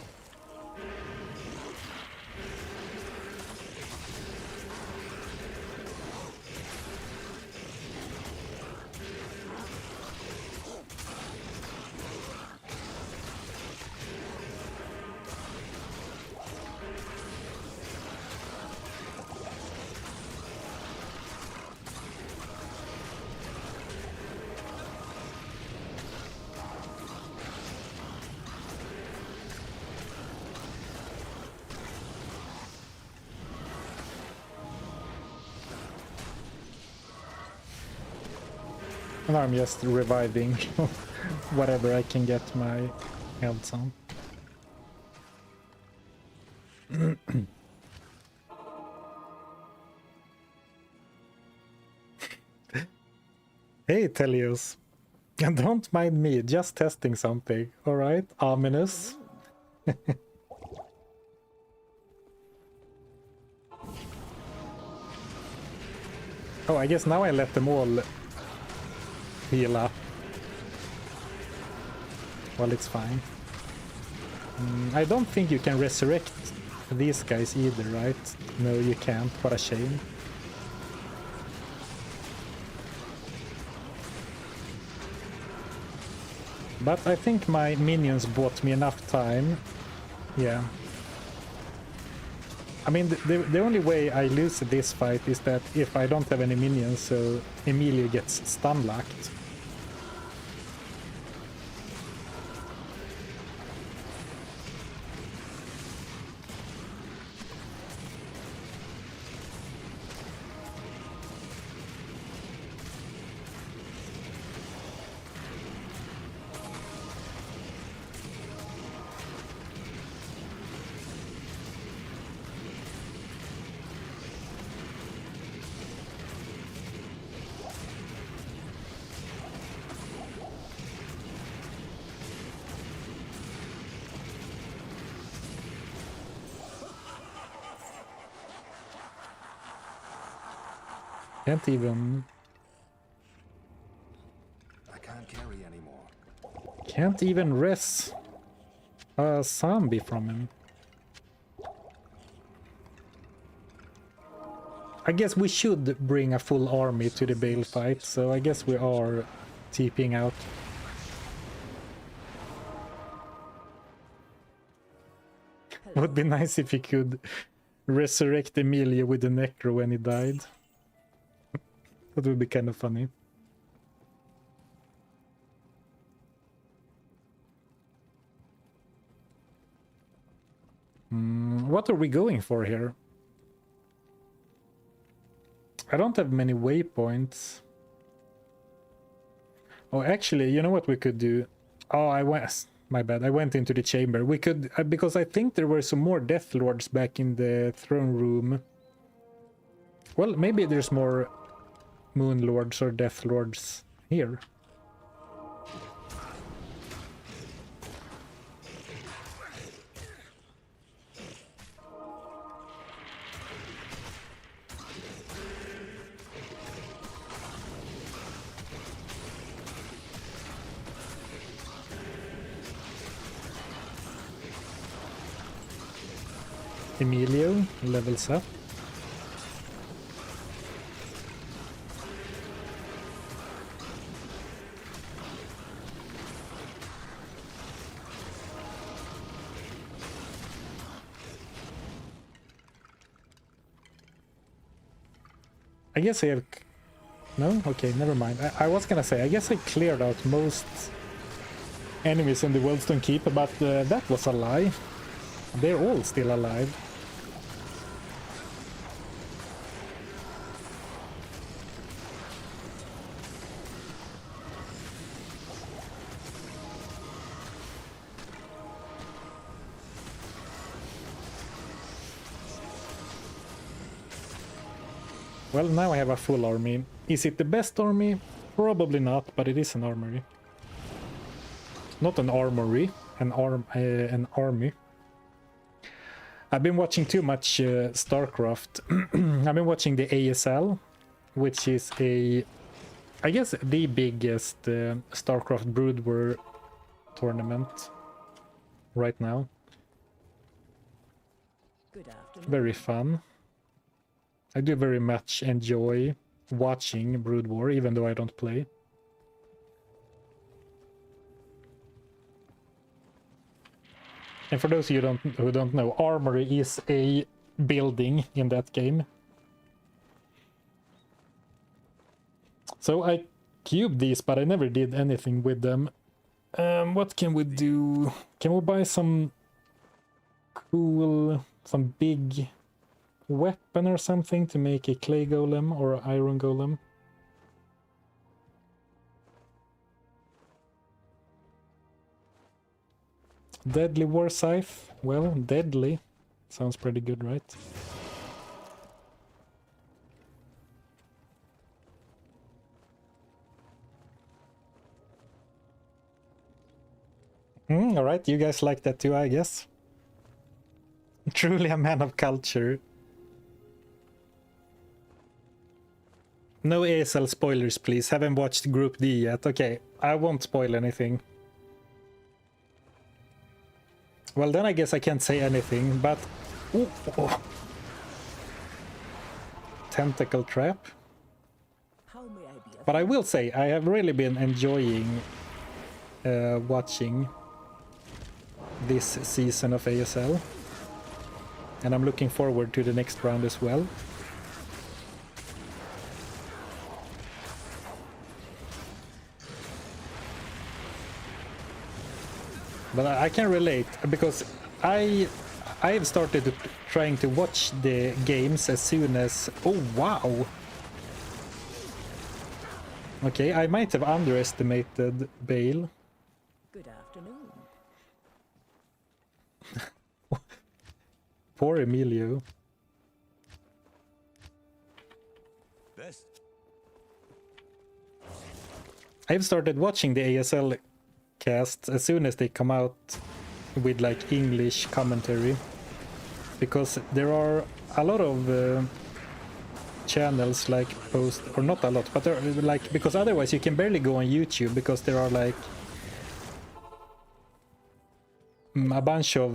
And I'm just reviving whatever I can get my health on. Hey, Telios. Don't mind me, just testing something, alright? Ominous. Oh, I guess now I let them all heal up. Well, it's fine. I don't think you can resurrect these guys either, right? No, you can't. What a shame. But I think my minions bought me enough time. Yeah. I mean, the only way I lose this fight is that if I don't have any minions, so Emilio gets stun locked. Can't even... I can't carry anymore. Can't even res a zombie from him. I guess we should bring a full army to the Bale fight, so I guess we are TPing out. Would be nice if you could resurrect Emilio with the Necro when he died. That would be kind of funny. What are we going for here? I don't have many waypoints. Oh, actually, you know what we could do? Oh, my bad. I went into the chamber. We could, because I think there were some more Death Lords back in the throne room. Well, maybe there's more Moon Lords or Death Lords here. Emilio levels up. I guess I have... No? Okay, never mind. I was gonna say, I guess I cleared out most enemies in the Worldstone Keep, but that was a lie. They're all still alive. Well, now I have a full army. Is it the best army? Probably not, but it is an armory. Not an armory, an army. I've been watching too much StarCraft. I've been watching the ASL, which is I guess the biggest StarCraft Brood War tournament right now. Good afternoon. Very fun. I do very much enjoy watching Brood War, even though I don't play. And for those of you who don't know, Armory is a building in that game. So I cubed these, but I never did anything with them. What can we do? Can we buy some cool, some big weapon or something to make a clay golem or iron golem? Deadly war scythe. Well, deadly sounds pretty good, right? All right, you guys like that too, I guess. Truly a man of culture. No ASL spoilers, please. Haven't watched Group D yet. Okay, I won't spoil anything. Well, then I guess I can't say anything, but... Ooh, oh. Tentacle trap. How may I be of But I will say, I have really been enjoying watching this season of ASL. And I'm looking forward to the next round as well. But I can relate, because I've started trying to watch the games as soon as... Oh, wow! Okay, I might have underestimated Bale. good afternoon. Poor Emilio. Best. I've started watching the ASL cast as soon as they come out with like English commentary, because there are a lot of channels like post, or not a lot, but there are like, because otherwise you can barely go on YouTube, because there are like a bunch of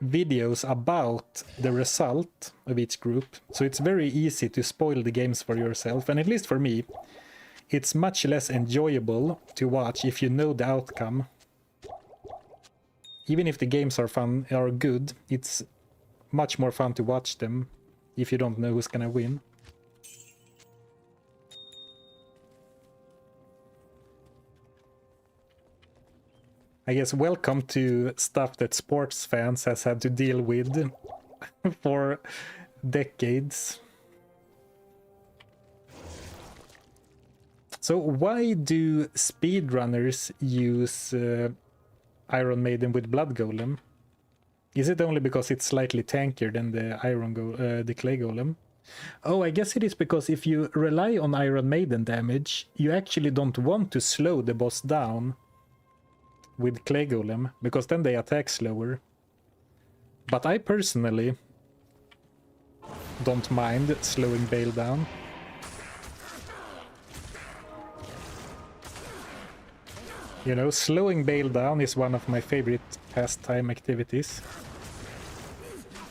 videos about the result of each group, so it's very easy to spoil the games for yourself. And at least for me, it's much less enjoyable to watch if you know the outcome. Even if the games are good, it's much more fun to watch them if you don't know who's gonna win. I guess welcome to stuff that sports fans has had to deal with for decades. So why do speedrunners use Iron Maiden with Blood Golem? Is it only because it's slightly tankier than the Clay Golem? Oh, I guess it is because if you rely on Iron Maiden damage, you actually don't want to slow the boss down with Clay Golem, because then they attack slower. But I personally don't mind slowing Bale down. You know, slowing Bale down is one of my favorite pastime activities.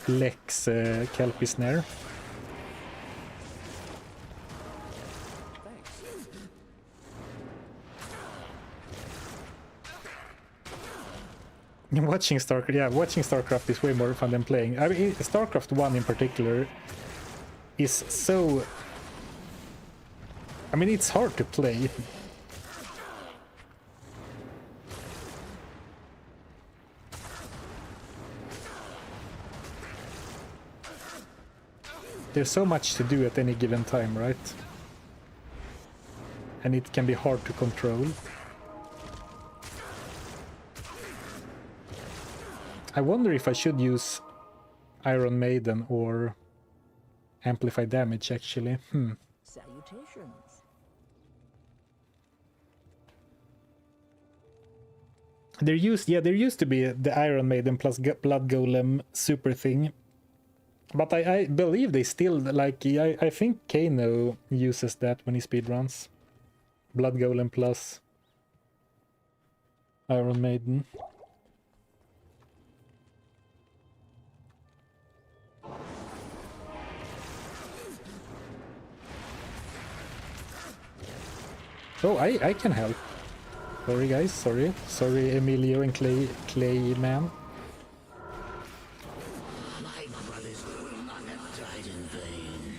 Lex Kelpie Snare. Watching StarCraft is way more fun than playing. I mean, StarCraft 1 in particular is so I mean, it's hard to play. There's so much to do at any given time, right? And it can be hard to control. I wonder if I should use Iron Maiden or Amplify Damage, actually. Salutations. There used to be the Iron Maiden plus Blood Golem super thing. But I believe they still, like, I think Kano uses that when he speedruns. Blood Golem plus Iron Maiden. Oh, I can help. Sorry guys, sorry. Sorry Emilio and Clay man. My brothers will not have died in vain.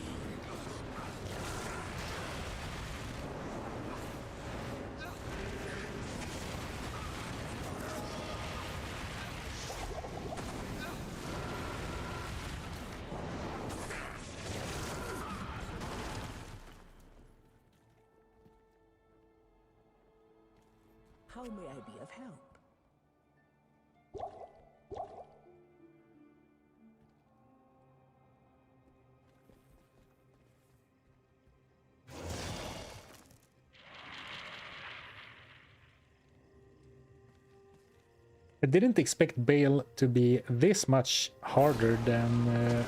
How may I be of help? I didn't expect Bale to be this much harder than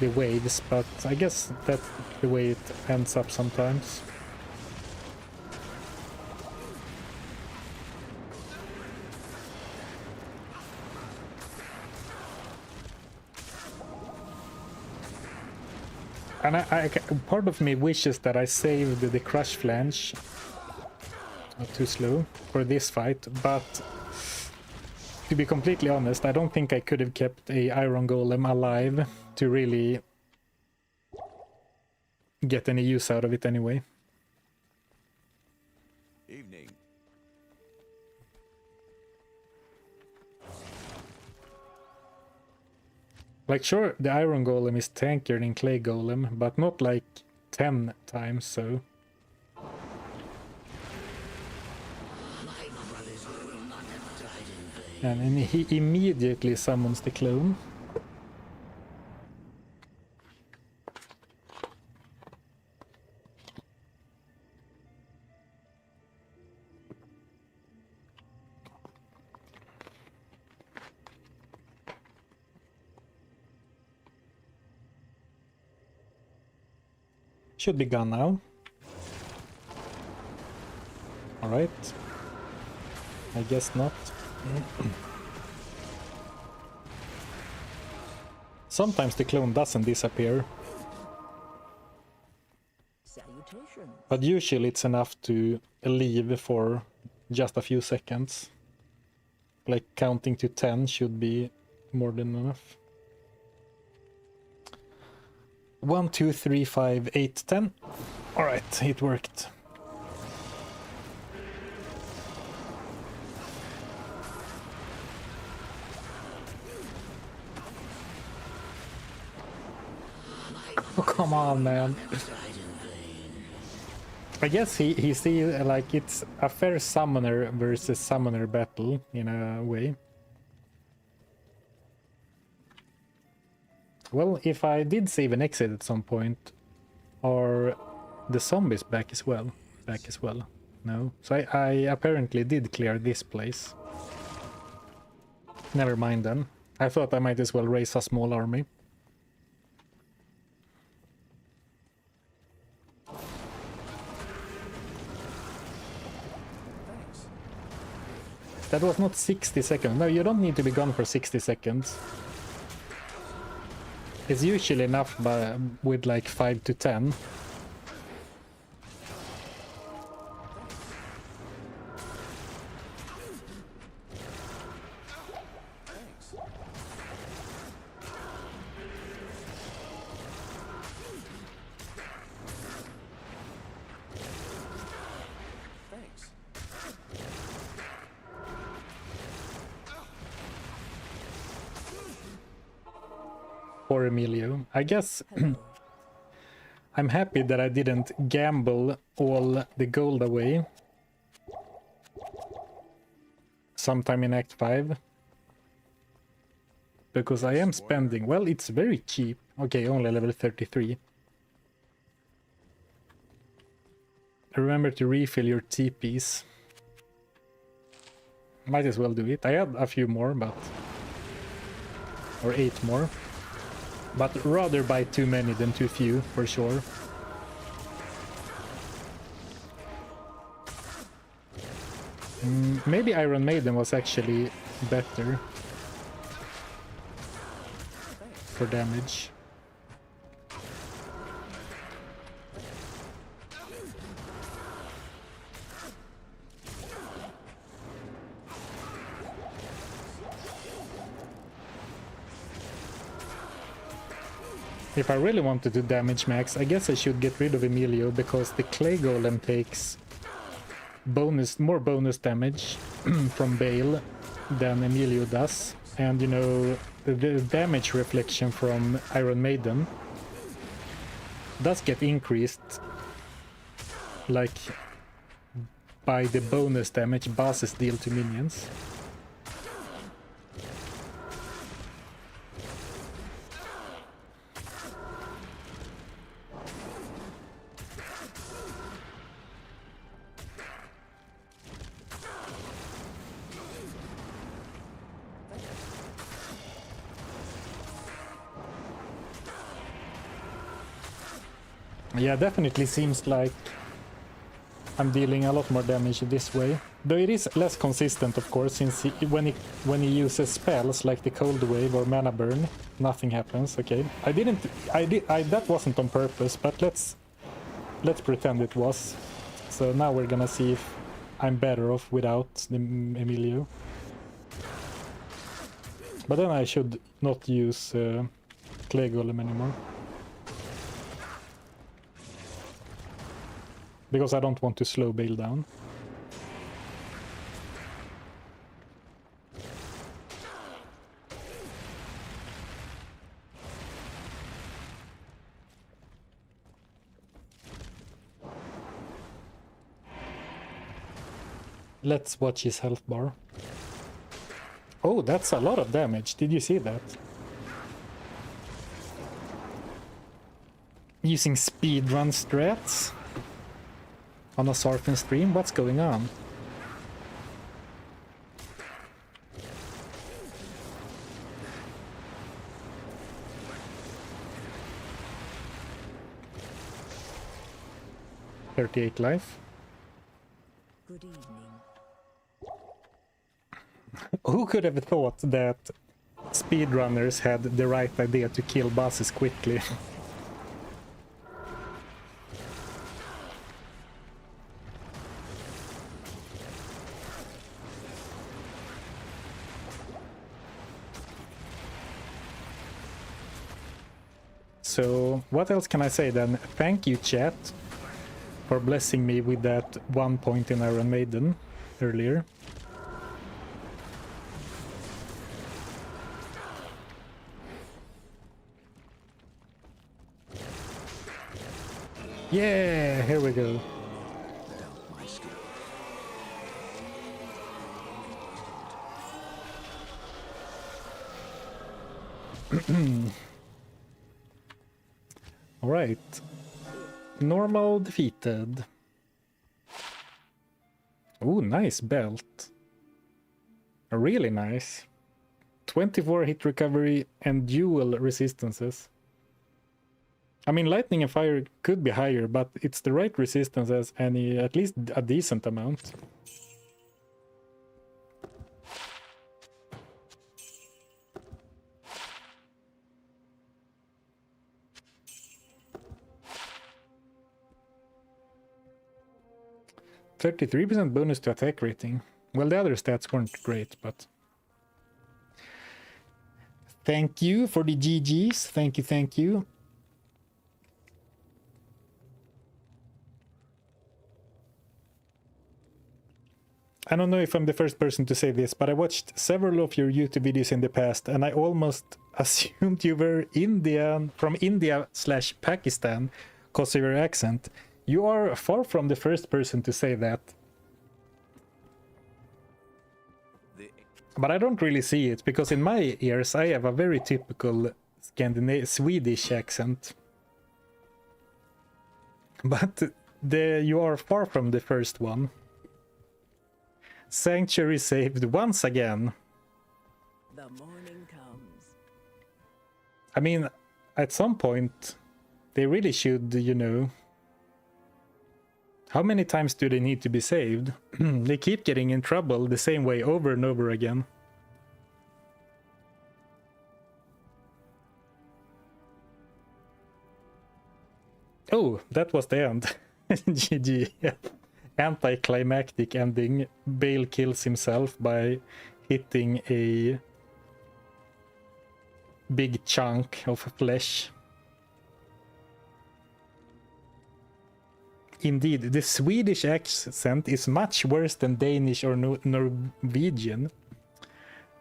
the waves, but I guess that's the way it ends up sometimes. And part of me wishes that I saved the crush flange. Not too slow for this fight, but to be completely honest, I don't think I could have kept a Iron Golem alive to really get any use out of it anyway. Evening. Like, sure, the Iron Golem is tankier than Clay Golem, but not like 10 times so. My brothers will not have died in vain. And he immediately summons the clone. Should be gone now. Alright. I guess not. Sometimes the clone doesn't disappear, Salutations. but usually it's enough to leave for just a few seconds. Like counting to 10 should be more than enough. 1, 2, 3, 5, 8, 10. Alright, it worked. Oh, come on, man. I guess he see like it's a fair summoner versus summoner battle in a way. Well, if I did save an exit at some point, are the zombies back as well? No. So I apparently did clear this place. Never mind then. I thought I might as well raise a small army. That was not 60 seconds. No, you don't need to be gone for 60 seconds. It's usually enough with like 5 to 10. for Emilio. I guess Hello. I'm happy that I didn't gamble all the gold away sometime in Act 5. Because I am spending... Well, it's very cheap. Okay, only level 33. Remember to refill your TPs. Might as well do it. I had a few more, but... Or 8 more. But rather buy too many than too few, for sure. Maybe Iron Maiden was actually better for damage. If I really wanted to damage max, I guess I should get rid of Emilio, because the Clay Golem takes more bonus damage from Bale than Emilio does. And you know, the damage reflection from Iron Maiden does get increased, like, by the bonus damage bosses deal to minions. Yeah, definitely seems like I'm dealing a lot more damage this way. Though it is less consistent, of course, since when he uses spells like the Cold Wave or Mana Burn, nothing happens. Okay, that wasn't on purpose, but let's pretend it was. So now we're gonna see if I'm better off without the Emilio. But then I should not use Clay Golem anymore. Because I don't want to slow Bale down. Let's watch his health bar. Oh, that's a lot of damage. Did you see that? Using speedrun strats on a Zarfen stream? What's going on? $38 life. Good evening. Who could have thought that speedrunners had the right idea to kill bosses quickly? So, what else can I say then? Thank you, chat, for blessing me with that 1 point in Iron Maiden earlier. Yeah, here we go. All right. Normal defeated. Oh, nice belt. Really nice. 24 hit recovery and dual resistances. I mean, lightning and fire could be higher, but it's the right resistance as any, at least a decent amount. %33% bonus to attack rating. Well, the other stats weren't great, but... Thank you for the GGs. Thank you, thank you. I don't know if I'm the first person to say this, but I watched several of your YouTube videos in the past, and I almost assumed you were Indian, from India/Pakistan, because of your accent. You are far from the first person to say that. But I don't really see it, because in my ears I have a very typical Swedish accent. But you are far from the first one. Sanctuary saved once again. The morning comes. I mean, at some point, they really should, you know... How many times do they need to be saved? They keep getting in trouble the same way over and over again. Oh, that was the end. GG. Anticlimactic ending. Bale kills himself by hitting a big chunk of flesh. Indeed, the Swedish accent is much worse than Danish or Norwegian.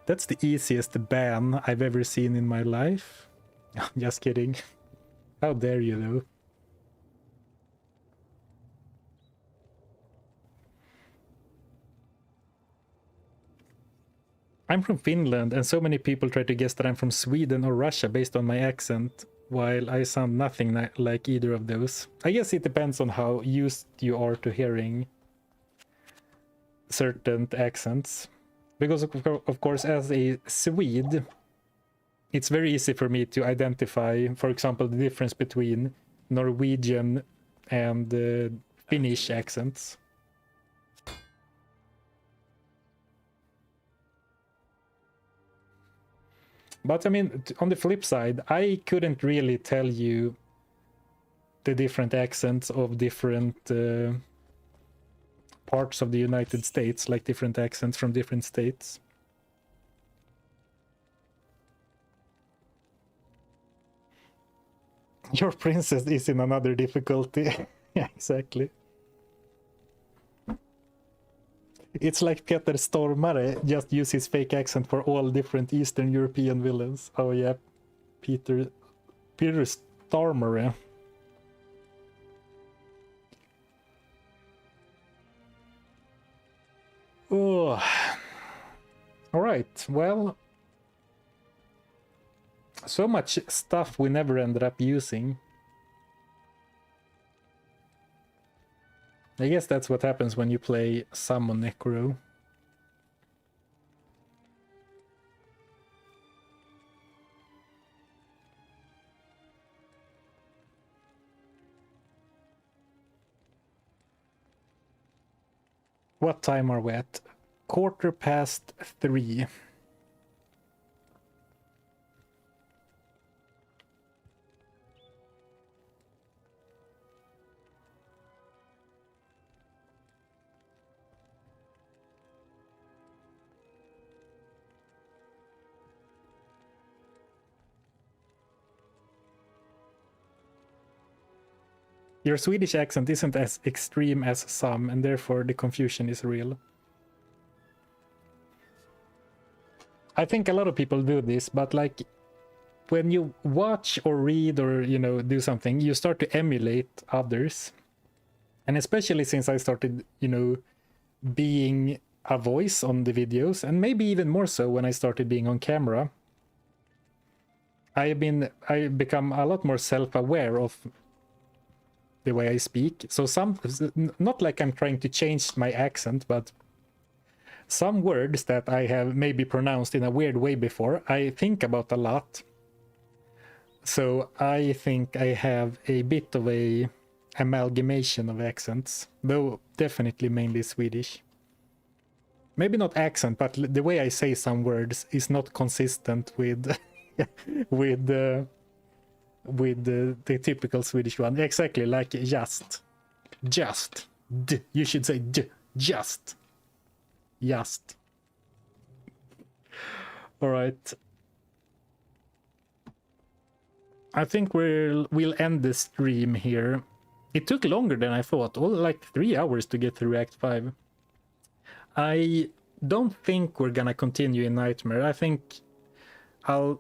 That's the easiest ban I've ever seen in my life. Just kidding. How dare you, though? I'm from Finland, and so many people try to guess that I'm from Sweden or Russia based on my accent, while I sound nothing like either of those. I guess it depends on how used you are to hearing certain accents. Because, of course, as a Swede, it's very easy for me to identify, for example, the difference between Norwegian and Finnish accents. But I mean, on the flip side, I couldn't really tell you the different accents of different parts of the United States, like different accents from different states. Your princess is in another difficulty. Yeah, exactly. It's like Peter Stormare just use his fake accent for all different Eastern European villains. Oh yeah, Peter Stormare. Oh. All right. Well, so much stuff we never ended up using. I guess that's what happens when you play Summon Necro. What time are we at? 3:15. Your Swedish accent isn't as extreme as some, and therefore the confusion is real. I think a lot of people do this, but like when you watch or read or, you know, do something, you start to emulate others. And especially since I started, you know, being a voice on the videos, and maybe even more so when I started being on camera, I become a lot more self-aware of the way I speak. So not like I'm trying to change my accent, but some words that I have maybe pronounced in a weird way before, I think about a lot. So I think I have a bit of a amalgamation of accents, though definitely mainly Swedish. Maybe not accent, but the way I say some words is not consistent with with the typical Swedish one. Exactly, like just. You should say just. All right. I think we'll end the stream here. It took longer than I thought, like 3 hours to get through Act 5. I don't think we're gonna continue in Nightmare. I think I'll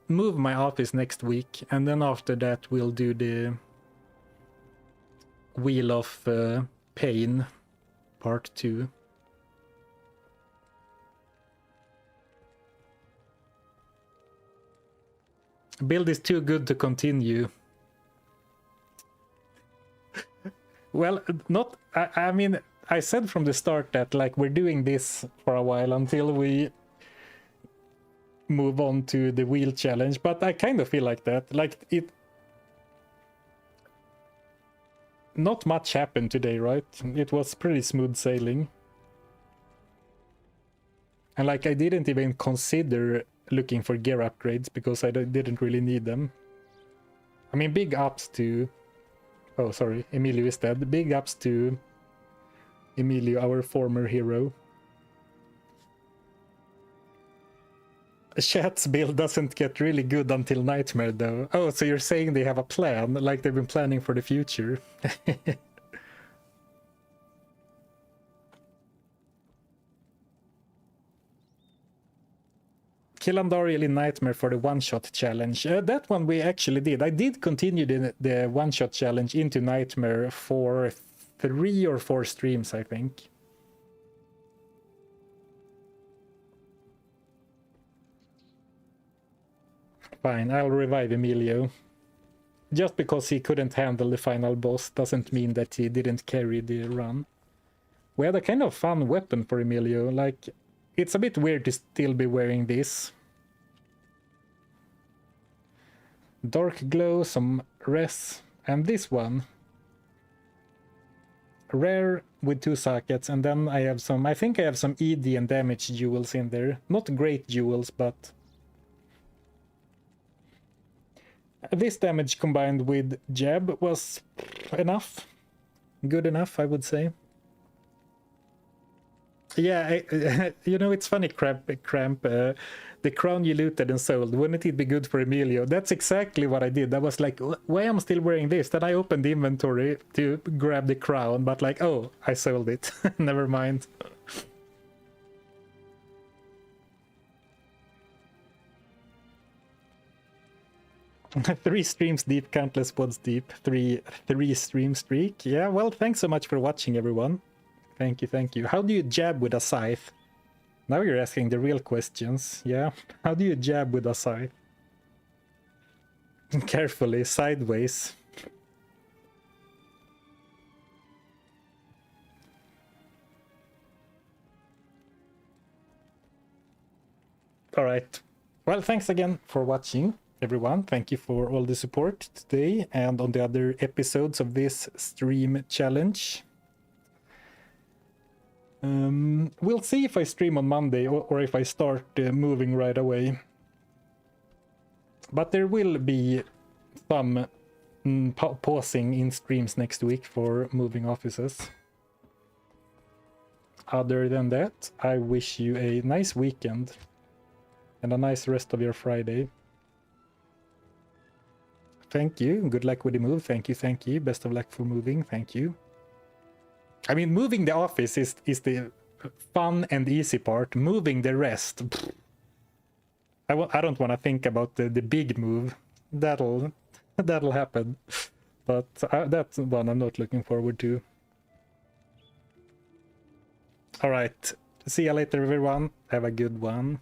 move my office next week, and then after that we'll do the Wheel of Pain part 2. Build is too good to continue. Well, not... I mean, I said from the start that, like, we're doing this for a while until we move on to the wheel challenge, but I kind of feel like that. Like, it... Not much happened today, right? It was pretty smooth sailing. And, like, I didn't even consider looking for gear upgrades because I didn't really need them. I mean, big ups to... Oh, sorry, Emilio is dead. Big ups to Emilio, our former hero. Chat's build doesn't get really good until Nightmare, though. Oh, so you're saying they have a plan, like they've been planning for the future. Kill Andariel in Nightmare for the one-shot challenge. That one we actually did. I did continue the one-shot challenge into Nightmare for 3 or 4 streams, I think. Fine, I'll revive Emilio. Just because he couldn't handle the final boss doesn't mean that he didn't carry the run. We had a kind of fun weapon for Emilio. Like, it's a bit weird to still be wearing this. Dark glow, some res, and this one. Rare with 2 sockets, and then I have some... I think I have some ED and damage jewels in there. Not great jewels, but... This damage combined with jab was enough. Good enough, I would say. Yeah, you know, it's funny, Cramp. The crown you looted and sold, wouldn't it be good for Emilio? That's exactly what I did. I was like, why am I still wearing this? Then I opened the inventory to grab the crown, but like, oh, I sold it. Never mind. Three streams deep, countless pods deep. Three stream streak. Yeah, well, thanks so much for watching, everyone. Thank you, thank you. How do you jab with a scythe? Now you're asking the real questions. Yeah, how do you jab with a scythe? Carefully, sideways. Alright. Well, thanks again for watching, everyone. Thank you for all the support today and on the other episodes of this stream challenge. We'll see if I stream on Monday or if I start moving right away. But there will be some pausing in streams next week for moving offices. Other than that, I wish you a nice weekend and a nice rest of your Friday. Thank you. Good luck with the move. Thank you, thank you. Best of luck for moving. Thank you. I mean, moving the office is the fun and easy part. Moving the rest, I don't want to think about the big move. That'll happen, but that's one I'm not looking forward to. All right, see you later, everyone. Have a good one.